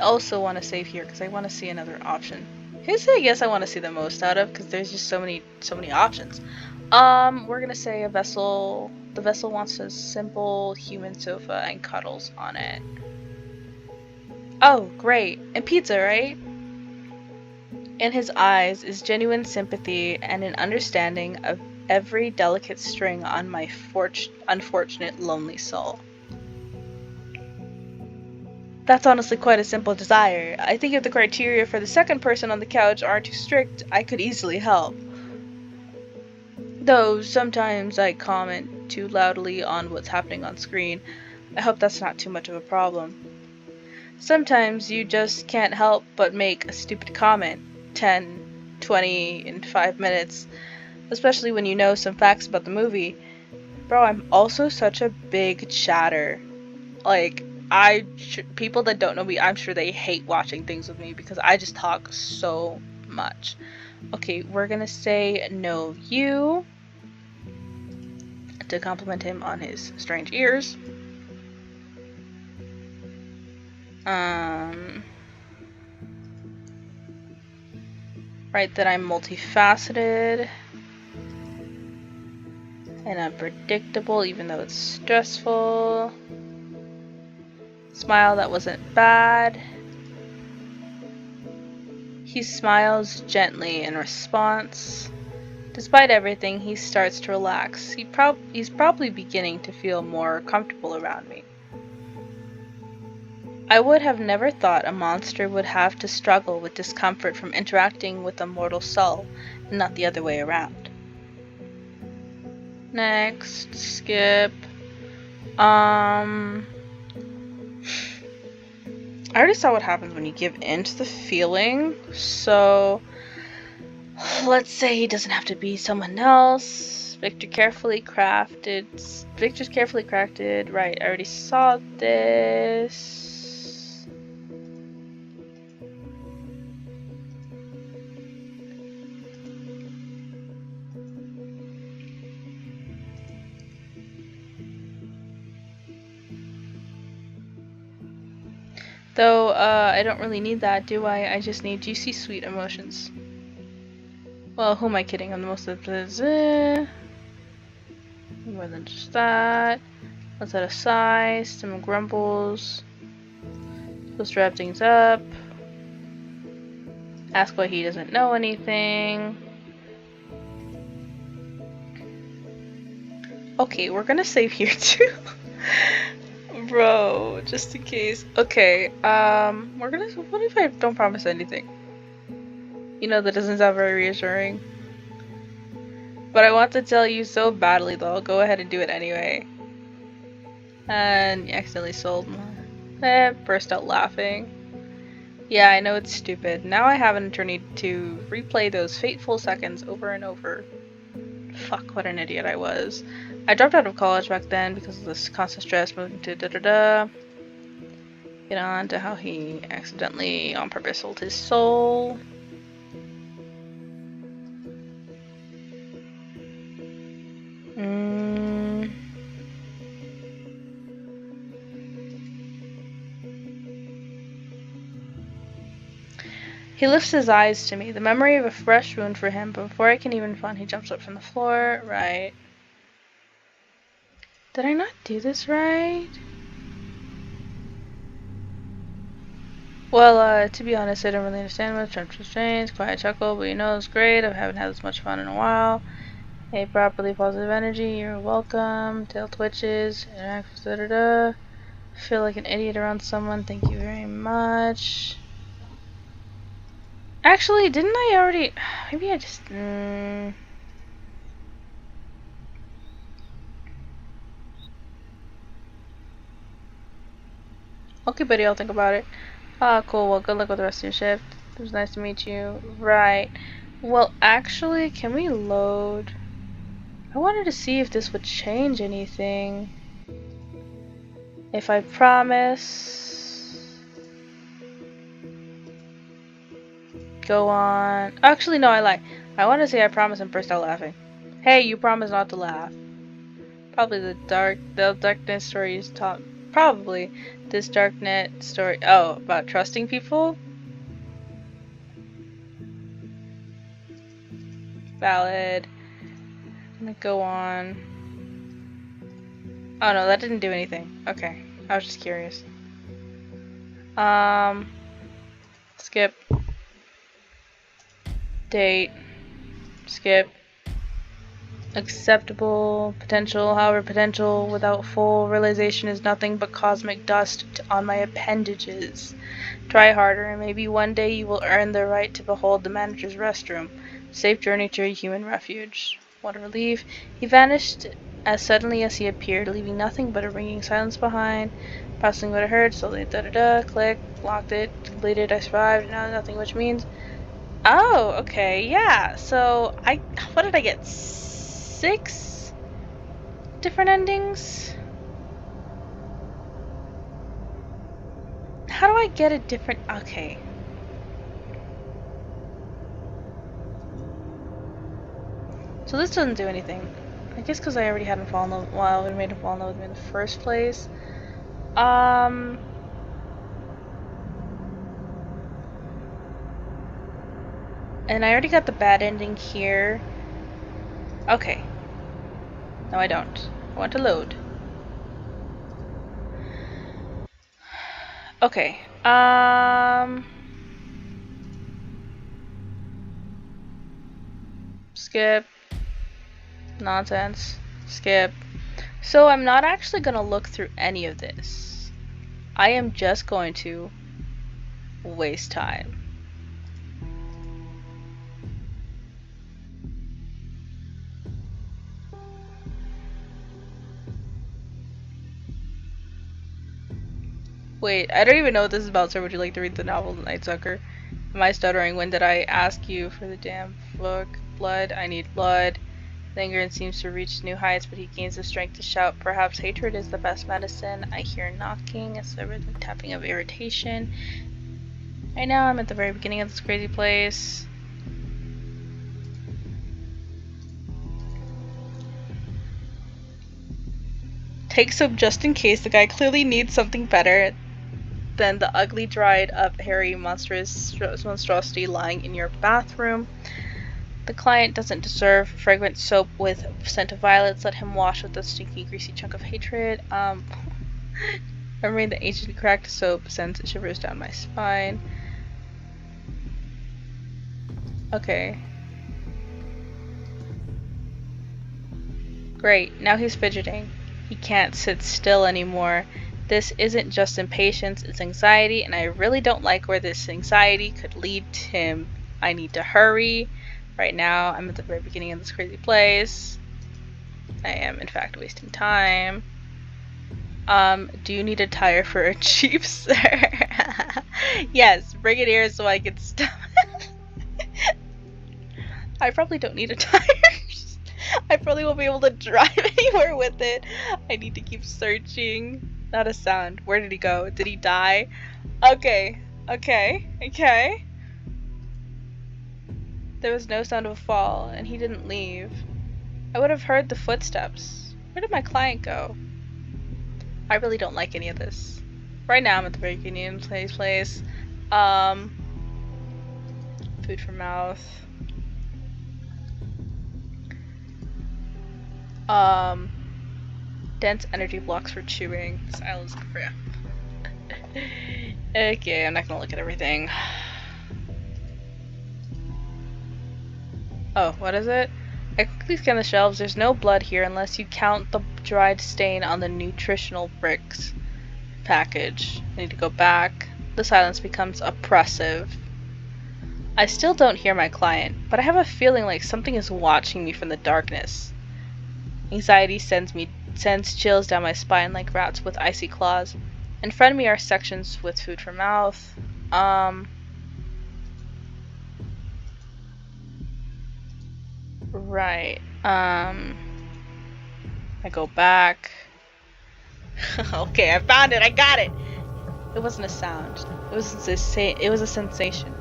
also want to save here because I want to see another option. Here's who I guess I want to see the most out of because there's just so many options. We're gonna say a vessel. The vessel wants a simple human sofa and cuddles on it. Oh, great. And pizza, right? In his eyes is genuine sympathy and an understanding of every delicate string on my unfortunate lonely soul. That's honestly quite a simple desire. I think if the criteria for the second person on the couch aren't too strict, I could easily help. Though sometimes I comment too loudly on what's happening on screen. I hope that's not too much of a problem. Sometimes you just can't help but make a stupid comment 10, 20, in 5 minutes, especially when you know some facts about the movie. Bro, I'm also such a big chatter. Like, people that don't know me, I'm sure they hate watching things with me because I just talk so much. Okay, we're gonna say no you to compliment him on his strange ears. Write that I'm multifaceted and unpredictable even though it's stressful. Smile that wasn't bad. He smiles gently in response. Despite everything, he starts to relax. He's probably beginning to feel more comfortable around me. I would have never thought a monster would have to struggle with discomfort from interacting with a mortal soul, and not the other way around. Next, skip. I already saw what happens when you give in to the feeling, so let's say he doesn't have to be someone else. Victor's carefully crafted. Right, I already saw this. Though, I don't really need that, do I? I just need juicy, sweet emotions. Well, who am I kidding? I'm the most of this. More than just that. Let's set aside. Some grumbles. Let's wrap things up. Ask why he doesn't know anything. Okay, we're gonna save here too. Bro, just in case. Okay, what if I don't promise anything? You know, that doesn't sound very reassuring. But I want to tell you so badly, though. I'll go ahead and do it anyway. And you accidentally sold me. Burst out laughing. Yeah, I know it's stupid. Now I have an eternity to replay those fateful seconds over and over. Fuck, what an idiot I was. I dropped out of college back then because of this constant stress, moving to da-da-da. Get on to how he accidentally, on purpose, sold his soul. He lifts his eyes to me, the memory of a fresh wound for him, but before I can even fun, he jumps up from the floor. Right. Did I not do this right? Well, to be honest, I don't really understand much. I'm just strange, quiet chuckle, but you know, it's great. I haven't had this much fun in a while. Hey, properly positive energy, you're welcome. Tail twitches, interact with da-da-da. Feel like an idiot around someone, thank you very much. Actually, didn't I already... Maybe I just... Okay, buddy, I'll think about it. Ah, cool. Well, good luck with the rest of your shift. It was nice to meet you. Right. Well, actually, can we load? I wanted to see if this would change anything. If I promise. Go on. Actually, no, I lie. I want to say I promise and burst out laughing. Hey, you promise not to laugh. Probably the darkness story is taught. Probably this darknet story. Oh, about trusting people? Valid. I'm gonna go on. Oh no, that didn't do anything. Okay, I was just curious. Skip. Date. Skip. Acceptable. Potential. However, potential without full realization is nothing but cosmic dust on my appendages. Try harder, and maybe one day you will earn the right to behold the manager's restroom. Safe journey to a human refuge. What a relief. He vanished as suddenly as he appeared, leaving nothing but a ringing silence behind. Passing what I heard, slowly click, locked it, completed, I survived, now nothing, which means. Oh, okay, yeah. So what did I get? 6 different endings? How do I get a different, okay. So this doesn't do anything. I guess because I already hadn't fallen in love. Well, I would have made him fall in love with me in the first place. And I already got the bad ending here. Okay. No, I don't. I want to load. Okay. Skip. Nonsense. Skip. So I'm not actually going to look through any of this. I am just going to waste time. Wait, I don't even know what this is about, sir. Would you like to read the novel 𝖈𝖔𝖚𝖓? Am I stuttering? When did I ask you for the damn book? Blood. I need blood. 𝖈𝖔𝖚 seems to reach new heights, but he gains the strength to shout. Perhaps hatred is the best medicine. I hear knocking. It's the rhythm tapping of irritation. Right now, I'm at the very beginning of this crazy place. Take some just in case. The guy clearly needs something better than the ugly, dried up, hairy, monstrosity lying in your bathroom. The client doesn't deserve fragrant soap with scent of violets. Let him wash with the stinky, greasy chunk of hatred. Remembering the ancient cracked soap sends shivers down my spine. Okay. Great, now he's fidgeting. He can't sit still anymore. This isn't just impatience, it's anxiety, and I really don't like where this anxiety could lead him. I need to hurry. Right now, I'm at the very beginning of this crazy place. I am, in fact, wasting time. Do you need a tire for a Jeep, sir? Yes, bring it here so I can stop. I probably don't need a tire. I probably won't be able to drive anywhere with it. I need to keep searching. Not a sound. Where did he go? Did he die? Okay. There was no sound of a fall, and he didn't leave. I would have heard the footsteps. Where did my client go? I really don't like any of this. Right now I'm at the very beginning of this place. Food for mouth. Dense energy blocks for chewing. Silence for Okay, I'm not gonna look at everything. Oh, what is it? I quickly scan the shelves. There's no blood here unless you count the dried stain on the nutritional bricks package. I need to go back. The silence becomes oppressive. I still don't hear my client, but I have a feeling like something is watching me from the darkness. Anxiety sends chills down my spine like rats with icy claws. In front of me are sections with food for mouth. Right. I go back. Okay, I found it. I got it. It wasn't a sound. It was a sensation.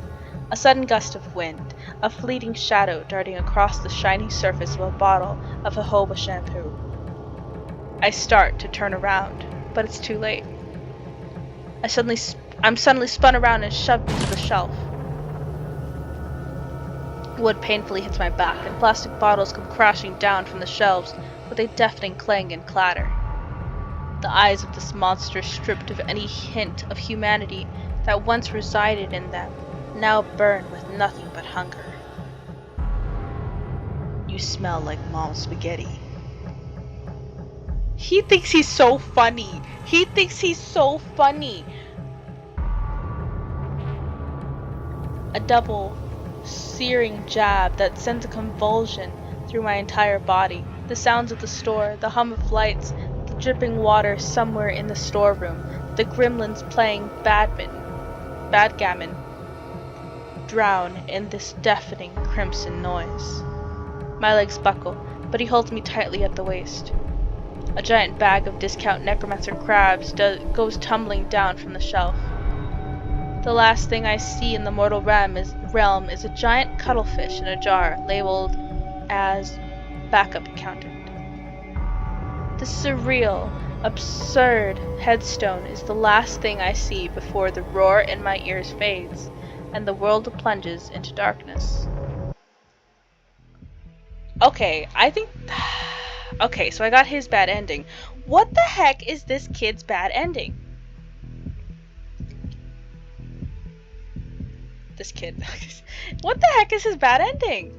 A sudden gust of wind. A fleeting shadow darting across the shiny surface of a bottle of jojoba shampoo. I start to turn around, but it's too late. I'm suddenly spun around and shoved into the shelf. Wood painfully hits my back, and plastic bottles come crashing down from the shelves with a deafening clang and clatter. The eyes of this monster, stripped of any hint of humanity that once resided in them, now burn with nothing but hunger. You smell like mom's spaghetti. He thinks he's so funny. He thinks he's so funny. A double, searing jab that sends a convulsion through my entire body. The sounds of the store, the hum of lights, the dripping water somewhere in the storeroom, the gremlins playing backgammon, drown in this deafening crimson noise. My legs buckle, but he holds me tightly at the waist. A giant bag of discount necromancer crabs goes tumbling down from the shelf. The last thing I see in the mortal realm is a giant cuttlefish in a jar labeled as backup accountant. This surreal, absurd headstone is the last thing I see before the roar in my ears fades and the world plunges into darkness. Okay, okay, so I got his bad ending. What the heck is this kid's bad ending? This kid. What the heck is his bad ending?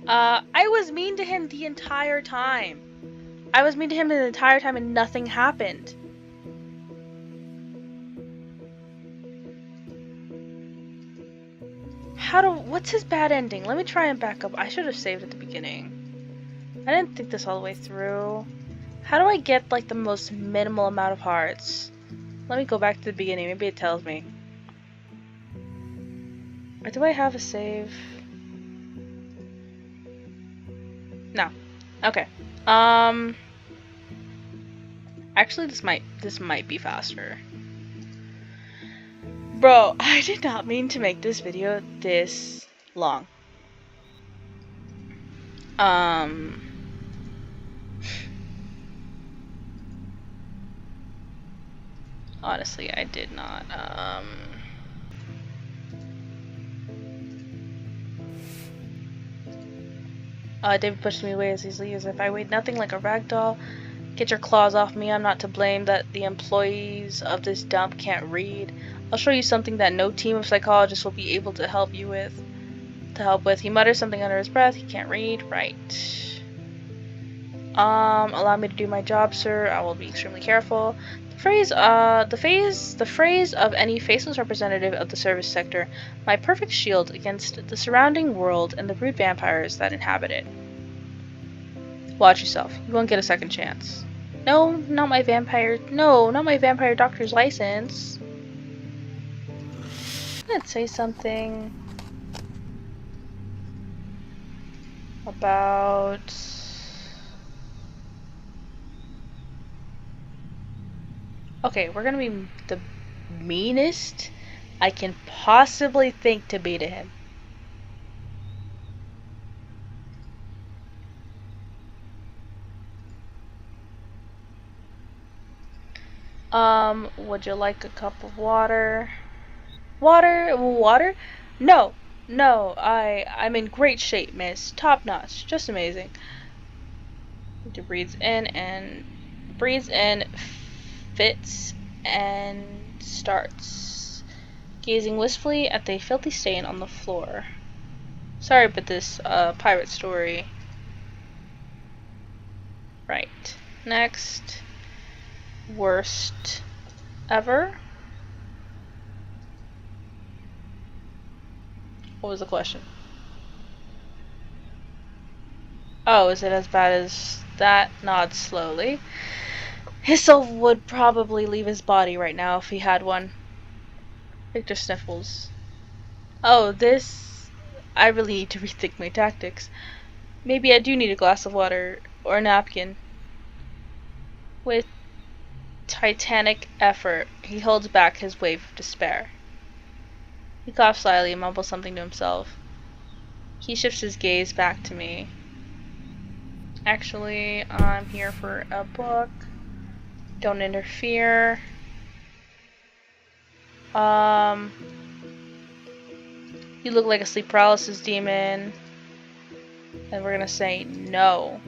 I was mean to him the entire time. And nothing happened. What's his bad ending? Let me try and back up. I should have saved at the beginning. I didn't think this all the way through. How do I get like the most minimal amount of hearts? Let me go back to the beginning. Maybe it tells me. Or do I have a save? No. Okay. Actually, this might be faster. Bro, I did not mean to make this video this long. Honestly, I did not. David pushed me away as easily as if I weighed nothing, like a rag doll. Get your claws off me. I'm not to blame that the employees of this dump can't read. I'll show you something that no team of psychologists will be able to help with. He mutters something under his breath. He can't read. Right. Allow me to do my job, sir. I will be extremely careful. The phrase of any faceless representative of the service sector, my perfect shield against the surrounding world and the rude vampires that inhabit it. Watch yourself. You won't get a second chance. No, not my vampire doctor's license. Let's say something about... Okay, we're gonna be the meanest I can possibly think to be to him. Would you like a cup of water? Water? No, I'm in great shape, miss. Top notch, just amazing. He breathes in, fits, and starts gazing wistfully at the filthy stain on the floor. Sorry about this pirate story. Right. Next. Worst ever? What was the question? Oh, is it as bad as that? Nods slowly. His soul would probably leave his body right now if he had one. Victor sniffles. Oh, this... I really need to rethink my tactics. Maybe I do need a glass of water or a napkin. With titanic effort, he holds back his wave of despair. He coughs slightly and mumbles something to himself. He shifts his gaze back to me. Actually, I'm here for a book. Don't interfere. You look like a sleep paralysis demon. And we're gonna say no.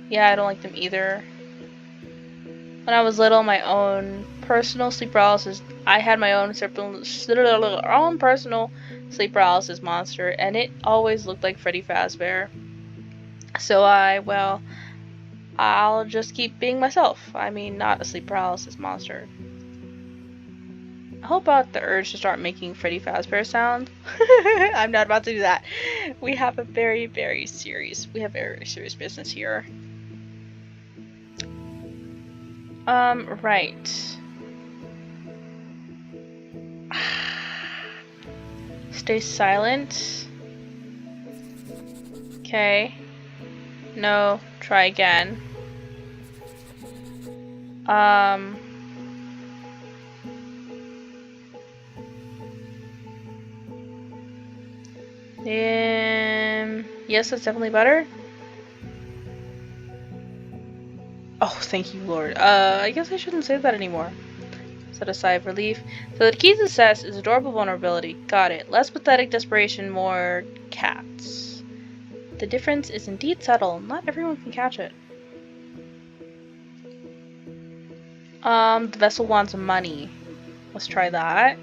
Yeah, I don't like them either. When I was little, my own personal sleep paralysis, I had my own personal sleep paralysis monster, and it always looked like Freddy Fazbear. So I'll just keep being myself. I mean, not a sleep paralysis monster. How about the urge to start making Freddy Fazbear sound? I'm not about to do that. We have very, very serious business here. Right. Stay silent. Okay. No, try again. Yes, that's definitely better. Oh, thank you, Lord. I guess I shouldn't say that anymore. Said a sigh of relief. So the key to success is adorable vulnerability. Got it. Less pathetic desperation, more cats. The difference is indeed subtle. Not everyone can catch it. The vessel wants money. Let's try that.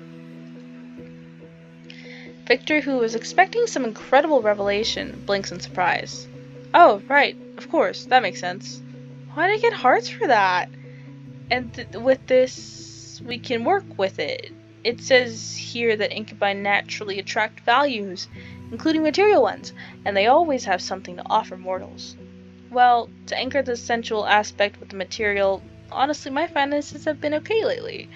Victor, who was expecting some incredible revelation, blinks in surprise. Oh, right. Of course. That makes sense. Why did I get hearts for that? And with this, we can work with it. It says here that incubi naturally attract values, including material ones, and they always have something to offer mortals. Well, to anchor the sensual aspect with the material, honestly, my finances have been okay lately.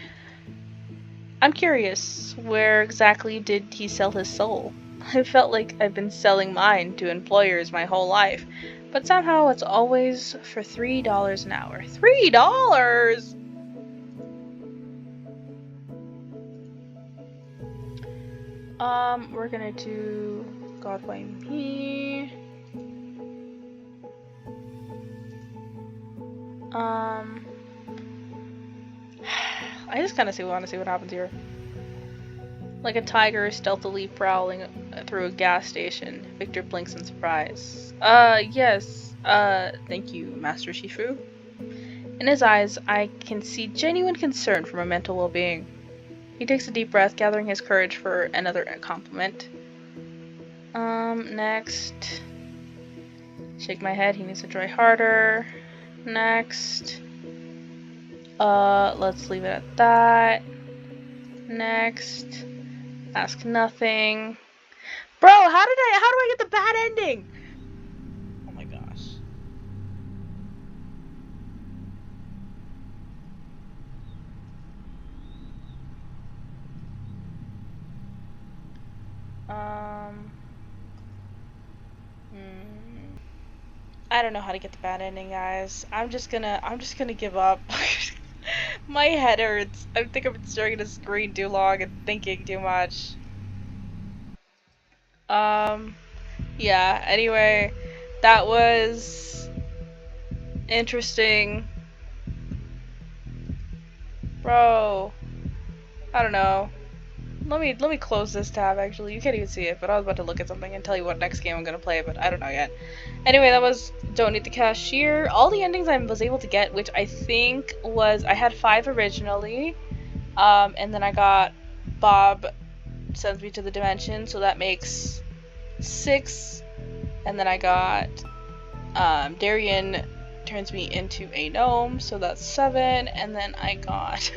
I'm curious, where exactly did he sell his soul? I felt like I've been selling mine to employers my whole life, but somehow it's always for $3 an hour. $3! We're gonna do God Why Me. I just kind of want to see what happens here. Like a tiger stealthily prowling through a gas station, Victor blinks in surprise. Yes. Thank you, Master Shifu. In his eyes, I can see genuine concern for my mental well-being. He takes a deep breath, gathering his courage for another compliment. Next. Shake my head, he needs to try harder. Next. Let's leave it at that. Next. Ask nothing. Bro, how do I get the bad ending? Oh my gosh. I don't know how to get the bad ending, guys. I'm just gonna give up. My head hurts. I think I've been staring at a screen too long and thinking too much. Yeah, anyway, that was interesting. Bro, I don't know. Let me close this tab, actually. You can't even see it, but I was about to look at something and tell you what next game I'm gonna play, but I don't know yet. Anyway, that was Don't Eat the Cashier. All the endings I was able to get, which I think was, I had 5 originally, and then I got Bob Sends Me to the Dimension, so that makes 6, and then I got Darien Turns Me into a Gnome, so that's 7, and then I got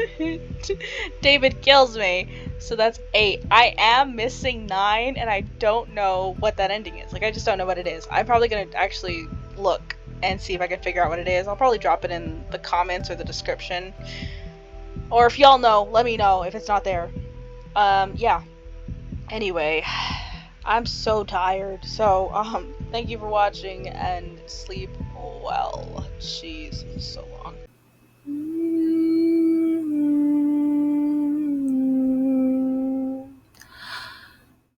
David Kills Me, so that's 8. I am missing 9, and I don't know what that ending is. Like, I just don't know what it is. I'm probably gonna actually look and see if I can figure out what it is. I'll probably drop it in the comments or the description. Or if y'all know, let me know if it's not there. Yeah. Anyway, I'm so tired. So, thank you for watching and sleep well. Jeez, so long.